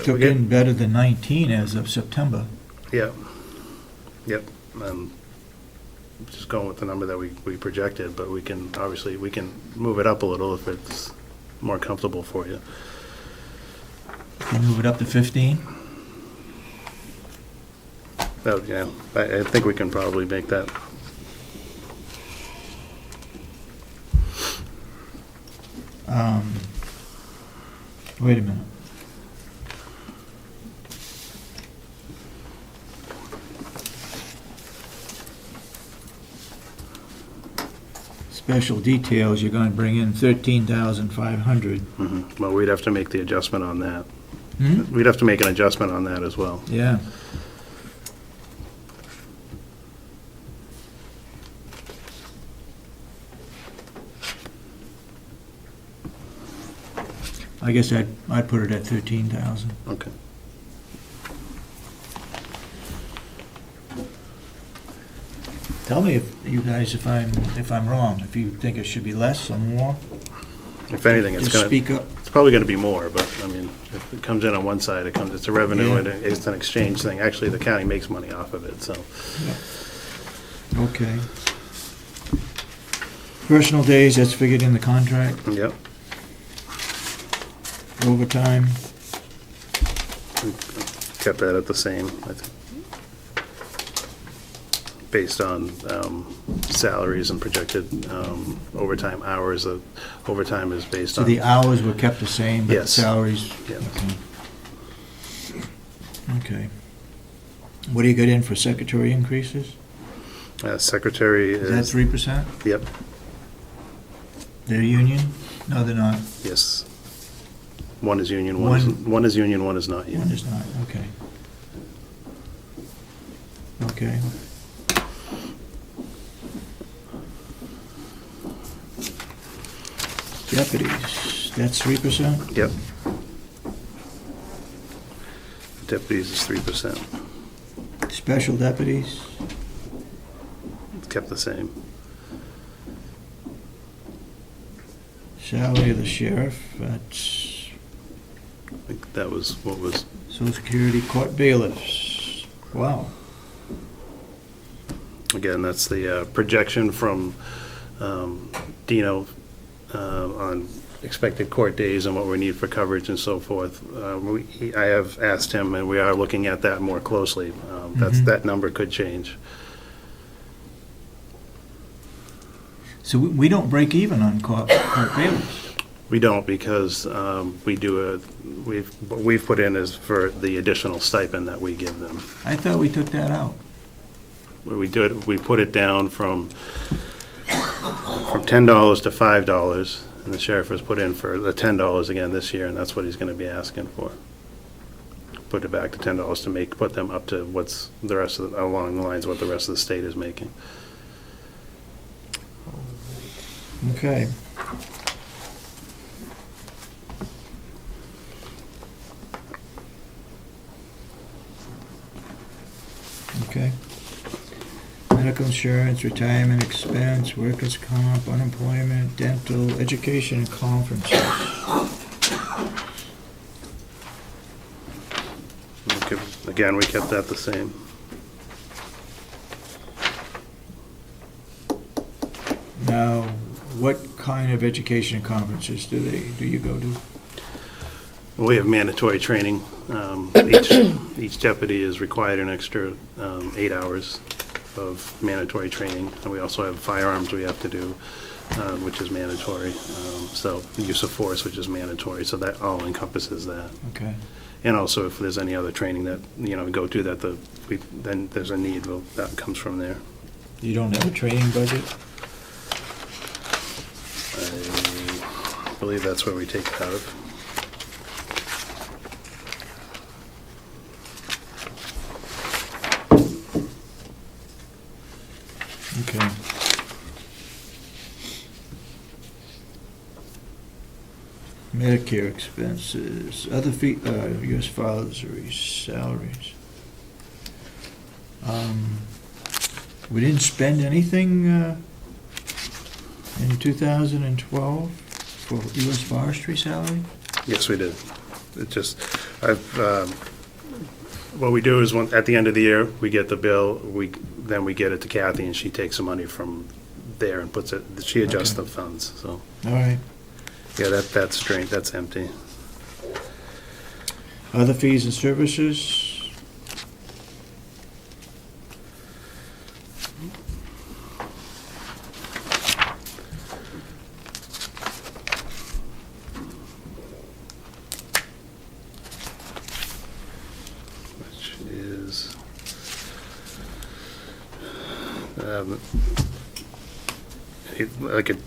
Took in better than 19 as of September. Yeah, yep, just going with the number that we projected, but we can move it up a little if it's more comfortable for you. Can you move it up to 15? Yeah, I think we can probably make that. Wait a minute. Special details, you're going to bring in 13,500. Well, we'd have to make the adjustment on that. Hmm? We'd have to make an adjustment on that as well. Yeah. I guess I'd put it at 13,000. Okay. Tell me if you guys, if I'm wrong, if you think it should be less or more. If anything, it's Just gonna, speak up. it's probably gonna be more, but, I mean, if it comes in on one side, it's a revenue Yeah. and it's an exchange thing. Actually, the county makes money off of it, so. Okay. Personal days, that's figured in the contract. Yep. Overtime, Kept that at the same, I think. Based on salaries and projected overtime hours. Overtime is based so on. the hours were kept the same, but the Yes. salaries? Yeah. Okay. What do you got in for secretary increases? Secretary Is that is, 3%? yep, They're union? No, they're not. yes. One is union, One one is union, one is not One union. is not, okay. Okay. Deputies, that's 3%? Yep. Deputies is 3%. Special deputies, It's kept the same. salary of the sheriff, that's I think that was what was, Social Security, court bailiffs. Wow. again, that's the projection from Dino on expected court days and what we need for coverage and so forth. I have asked him, and we are looking at that more closely. That number could change. So we don't break even on court bailiffs? We don't, because we've put in as for the additional stipend that we give them. I thought we took that out. We put it down from $10 to $5, and the sheriff has put in for the $10 again this year, and that's what he's gonna be asking for. Put it back to $10 to put them up to what's the rest of, along the lines of what the rest of the state is making. Okay. Okay. Medical insurance, retirement expense, workers' comp, unemployment, dental, education, and conferences. Again, we kept that the same. Now, what kind of education and conferences do you go to? We have mandatory training. Each deputy is required an extra 8 hours of mandatory training. And we also have firearms we have to do, which is mandatory. So use of force, which is mandatory. So that all encompasses that. Okay. And also if there's any other training that, we go to that then there's a need, well, that comes from there. You don't have a training budget? I believe that's where we take it out of. Okay. Medicare expenses, other fee, U.S. filers' salaries. We didn't spend anything in 2012 for U.S. forestry salary? Yes, we did. It just, what we do is at the end of the year, we get the bill, then we get it to Kathy, and she takes the money from there and puts it, she adjusts Okay. the funds, so. All right. Yeah, that's drained, that's empty. Other fees and services? Which is,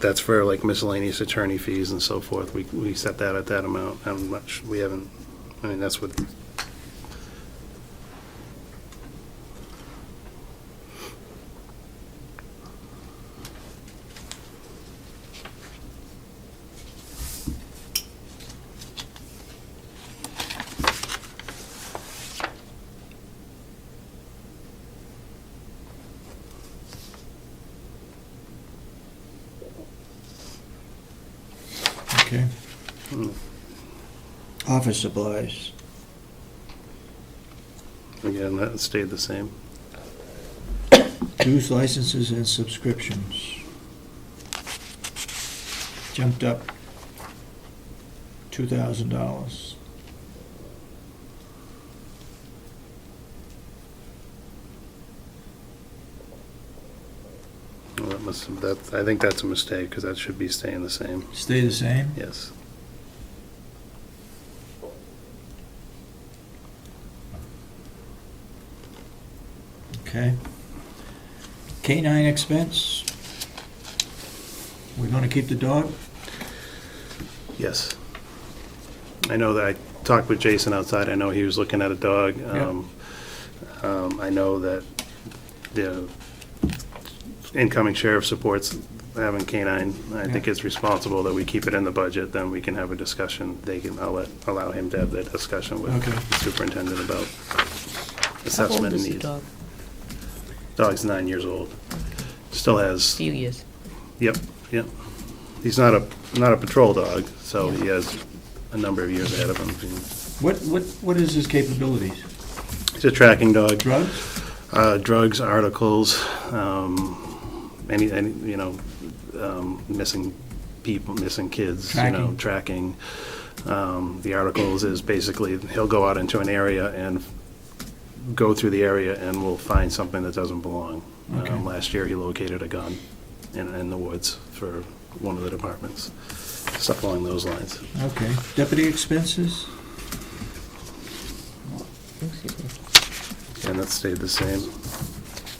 that's for like miscellaneous attorney fees and so forth. We set that at that amount. How much, we haven't, that's what. Okay. Office supplies. Again, that stayed the same. Dues, licenses, and subscriptions. Jumped up $2,000. Well, I think that's a mistake, because that should be staying the same. Stay the same? Yes. Okay. Canine expense. We're gonna keep the dog? Yes. I know that I talked with Jason outside. I know he was looking at a dog. I know that the incoming sheriff supports having canine. I think it's responsible that we keep it in the budget, then we can have a discussion. I'll allow him to have that discussion with Okay. the superintendent about How old assessment is and the needs. dog? Dog's 9 years old. Still has, Few years. yep. He's not a patrol dog, so he has a number of years ahead of him. What is his capabilities? He's a tracking dog. Drugs? Drugs, articles, missing people, missing kids, tracking. The articles is basically, he'll go out into an area and go through the area and we'll find something that doesn't belong. Okay. Last year, he located a gun in the woods for one of the departments, stuff along those lines. Okay. Deputy expenses? Excuse me. And that stayed the same.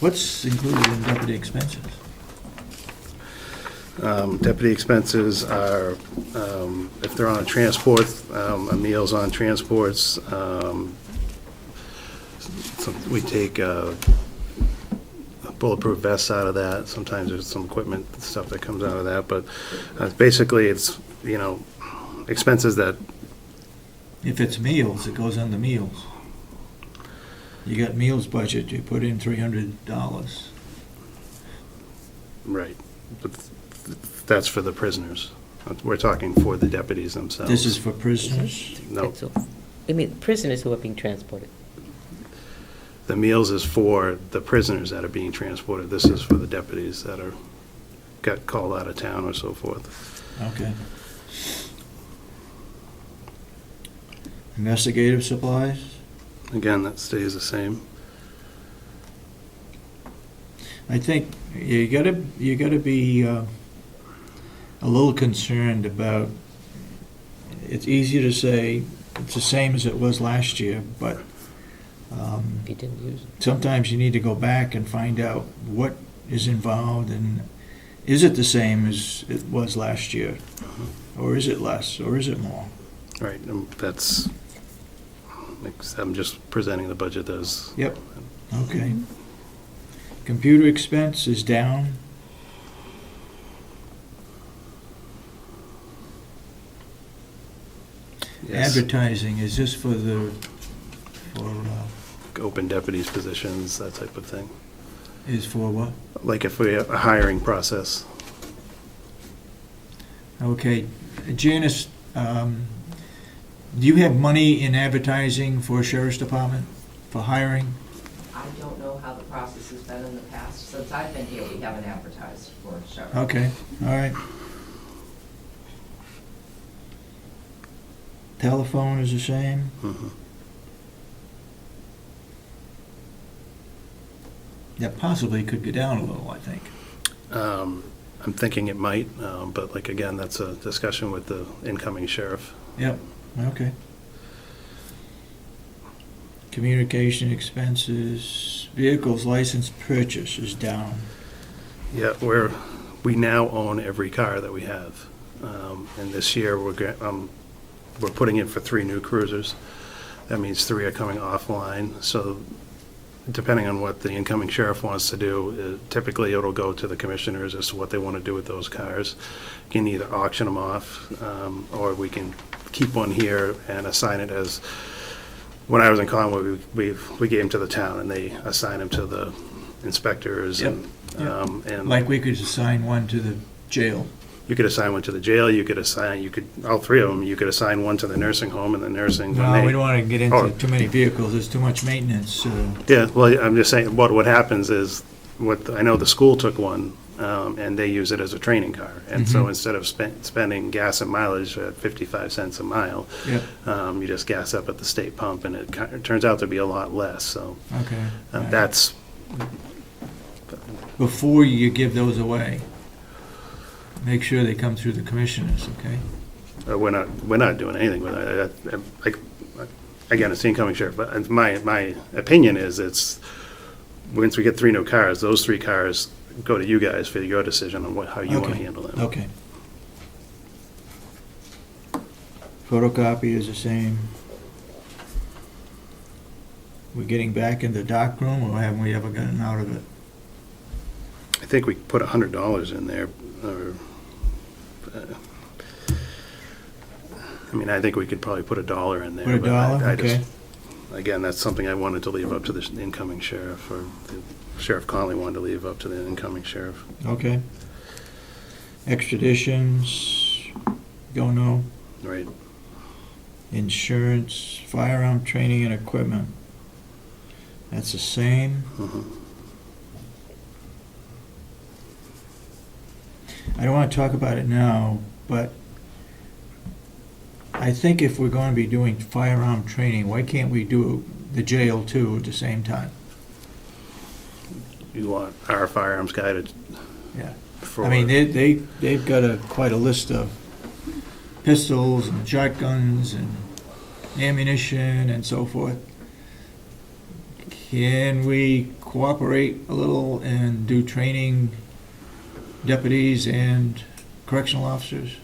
What's included in deputy expenses? Deputy expenses are, if they're on a transport, meals on transports, we take bulletproof vests out of that. Sometimes there's some equipment stuff that comes out of that, but basically it's, expenses that, If it's meals, it goes under meals. You got meals budget, you put in $300. right, but that's for the prisoners. We're talking for the deputies themselves. This is for prisoners? No, That's all. I mean, prisoners who are being transported. the meals is for the prisoners that are being transported. This is for the deputies that got called out of town or so forth. Okay. Investigative supplies? Again, that stays the same. I think you gotta be a little concerned about, it's easy to say it's the same as it was last year, but If you didn't use it. sometimes you need to go back and find out what is involved, and is it the same as it was last year? Or is it less, or is it more? Right, that's, I'm just presenting the budget as, Yep, okay. Computer expense is down. yes, Advertising, is this for open deputies positions, that type of thing. is for what? Like if we have a hiring process. Okay, Janice, do you have money in advertising for Sheriff's Department, for hiring? I don't know how the process has been in the past. Since I've been here, we haven't advertised for sheriff. Okay, all right. Telephone is the same. Mhm. That possibly could go down a little, I think. I'm thinking it might, but like, again, that's a discussion with the incoming sheriff. Yep, okay. Communication expenses, vehicles license purchase is down. Yeah, we now own every car that we have. And this year, we're putting in for 3 new cruisers. That means 3 are coming offline, so depending on what the incoming sheriff wants to do, typically it'll go to the commissioners as to what they want to do with those cars. You can either auction them off, or we can keep one here and assign it as, when I was in Conway, we gave them to the town, and they assign them to the inspectors. Yep, And Like we could assign one to the jail. you could assign one to the jail, all 3 of them, you could assign one to the nursing home, and the nursing. when No, they- we don't want to get Oh. into too many vehicles, there's too much maintenance. Yeah, well, I'm just saying, what happens is, I know the school took one, and they use it as a training car. And so Mhm. instead of spending gas and mileage at 55 cents a mile, Yep, you just gas up at the state pump, and it turns out to be a lot less, so okay. all right. that's, Before you give those away, make sure they come through the commissioners, okay? we're not doing anything with it. Again, it's the incoming sheriff, but my opinion is, once we get 3 new cars, those 3 cars go to you guys for your decision on how you want to Okay, handle them. Okay. Photocopy is the same. We're getting back in the dark room, or haven't we ever gotten out of it? I think we put $100 in there, or, I think we could probably put $1 in there. Put a but dollar, I just- okay. Again, that's something I wanted to leave up to the incoming sheriff, or Sheriff Conley wanted to leave up to the incoming sheriff. Okay. Extraditions, don't know. Right. Insurance, firearm training and equipment. That's the same. Mhm. I don't want to talk about it now, but I think if we're going to be doing firearm training, why can't we do the jail too at the same time? You want our firearms guy to? Yeah. for- I mean, they've got quite a list of pistols and shotguns and ammunition and so forth. Can we cooperate a little and do training deputies and correctional officers?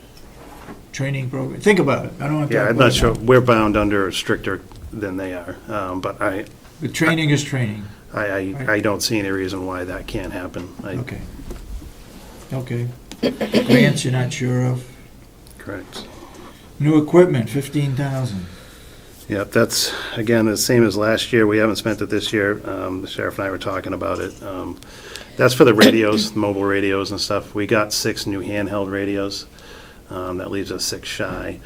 Training program? Think about it. I don't want to Yeah, talk I'm about not it sure, now. we're bound under stricter than they are, but But training is training. I don't see any reason why that can't happen. Okay. Okay. Grants you're not sure of? Correct. New equipment, 15,000. Yep, that's, again, the same as last year. We haven't spent it this year. The sheriff and I were talking about it. That's for the radios, mobile radios and stuff. We got 6 new handheld radios. That leaves us 6 shy.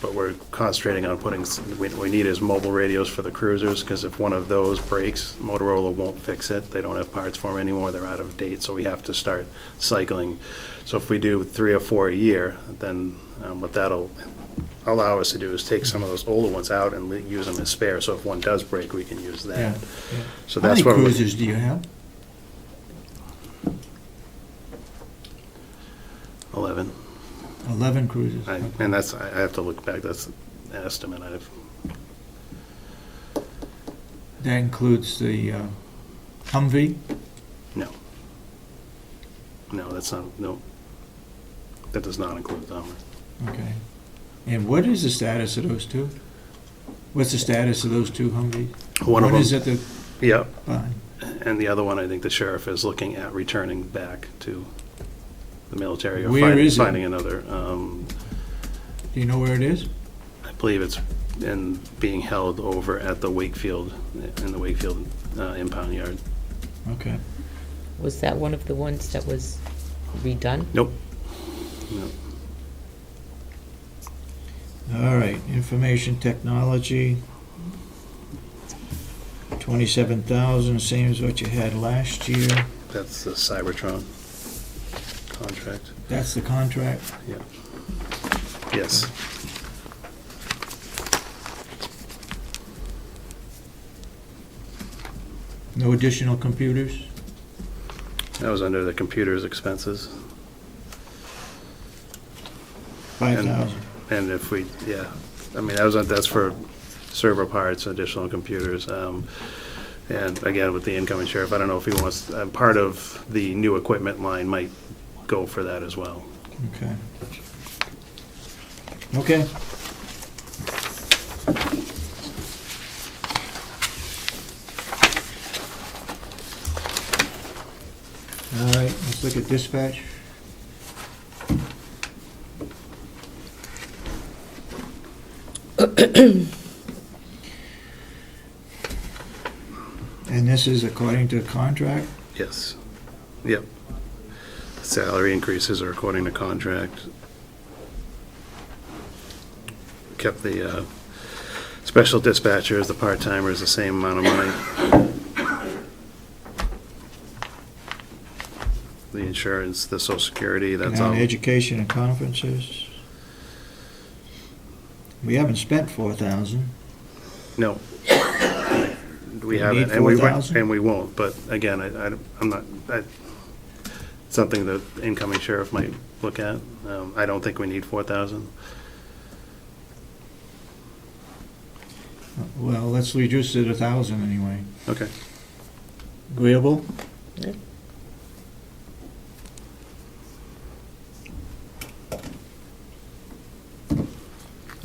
But we're concentrating on putting, what we need is mobile radios for the cruisers, because if one of those breaks, Motorola won't fix it. They don't have parts for them anymore. They're out of date, so we have to start cycling. So if we do 3 or 4 a year, then what that'll allow us to do is take some of those older ones out and use them as spare, so if one does break, we can use Yeah, that. yeah. So How that's many what we're- cruisers do you have? 11. 11 cruisers. And that's, I have to look back, that's an estimate. That includes the Humvee? No. No, that's not, no. That does not include the Hummer. Okay. And what is the status of those two? What's the status of those two Humvees? One of them. is at the Yeah, barn. and the other one, I think the sheriff is looking at returning back to the military or Where is it? finding another. Do you know where it is? I believe it's being held over at the Wakefield, in the Wakefield impound yard. Okay. Was that one of the ones that was redone? Nope. No. All right, information technology, 27,000, same as what you had last year. That's the Cybertron contract. That's the contract? Yeah. Yes. No additional computers? That was under the computer's expenses. 5,000. And if we, yeah, I mean, that's for server parts, additional computers. And again, with the incoming sheriff, I don't know if he wants, part of the new equipment line might go for that as well. Okay. Okay. All right, let's look at dispatch. And this is according to contract? Yes. Yep. Salary increases are according to contract. Kept the special dispatchers, the part-timers, the same amount of money. The insurance, the social security, that's And all. on education and conferences? We haven't spent 4,000. No. We We haven't, need and we 4,000? and we won't, but again, I'm not, something the incoming sheriff might look at. I don't think we need 4,000. Well, let's reduce it 1,000 anyway. Okay. Agreeable? Yeah.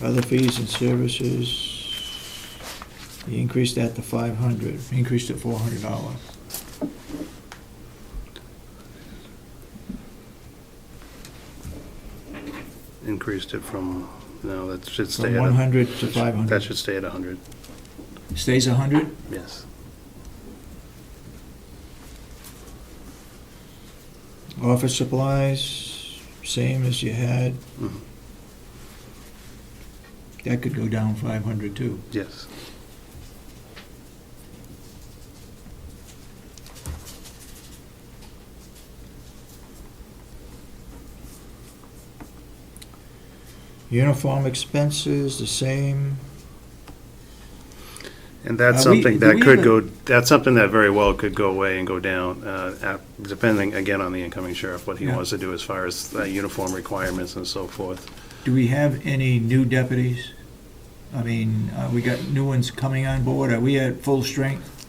Other fees and services, you increased that to 500, increased it $400. Increased it from, no, that should stay From at. 100 to 500. That should stay at 100, Stays 100? yes. Office supplies, same as you had. Mhm. That could go down 500 too. Yes. Uniform expenses, the same. And that's We- something do that we could have a- go, that's something that very well could go away and go down, depending, again, on the incoming sheriff, what he Yeah. wants to do as far as uniform requirements and so forth. Do we have any new deputies? I mean, we got new ones coming on board. Are we at full strength?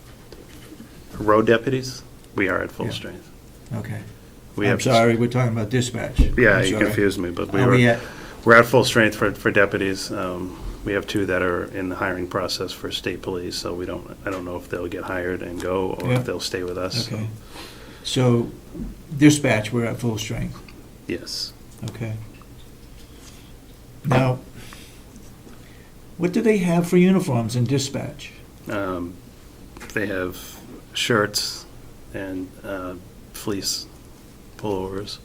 Road deputies, we are at full Yeah. strength. Okay. We I'm have- sorry, we're talking about dispatch. Yeah, I'm you sorry. confused me, but Are we at, we're at full strength for deputies. We have two that are in the hiring process for state police, so I don't know if they'll get hired and go, or Yeah. if they'll stay with us. okay. So dispatch, we're at full strength. Yes. Okay. Now, what do they have for uniforms in dispatch? They have shirts and fleece pullovers.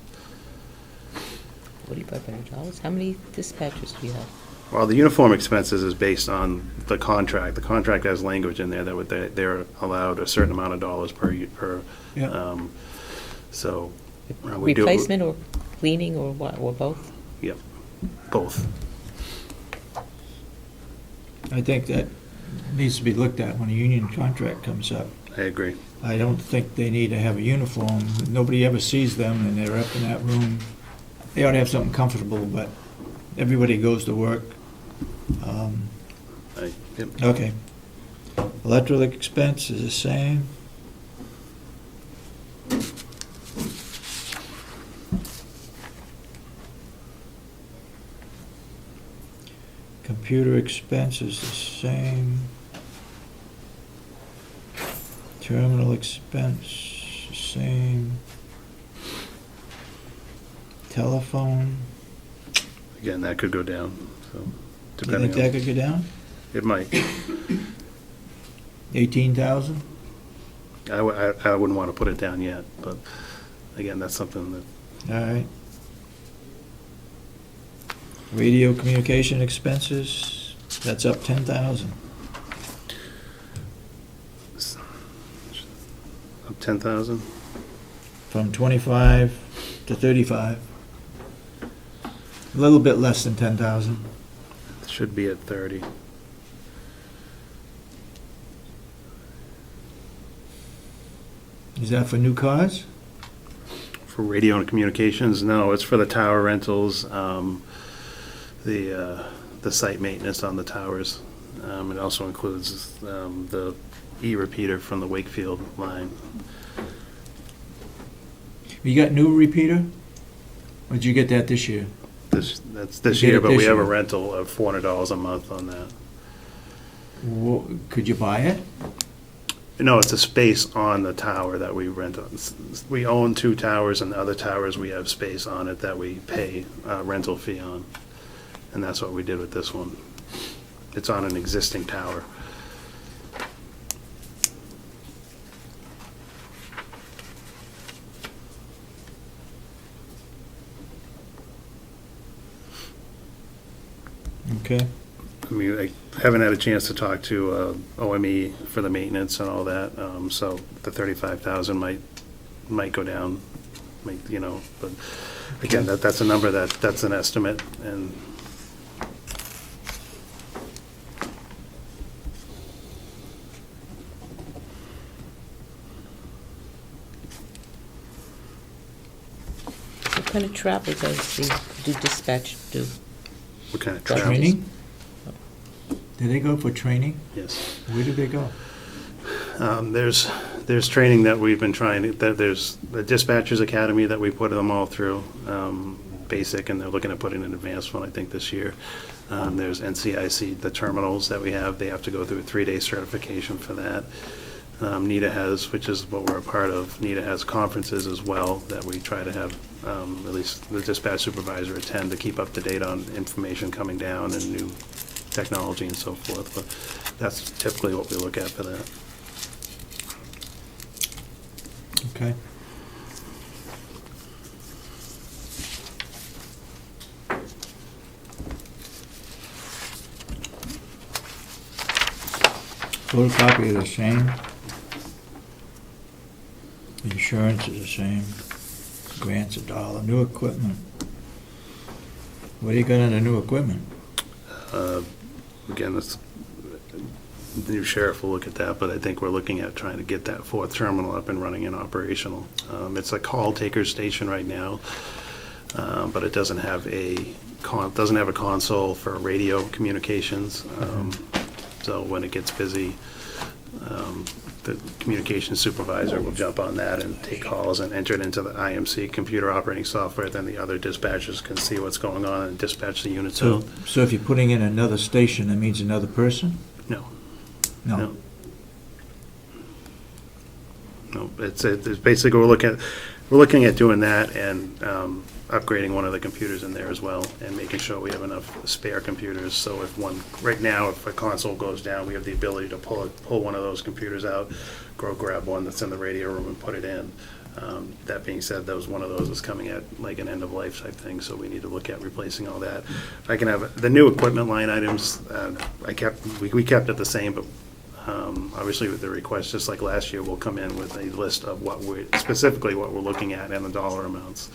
$4,500? How many dispatchers do you have? Well, the uniform expenses is based on the contract. The contract has language in there that they're allowed a certain amount of dollars per. Yeah. So we do. Replacement or cleaning or what, or both? Yep, both. I think that needs to be looked at when a union contract comes up. I agree. I don't think they need to have a uniform. Nobody ever sees them, and they're up in that room. They ought to have something comfortable, but everybody goes to work. Yep. Okay. Electrical expense is the same. Computer expense is the same. Terminal expense, the same. Telephone, Again, that could go down, so, you depending think that on, could go down? it might. 18,000? I wouldn't want to put it down yet, but again, that's something that, All right. Radio communication expenses, that's up 10,000. up 10,000. From 25 to 35. A little bit less than 10,000. It should be at 30. Is that for new cars? For radio and communications, no, it's for the tower rentals, the site maintenance on the towers. It also includes the e-repeater from the Wakefield line. You got new repeater? Or did you get that this year? That's this You get year, it but we this have a year. rental of $400 a month on that. Could you buy it? No, it's a space on the tower that we rent. We own 2 towers, and the other towers, we have space on it that we pay a rental fee on. And that's what we did with this one. It's on an existing tower. Okay. I mean, I haven't had a chance to talk to OME for the maintenance and all that, so the 35,000 might go down, but again, that's a number that's an estimate, and What kind of travel does do dispatch do? what kind of Travel. travel? Training? Did they go for training? Yes. Where did they go? There's training that we've been trying, there's the Dispatchers Academy that we put them all through, basic, and they're looking at putting an advanced one, I think, this year. There's NCIC, the terminals that we have, they have to go through a 3-day certification for that. NETA has, which is what we're a part of, NETA has conferences as well that we try to have at least the dispatch supervisor attend to keep up to date on information coming down and new technology and so forth. But that's typically what we look at for that. Okay. Photocopy is the same. Insurance is the same. Grants $1. New equipment. What do you got on the new equipment? Again, the new sheriff will look at that, but I think we're looking at trying to get that 4th terminal up and running and operational. It's a call taker station right now, but it doesn't have a console for radio communications. So when it gets busy, the communications supervisor will jump on that and take calls and enter it into the IMC computer operating software. Then the other dispatchers can see what's going on and dispatch the units out. So if you're putting in another station, that means another person? No. No. No, it's basically, we're looking at doing that and upgrading one of the computers in there as well, and making sure we have enough spare computers, so right now, if a console goes down, we have the ability to pull one of those computers out, go grab one that's in the radio room and put it in. That being said, one of those is coming at like an end-of-life type thing, so we need to look at replacing all that. If I can have the new equipment line items, we kept it the same, but obviously with the request, just like last year, we'll come in with a list of specifically what we're looking at and the dollar amounts.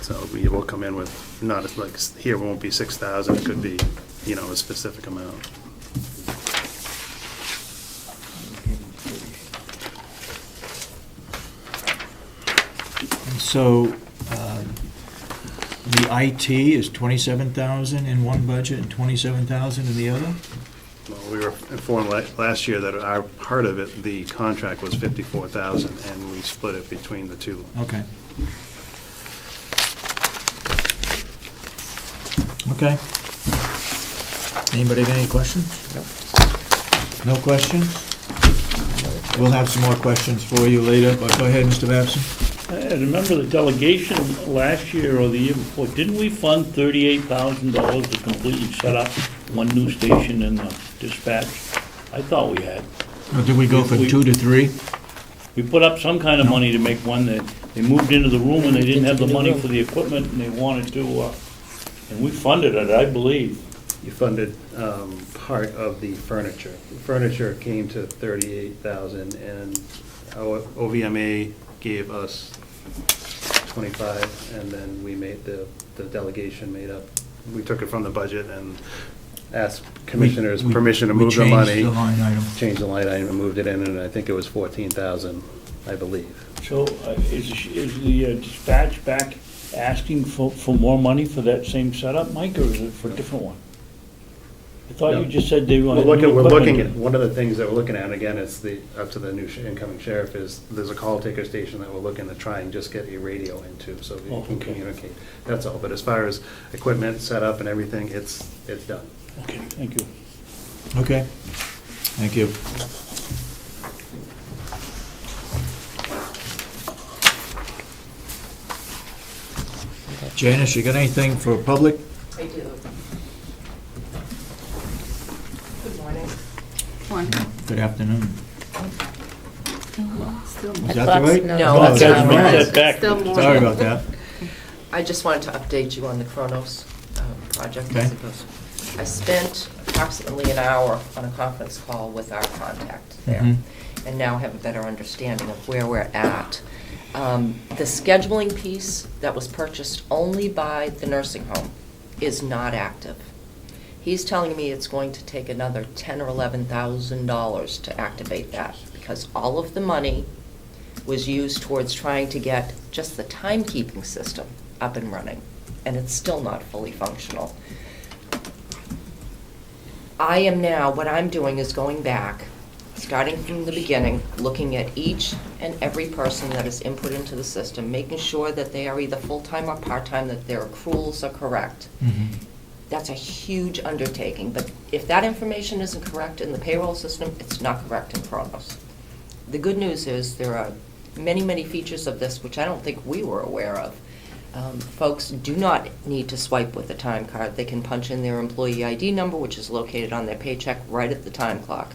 So So we will come in with, not as like, here won't be 6,000, it could be, you know, a specific amount. So, the IT is 27,000 in one budget and 27,000 in the other? Well, we were informed last year that our part of it, the contract was 54,000, and we split it between the two. Okay. Okay. Anybody got any questions? No questions? We'll have some more questions for you later, but go ahead, Mr. Babson. I remember the delegation last year or the year before, didn't we fund $38,000 to completely set up one new station in the dispatch? I thought we had. Or did we go from 2 to 3? We put up some kind of money to make one that, they moved into the room and they didn't have the money for the equipment and they wanted to, and we funded it, I believe. You funded part of the furniture. The furniture came to 38,000, and our OVMA gave us 25, and then we made the delegation made up. We took it from the budget and asked commissioners We- permission to we move the money. changed the line item. Changed the line item and moved it in, and I think it was 14,000, I believe. So is the dispatch back asking for more money for that same setup, Mike, or is it for a different one? I thought you just said they wanted new We're looking equipment. at, one of the things that we're looking at, again, it's up to the new incoming sheriff, is there's a call taker station that we're looking to try and just get a radio into, so we Oh, can okay. communicate. That's all, but as far as equipment, setup and everything, it's done. Okay, thank you. Okay. Thank you. Janice, you got anything for public? I do. Good morning. One. Good afternoon. Still Is I that thought- right? No, Oh, that's that's not Make right. that back. Still more. Sorry about that. I just wanted to update you on the Kronos project, I Okay. suppose. I spent approximately an hour on a conference call with our contact there, Mhm. and now have a better understanding of where we're at. The scheduling piece that was purchased only by the nursing home is not active. He's telling me it's going to take another $10,000 or $11,000 to activate that, because all of the money was used towards trying to get just the timekeeping system up and running, and it's still not fully functional. I am now, what I'm doing is going back, starting from the beginning, looking at each and every person that is input into the system, making sure that they are either full-time or part-time, that their accruals are correct. Mhm. That's a huge undertaking, but if that information isn't correct in the payroll system, it's not correct in Kronos. The good news is there are many, many features of this which I don't think we were aware of. Folks do not need to swipe with a time card. They can punch in their employee ID number, which is located on their paycheck right at the time clock.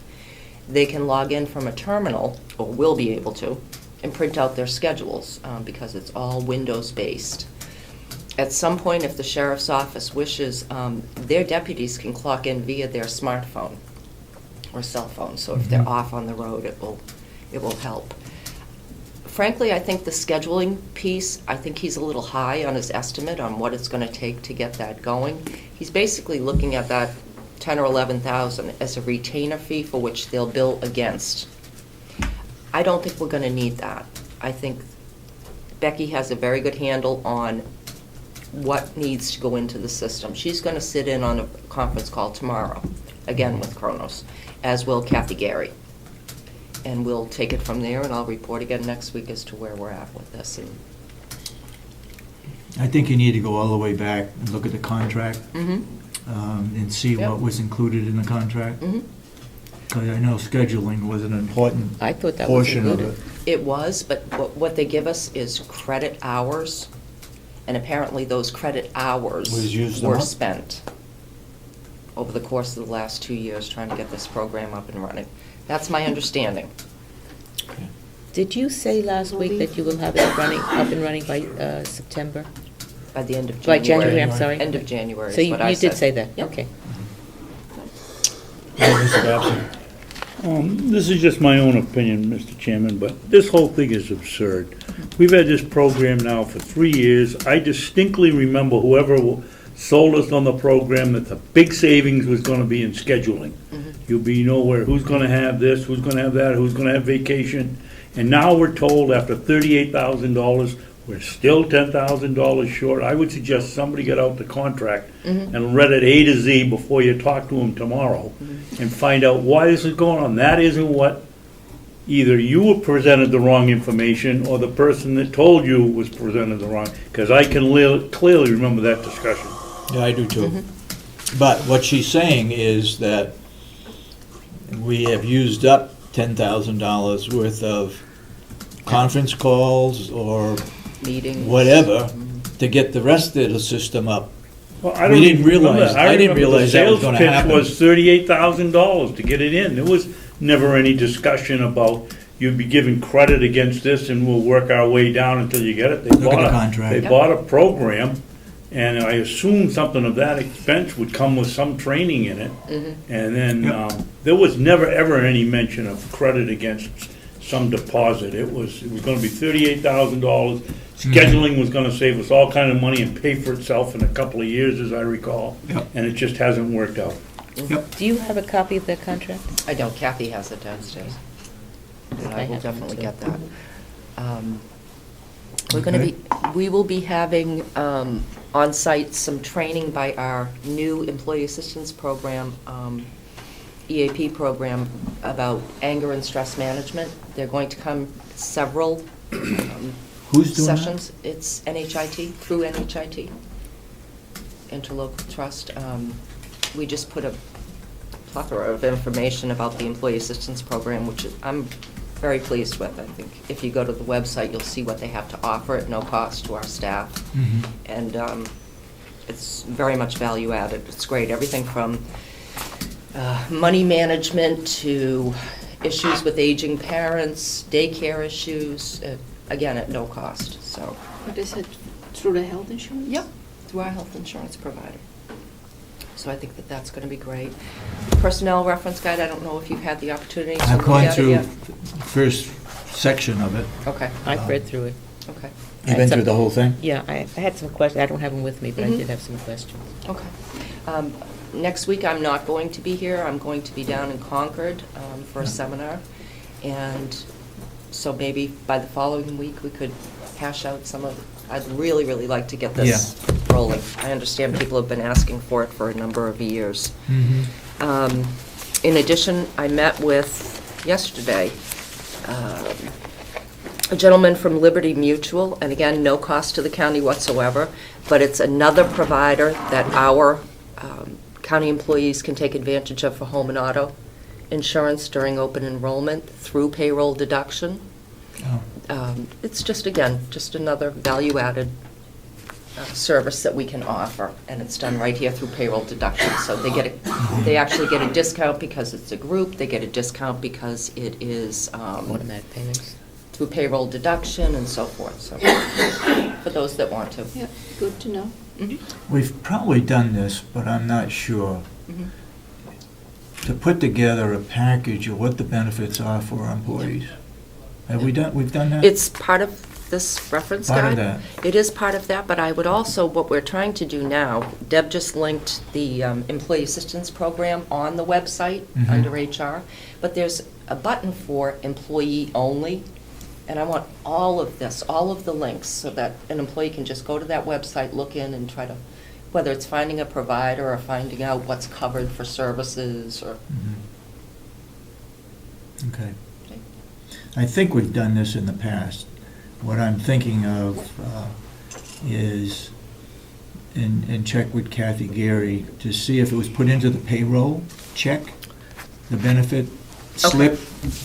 They can log in from a terminal, or will be able to, and print out their schedules, because it's all Windows-based. At some point, if the sheriff's office wishes, their deputies can clock in via their smartphone or cell phone, so if they're Mhm. off on the road, it will help. Frankly, I think the scheduling piece, I think he's a little high on his estimate on what it's gonna take to get that going. He's basically looking at that 10 or 11,000 as a retainer fee for which they'll bill against. I don't think we're gonna need that. I think Becky has a very good handle on what needs to go into the system. She's gonna sit in on a conference call tomorrow, again with Kronos, as will Kathy Gary. And we'll take it from there, and I'll report again next week as to where we're at with this. And I think you need to go all the way back and look at the contract and see Yep. what was included in the contract. Mhm. Because I know scheduling was an important I thought that was portion of included. it. It was, but what they give us is credit hours, and apparently those credit hours Was used were up? spent over the course of the last 2 years trying to get this program up and running. That's my understanding. Did you say last week that you will have it up and running by September? By the end of By January. January, I'm sorry. End of January So is you what I you did said. say that, Yep. okay. Mr. Babson? This is just my own opinion, Mr. Chairman, but this whole thing is absurd. We've had this program now for 3 years. I distinctly remember whoever sold us on the program that the big savings was gonna be in scheduling. You'll be nowhere, who's gonna have this, who's gonna have that, who's gonna have vacation. And now we're told after $38,000, we're still $10,000 short. I would suggest somebody get out the contract and read it A to Z before you talk to them tomorrow and find out why this is going on. That isn't what, either you were presented the wrong information or the person that told you was presented the wrong, because I can clearly remember that discussion. Yeah, I do too. But what she's saying is that we have used up $10,000 worth of conference calls or Meetings. whatever to get the rest of the system up. Well, I We don't didn't even remember realize- that. I didn't realize that was gonna The sales happen. pitch was $38,000 to get it in. There was never any discussion about you'd be given credit against this and we'll work our way down until you get it. They Look at bought the a- contract. They bought a program, and I assume something of that expense would come with some training in it. And then, Yep. there was never, ever any mention of credit against some deposit. It was gonna be $38,000. Scheduling was gonna save us all kind of money and pay for itself in a couple of years, as I recall. Yep. And it just hasn't worked out. Yep. Do you have a copy of that contract? I don't, Kathy has it downstairs. And I I will have one, definitely too. get that. We will be having on-site some training by our new Employee Assistance Program, EAP program, about anger and stress management. They're going to come several Who's doing that? sessions. It's NHIT, through NHIT, Interlocal Trust. We just put a plethora of information about the Employee Assistance Program, which I'm very pleased with. I think if you go to the website, you'll see what they have to offer at no cost to our staff. And it's very much value added. It's great. Everything from money management to issues with aging parents, daycare issues, again, at no cost, so. But is it through the health insurance? Yep, through our health insurance provider. So I think that that's going to be great. Personnel reference guide, I don't know if you've had the opportunity to I've look gone at it through yet. the first section of it. Okay, I've read through it. okay, You've been through the whole thing? Yeah, I had some questions. I don't have them with me, but I Mhm. did have some questions. okay. Next week, I'm not going to be here. I'm going to be down in Concord for a seminar. And so maybe by the following week, we could hash out some of, I'd really, really like to get this rolling. I understand people have been asking for it for a number of years. In addition, I met with, yesterday, a gentleman from Liberty Mutual, and again, no cost to the county whatsoever, but it's another provider that our county employees can take advantage of for home and auto insurance during open enrollment through payroll deduction. It's just, again, just another value-added service that we can offer, and it's done right here through payroll deduction. So they actually get a discount because it's a group, they get a discount because it is Automatic payments. through payroll deduction and so forth, so, for those that want to. Yeah, good to know. We've probably done this, but I'm not sure. Mhm. To put together a package of what the benefits are for our employees. Have we done, we've done that? It's part of this reference guide. Part of that. It is part of that, but I would also, what we're trying to do now, Deb just linked the Employee Assistance Program on the website Mhm. under HR, but there's a button for employee only, and I want all of this, all of the links, so that an employee can just go to that website, look in and try to, whether it's finding a provider or finding out what's covered for services or. Mhm. Okay. I think we've done this in the past. What I'm thinking of is, and check with Kathy Gary to see if it was put into the payroll check, the benefit slip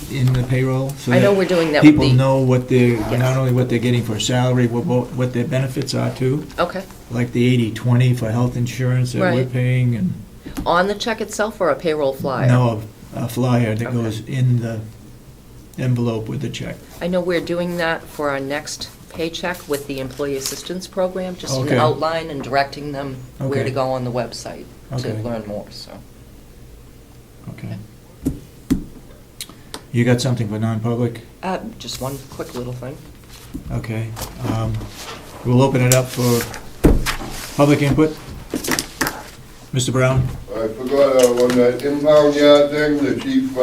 in the payroll. So I know that we're doing that with people the. know what they're, Yes. not only what they're getting for salary, what their benefits are too. Okay. Like the 80/20 for health insurance that we're Right. paying, and On the check itself or a payroll flyer? no, a flyer that Okay. goes in the envelope with the check. I know we're doing that for our next paycheck with the Employee Assistance Program, just an Okay. outline and directing them where Okay. to go on the website to Okay. learn more, so. Okay. You got something for non-public? Just one quick little thing. Okay. We'll open it up for public input. Mr. Brown? I forgot, on that impound yard thing, the chief,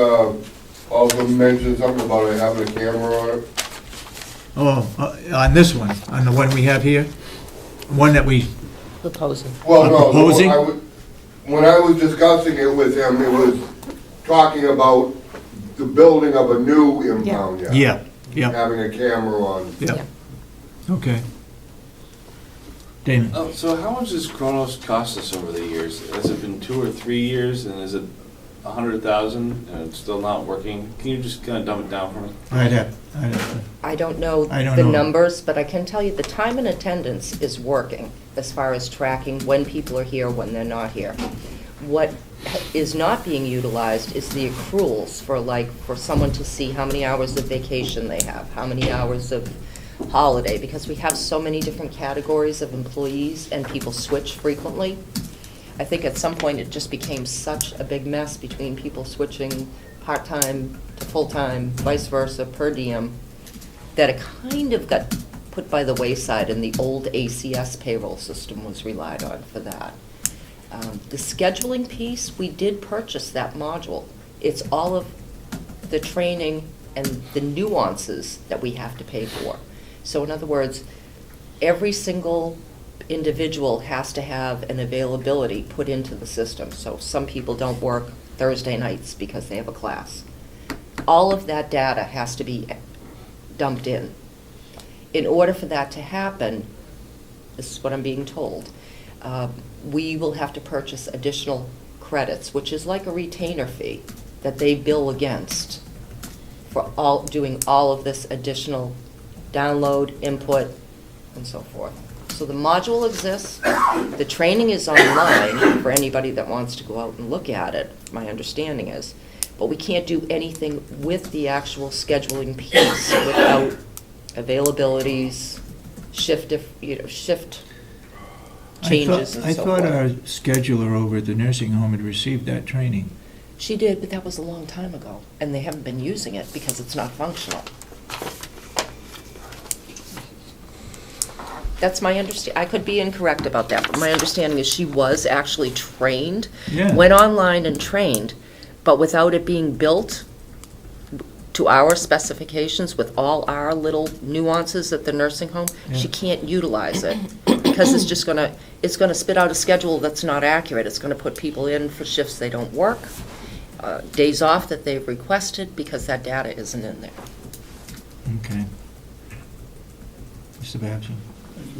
also mentioned something about it having a camera on it. Oh, on this one, on the one we have here? One that we, Proposing. Well, no, Proposing? when I was discussing it with him, it was talking about the building of a new impound yard. yeah, yeah, Having a camera on. yeah. Okay. Damon? Oh, so how much has Kronos cost us over the years? Has it been 2 or 3 years, and is it 100,000 and it's still not working? Can you just kind of dumb it down for me? I'd have to. I don't know I don't the know. numbers, but I can tell you the time and attendance is working as far as tracking when people are here, when they're not here. What is not being utilized is the accruals for someone to see how many hours of vacation they have, how many hours of holiday, because we have so many different categories of employees and people switch frequently. I think at some point it just became such a big mess between people switching part-time to full-time, vice versa, per diem, that it kind of got put by the wayside, and the old ACS payroll system was relied on for that. The scheduling piece, we did purchase that module. It's all of the training and the nuances that we have to pay for. So in other words, every single individual has to have an availability put into the system. So some people don't work Thursday nights because they have a class. All of that data has to be dumped in. In order for that to happen, this is what I'm being told, we will have to purchase additional credits, which is like a retainer fee that they bill against for doing all of this additional download, input, and so forth. So the module exists, the training is online for anybody that wants to go out and look at it, my understanding is, but we can't do anything with the actual scheduling piece without availabilities, shift changes and so forth. I thought our scheduler over at the nursing home had received that training. She did, but that was a long time ago, and they haven't been using it because it's not functional. That's my understanding. I could be incorrect about that, but my understanding is she was actually trained, Yeah. went online and trained, but without it being built to our specifications with all our little nuances at the nursing home, she can't utilize it because it's gonna spit out a schedule that's not accurate. It's gonna put people in for shifts they don't work, days off that they've requested because that data isn't in there. Okay. Mr. Babson?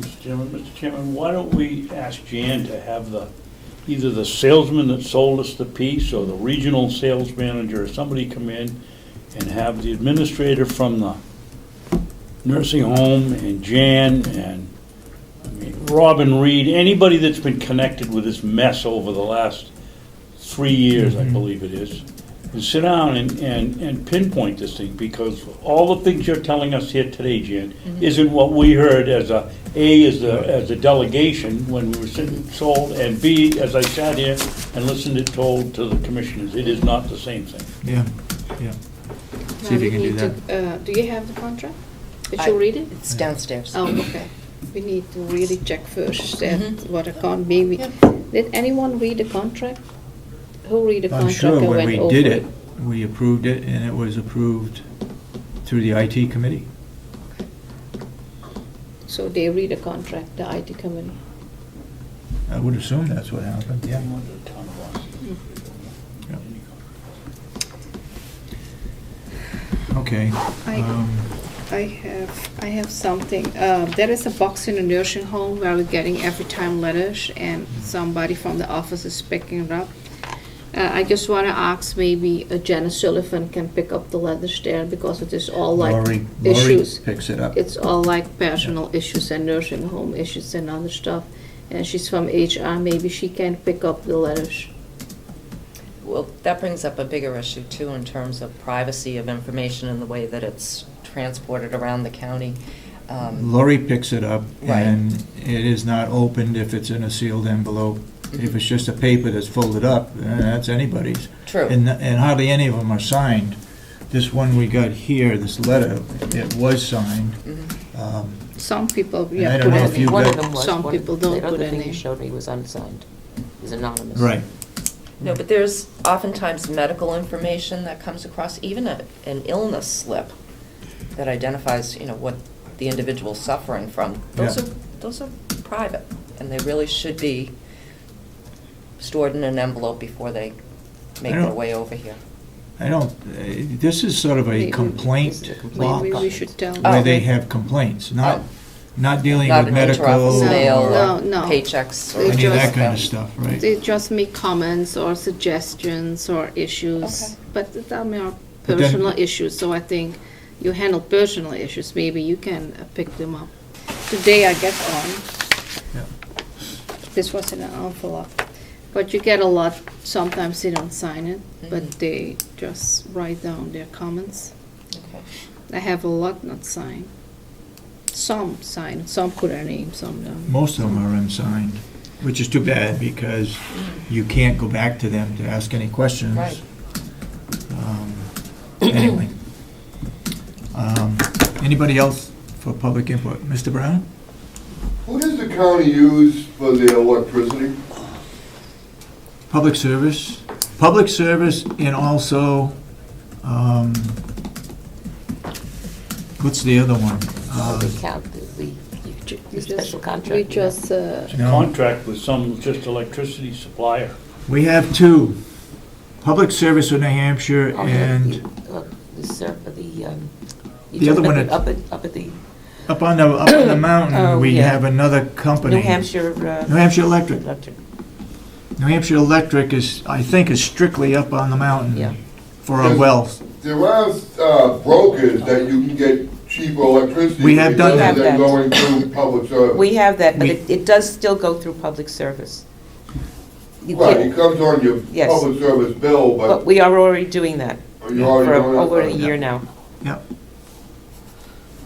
Mr. Chairman, why don't we ask Jan to have either the salesman that sold us the piece or the regional sales manager or somebody come in and have the administrator from the nursing home and Jan and Robin Reed, anybody that's been connected with this mess over the last 3 years, I believe it is, and sit down and pinpoint this thing, because all the things you're telling us here today, Jan, isn't what we heard as a delegation when we were sitting told, and B, as I sat here and listened to told to the commissioners. It is not the same thing. Yeah, yeah. See if you can do that. Do you have the contract? Did you read it? It's downstairs. Oh, okay. We need to really check first that what a maybe. Did anyone read the contract? Who read the I'm contract sure and when went we over did it, we approved it, and it was approved through the IT committee. So they read the contract, the IT committee. I would assume that's what happened, yeah. Okay. I have something. There is a box in a nursing home where we're getting every time letters, and somebody from the office is picking it up. I just want to ask maybe Janice Sullivan can pick up the letters there, because it is all like Lori issues. picks it up. It's all like personal issues and nursing home issues and other stuff. And she's from HR, maybe she can pick up the letters. Well, that brings up a bigger issue too in terms of privacy of information and the way that it's transported around the county. Lori picks it up, Right. and it is not opened if it's in a sealed envelope. If it's just a paper that's folded up, that's anybody's. True. And hardly any of them are signed this one we got here, this letter, it was signed. Mhm. Some people, And I yeah, don't put know in if you One got- of them was. Some one- people don't the other put thing any. you showed me was unsigned. It was anonymous. Right. No, but there's oftentimes medical information that comes across, even an illness slip that identifies, what the individual's suffering from. Yeah. Those are private, and they really should be stored in an envelope before they make I their don't- way over here. I don't, this is sort of a We- complaint This is a complaint. box Maybe we should tell them. where they Okay. have complaints, Oh. not dealing Not with an medical interoffice No, mail or no, or no. paychecks. They or any of that just- kind of stuff, right? They just make comments or suggestions or issues, Okay. but that are But then- personal issues, so I think you handle personal issues, maybe you can pick them up. Today I get on. Yeah. This was in an envelope, but you get a lot, sometimes they don't sign it, but Mhm. they just write down their comments. Okay. I have a lot not signed. Some signed, some put their name, some don't. Most of them are unsigned, which is too bad because you can't go back to them to ask any questions. Right. Anyway. Anybody else for public input? Mr. Brown? Who does the county use for the electricity? Public service. Public service and also, what's the other one? The count, the We special just- contract. We yeah. just, No. Contract with some, just electricity supplier. We have two. Public service of New Hampshire Oh, and The other one at- Up at the up on the mountain, Oh, we yeah. have another company. New Hampshire. New Hampshire Electric. Electric. New Hampshire Electric is, I think, is strictly up on the mountain Yeah. for our wells. There are brokers that you can get cheaper electricity. We have done that. Rather than going through public service. We have that, but We- it does still go through public service. You Right, can't- it comes on your Yes. public service bill, But but we are already doing that you're already for doing it. over a year now. Yep.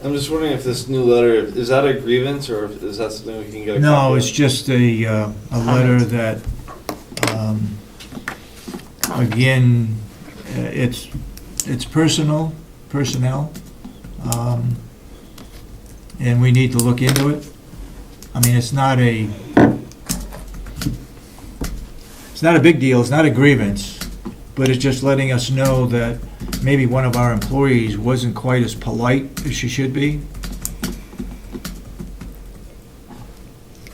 I'm just wondering if this new letter, is that a grievance, or is that something we can get a copy No, of? it's just a letter that, again, it's personnel, and we need to look into it. I mean, it's not a big deal, it's not a grievance, but it's just letting us know that maybe one of our employees wasn't quite as polite as she should be.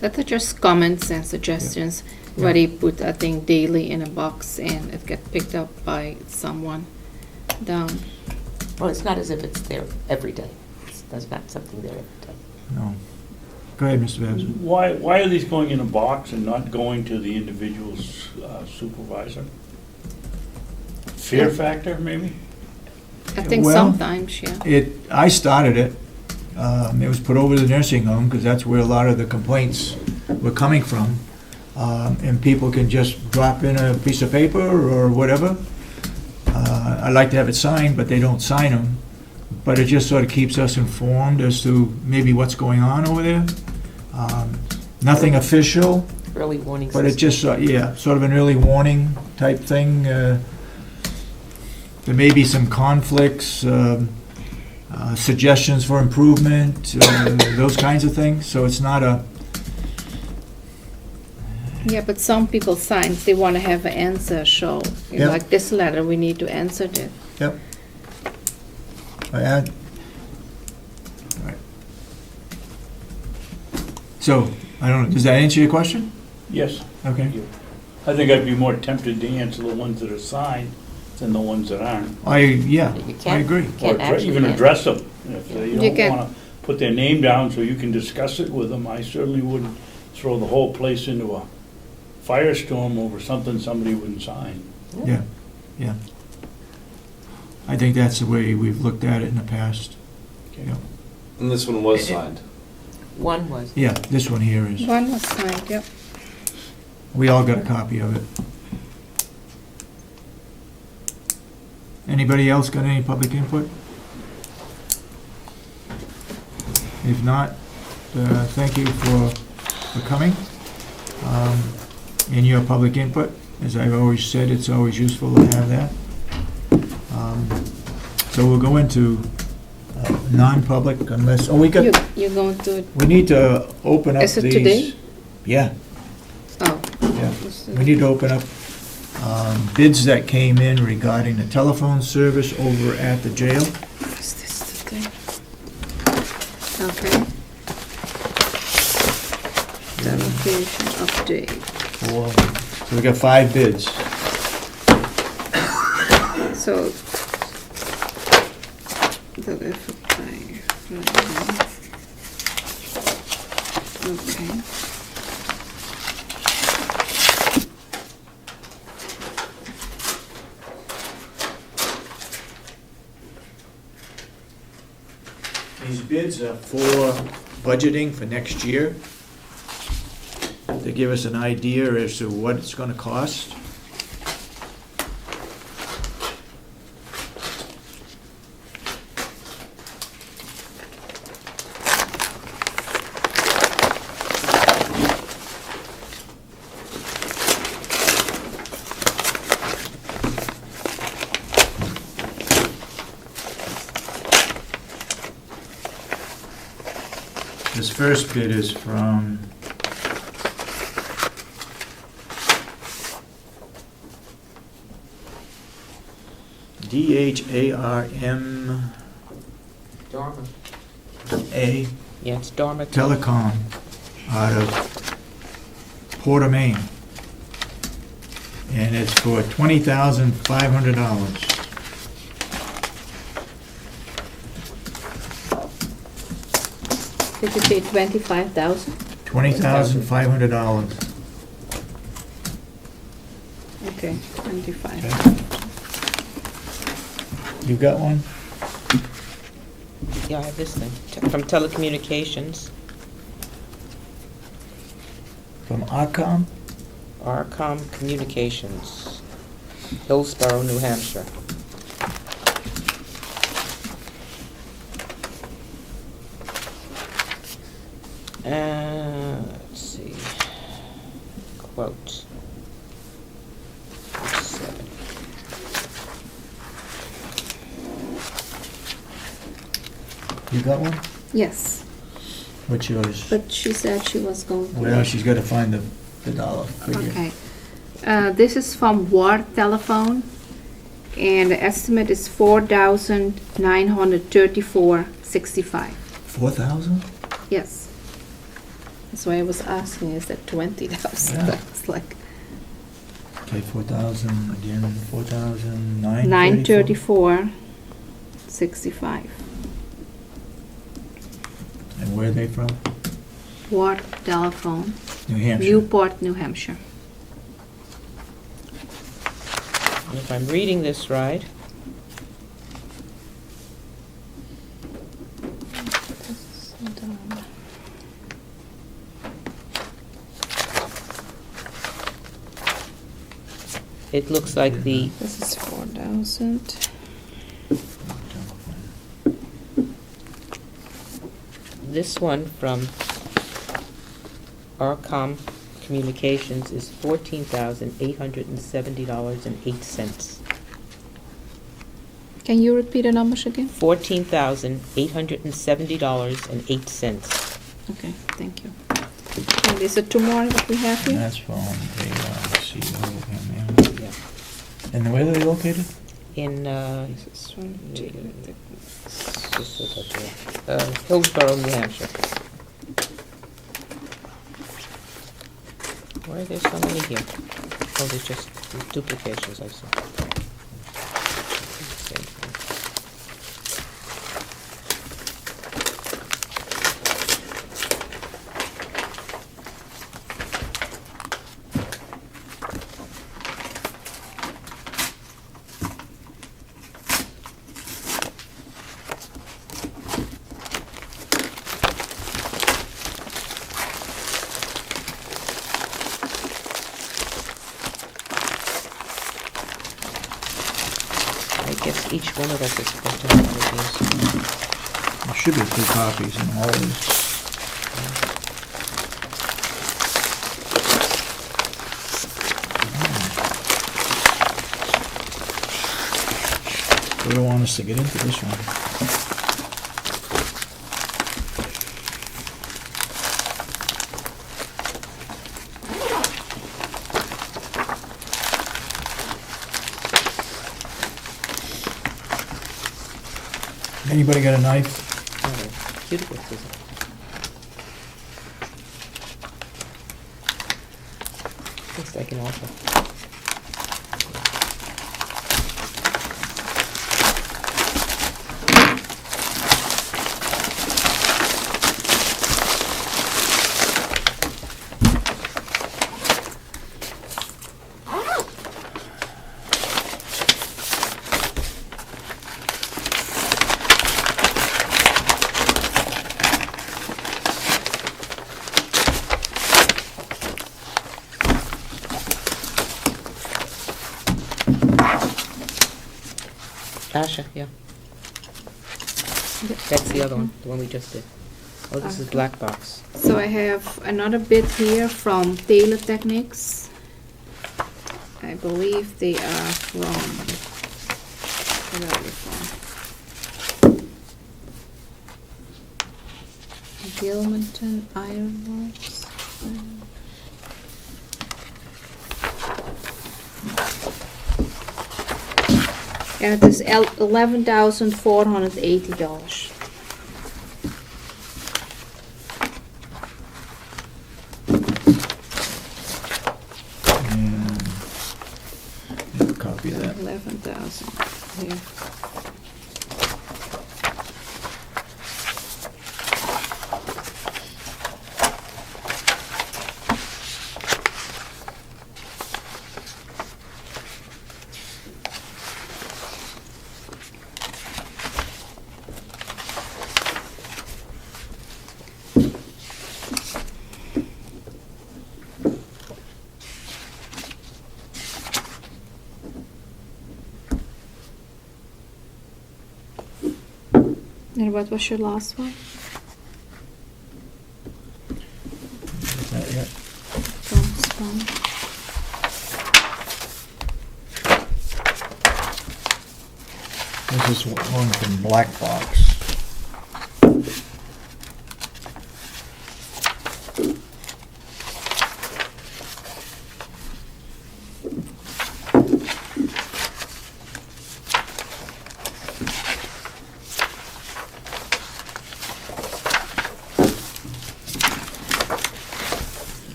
that are just comments and suggestions, where they put, I think, daily in a box and it get picked up by someone down. Well, it's not as if it's there every day. There's not something there every day. No. Go ahead, Mr. Babson. Why are these going in a box and not going to the individual supervisor? Fear factor, maybe? I think Well, sometimes, yeah. I started it. It was put over to the nursing home because that's where a lot of the complaints were coming from. And people can just drop in a piece of paper or whatever. I like to have it signed, but they don't sign them. But it just sort of keeps us informed as to maybe what's going on over there. Nothing official, Early warning but it system. just, sort of an early warning type thing. There may be some conflicts, suggestions for improvement, those kinds of things. So it's not a, Yeah, but some people sign, they want to have an answer, so, Yeah. like this letter, we need to answer that. yep. I add. All right. So, I don't know, does that answer your question? Yes. Okay. I think I'd be more tempted to answer the ones that are signed than the ones that aren't. You I can't- agree. Can't Or actually even answer. address them. If they You don't can- want to put their name down so you can discuss it with them, I certainly wouldn't throw the whole place into a firestorm over something somebody wouldn't sign. Yeah, yeah. I think that's the way we've looked at it in the past. Okay. Yep. And this one was signed. One was. Yeah, this one here is, One was signed, yep. we all got a copy of it. Anybody else got any public input? If not, thank you for coming. And your public input. As I've always said, it's always useful to have that. So we'll go into non-public unless, oh, we got, You're going to, we need to open up these. Is it today? Yeah, oh. yeah. We need to open up bids that came in regarding the telephone service over at the jail. Is this the thing? Okay. Delegation update. So we got 5 bids. So. Okay. These bids are for budgeting for next year, to give us an idea as to what it's gonna cost. This first bid is from DHARM Dharma. A Yeah, it's Dharma. Telecom out of Port of Maine. And it's for $20,500. Did you say 25,000? $20,500. Okay, 25. You got one? Yeah, I have this thing, from telecommunications, From Arcom? Arcom Communications, Hillsborough, New Hampshire. Let's see, quote. You got one? Yes, What's yours? but she said she was going to. Well, she's gotta find the dollar figure. Okay. This is from Ward Telephone, and the estimate is $4,934.65. 4,000? Yes. That's why I was asking, is that 20,000? Yeah. That's like Okay, 4,000, again, 4,934? $934.65. And where are they from? Ward Telephone, New Hampshire. Newport, New Hampshire. If I'm reading this right, it looks like the, This is 4,000. this one from Arcom Communications is $14,870.08. Can you repeat the numbers again? $14,870.08. Okay, thank you. And is it two more that we have here? That's from the CEO. Yeah. And where are they located? In Hillsborough, New Hampshire. Why are there so many here? Oh, there's just duplications, I see. Same thing. I guess each one of us is supposed to have one of these. There should be 2 copies in all this. They don't want us to get into this one. Anybody got a knife? Cuticle scissors. Looks like an offer. Asha, yeah. That's the other one, the one we just did. Oh, this is Okay. black box. So I have another bid here from Taylor Techniques. I believe they are from, where are they from? Gilmanton Iron Works. And it is $11,480. And have a copy of that. 11,000, yeah. And what was your last one? Not yet. From Spun. This is one from Black Box.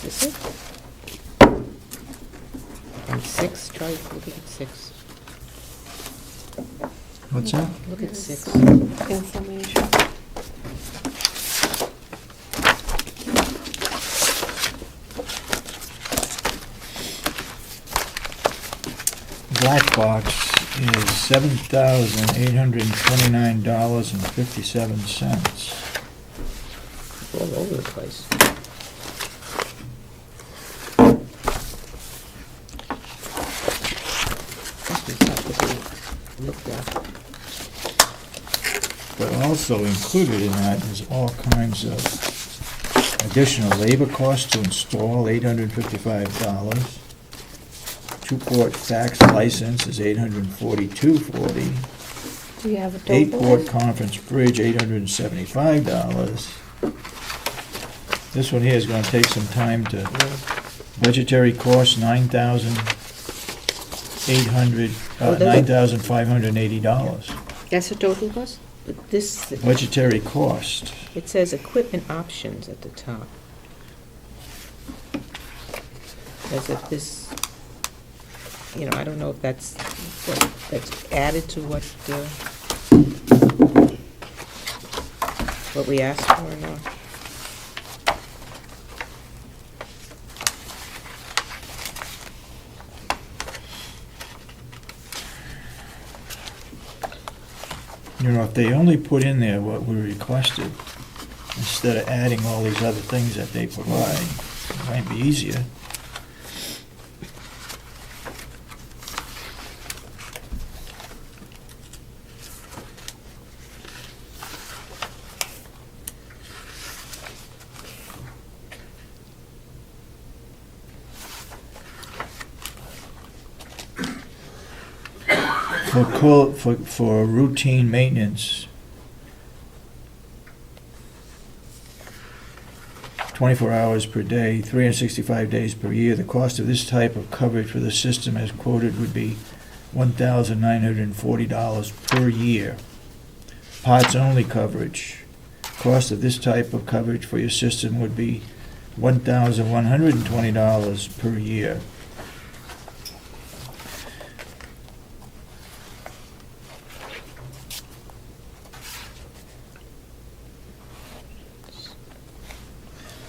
Is it? And 6, try looking at 6. What's that? Look at 6. Information. Black Box is $7,829.57. All over the place. Looked at. But also included in that is all kinds of additional labor costs to install, $855. Two-port fax license is $842.40. Do you have a total? Eight-port conference bridge, $875. This one here is gonna take some time to, budgetary cost, $9,580. That's the total cost? But this, Budgetary cost. it says equipment options at the top. As if this, you know, I don't know if that's added to what we asked for or not. You know, if they only put in there what we requested, instead of adding all these other things that they provide, it might be easier. For routine maintenance, 24 hours per day, 365 days per year, the cost of this type of coverage for the system as quoted would be $1,940 per year. Parts-only coverage, cost of this type of coverage for your system would be $1,120 per year.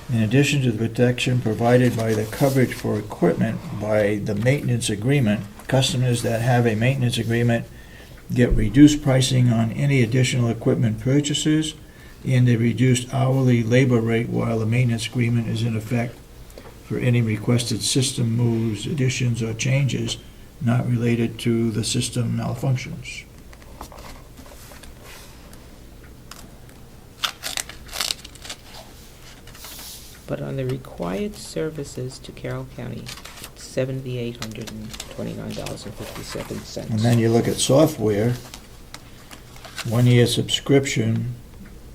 In addition to the protection provided by the coverage for equipment by the maintenance agreement, customers that have a maintenance agreement get reduced pricing on any additional equipment purchases and a reduced hourly labor rate while the maintenance agreement is in effect for any requested system moves, additions, or changes not related to the system malfunctions. But on the required services to Carroll County, $7,829.57. And then you look at software, 1 year subscription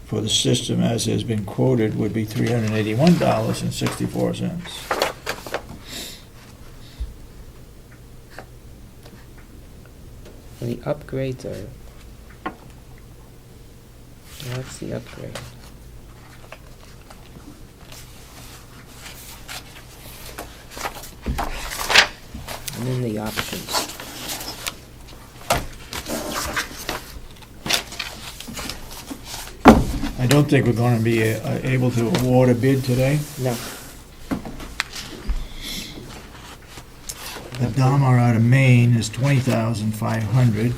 for the system as has been quoted would be $381.64. And the upgrades are, what's the upgrade? And then the options. I don't think we're going to be able to award a bid today. No. The Dahmer out of Maine is $20,500.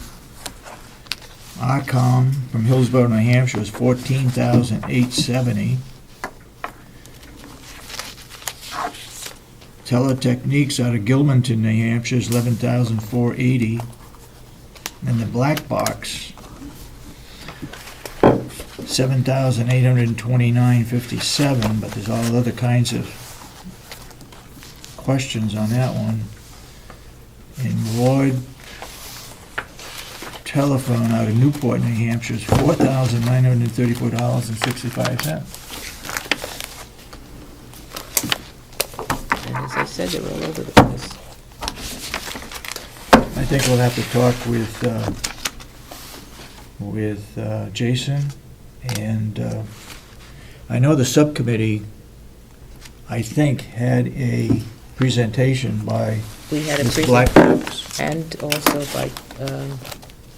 Arcom from Hillsborough, New Hampshire is $14,870. Teletechniques out of Gilmanton, New Hampshire is $11,480. And the Black Box, $7,829.57, but there's all other kinds of questions on that one. And Ward Telephone out of Newport, New Hampshire is $4,934.65. And as I said, they're all over the place. I think we'll have to talk with Jason, and I know the subcommittee, I think, had a presentation by We had a Ms. Black Box. and also by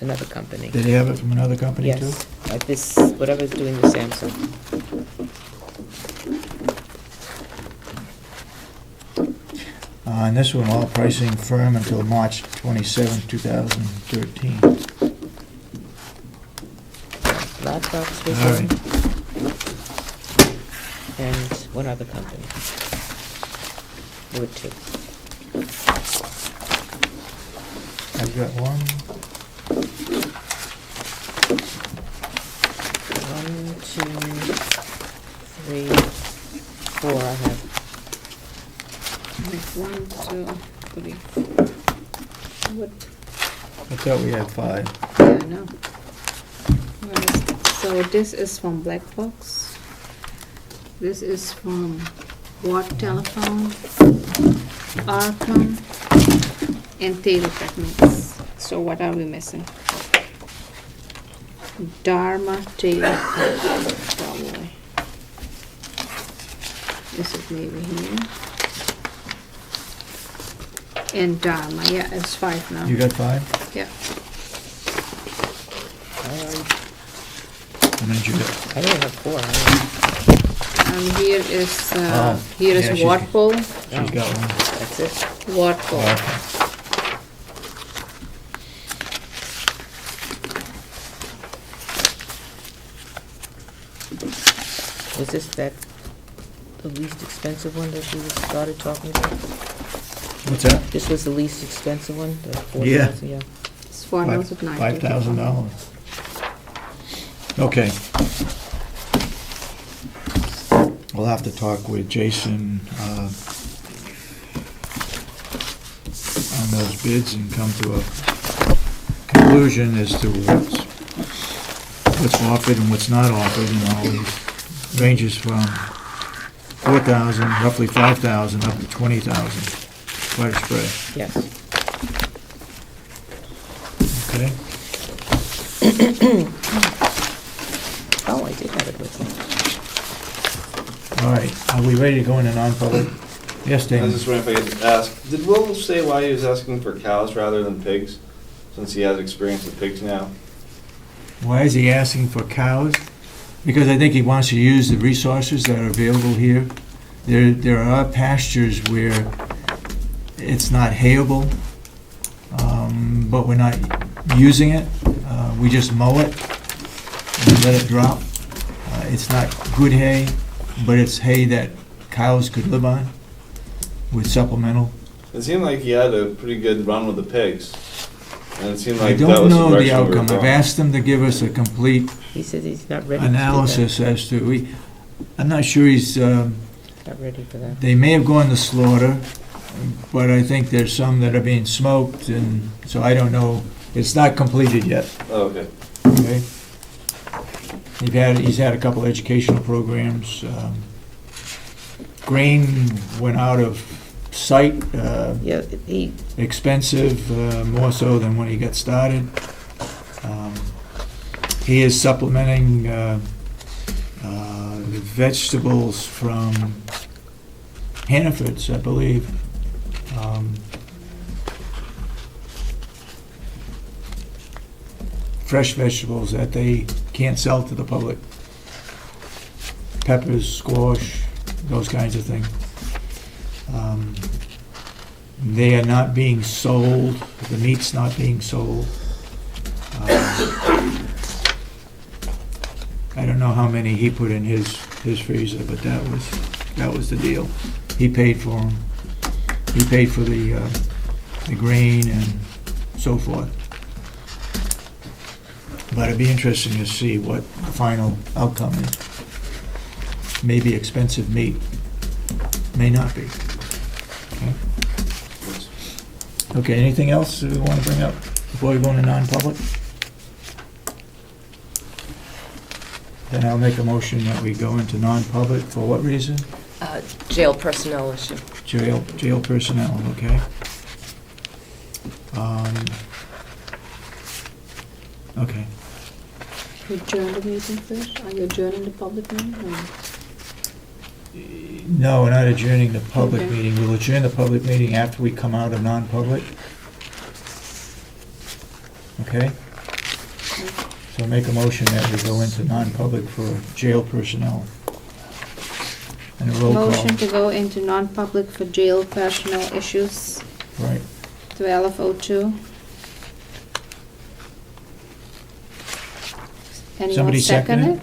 another company. Did they have it from another company too? Yes, this, whatever's doing the Samsung. And this one, all pricing firm until March 27, 2013. Laptops was All one, right. and one other company. There were two. I've got one. 1, 2, 3, 4 I have. 1, 2, 3. What? I thought we had 5. Yeah, I know. So this is from Black Box. This is from Watt Telephone, Arcom, and Teletechnics. So what are we missing? Dharma Teletechnics, probably. This is maybe here. And Dharma, yeah, it's 5 now. You got 5? Yeah. How many did you get? I only have 4. And here is Oh, here is yeah, she's- Wattpole. She's got one. That's it. Wattpole. Okay. Was this the least expensive one that we started talking about? What's that? This was the least expensive one, the Yeah. 4,000, yeah. It's $4,090. $5,000. Okay. We'll have to talk with Jason on those bids and come to a conclusion confusion as to what's offered and what's not offered, and all these ranges from 4,000, roughly 5,000, up to 20,000. Quite a spread, Yes. okay? Oh, I did have it with me. All right, are we ready to go into non-public? Yes, I was Damon? just wondering if I could ask, did Will say why he was asking for cows rather than pigs? Since he has experience with pigs now? Why is he asking for cows? Because I think he wants to use the resources that are available here. There are pastures where it's not hayable, but we're not using it. We just mow it and let it drop. It's not good hay, but it's hay that cows could live on with supplemental. It seemed like he had a pretty good run with the pigs. And it seemed I like that don't was the know the direction we were outcome. I've going. asked him to give us a complete He says he's not ready to do that. analysis as to, I'm not sure he's, Not ready for that. they may have gone to slaughter, but I think there's some that are being smoked, and so I don't know. It's not completed yet, Oh, okay. okay? He's had a couple educational programs. Grain went out of sight, Yeah, he, expensive, more so than when he got started. He is supplementing the vegetables from Hannaford's, I believe. Fresh vegetables that they can't sell to the public. Peppers, squash, those kinds of things. They are not being sold, the meat's not being sold. I don't know how many he put in his freezer, but that was the deal. He paid for them. He paid for the grain and so forth. But it'd be interesting to see what the final outcome is. Maybe expensive meat, may not be. Okay. Okay, anything else we want to bring up before we go into non-public? Then I'll make a motion that we go into non-public for what reason? Jail personnel issue. Jail personnel, okay. Okay, We adjourn the meeting first? Are you adjourning the public meeting? or- no, we're not adjourning the public Okay. meeting. We'll adjourn the public meeting after we come out of non-public. Okay? So make a motion that we go into non-public for jail personnel. And a roll call. Motion to go into non-public for jail personnel issues, Right. 12:02. Anyone Somebody second second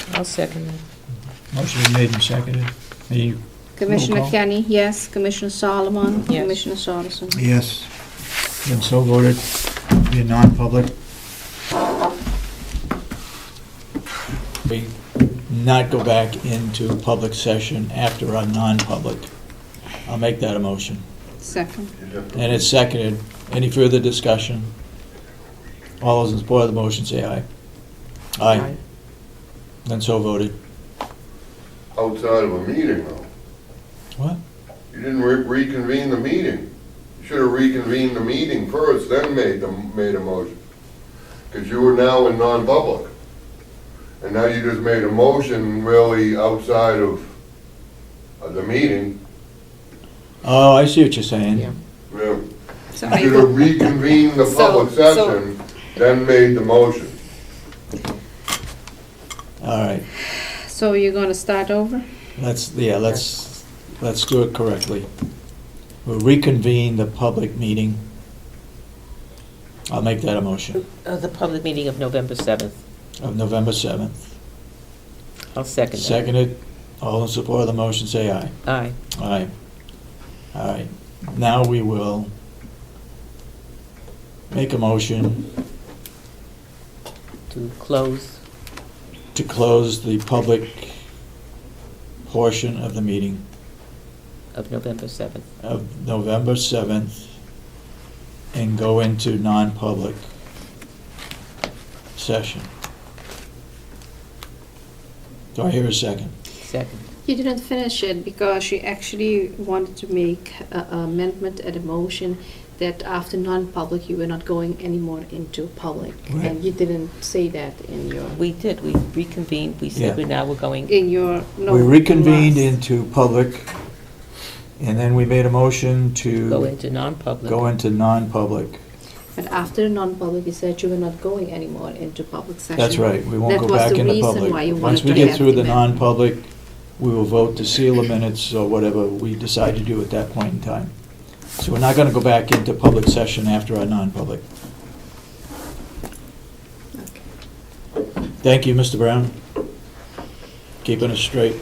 it? I'll second that. Motion been made and seconded. Are you- Commissioner call. Kenny, yes. Commissioner Solomon? Yes. Commissioner Sorensen? Yes. Been so voted. Be a non-public. We not go back into public session after our non-public. I'll make that a motion. Second. And it's seconded. Any further discussion? All those in support of the motion say aye. Aye. Then so voted. Outside of a meeting, though. What? You didn't reconvene the meeting. You should have reconvened the meeting first, then made a motion. Because you were now in non-public. And now you just made a motion really outside of the meeting. Oh, I see what you're saying. Yeah. Yeah. So You should have reconvened the public So- session, then made the motion. All right. So you're gonna start over? Let's do it correctly. We'll reconvene the public meeting. I'll make that a motion The public meeting of November 7th. of November 7th. I'll second that. Seconded. All in support of the motion, say aye. Aye. Aye. All right. Now we will make a motion To close. to close the public portion of the meeting Of November 7th. of November 7th and go into non-public session. Do I hear a second? Second. You didn't finish it because she actually wanted to make an amendment at a motion that after non-public, you were not going anymore into public. Right. And you didn't say that in your, We did, we reconvened, we Yeah. said we now we're going, in your. no, We reconvened last. into public, and then we made a motion to go into non-public. go into non-public. But after non-public, you said you were not going anymore into public session. That's right, we won't That go was back the into reason public. why you Once wanted we to get have through the the amendment. non-public, we will vote to seal the minutes or whatever we decide to do at that point in time. So we're not gonna go back into public session after our non-public. Okay. Thank you, Mr. Brown. Keeping us straight.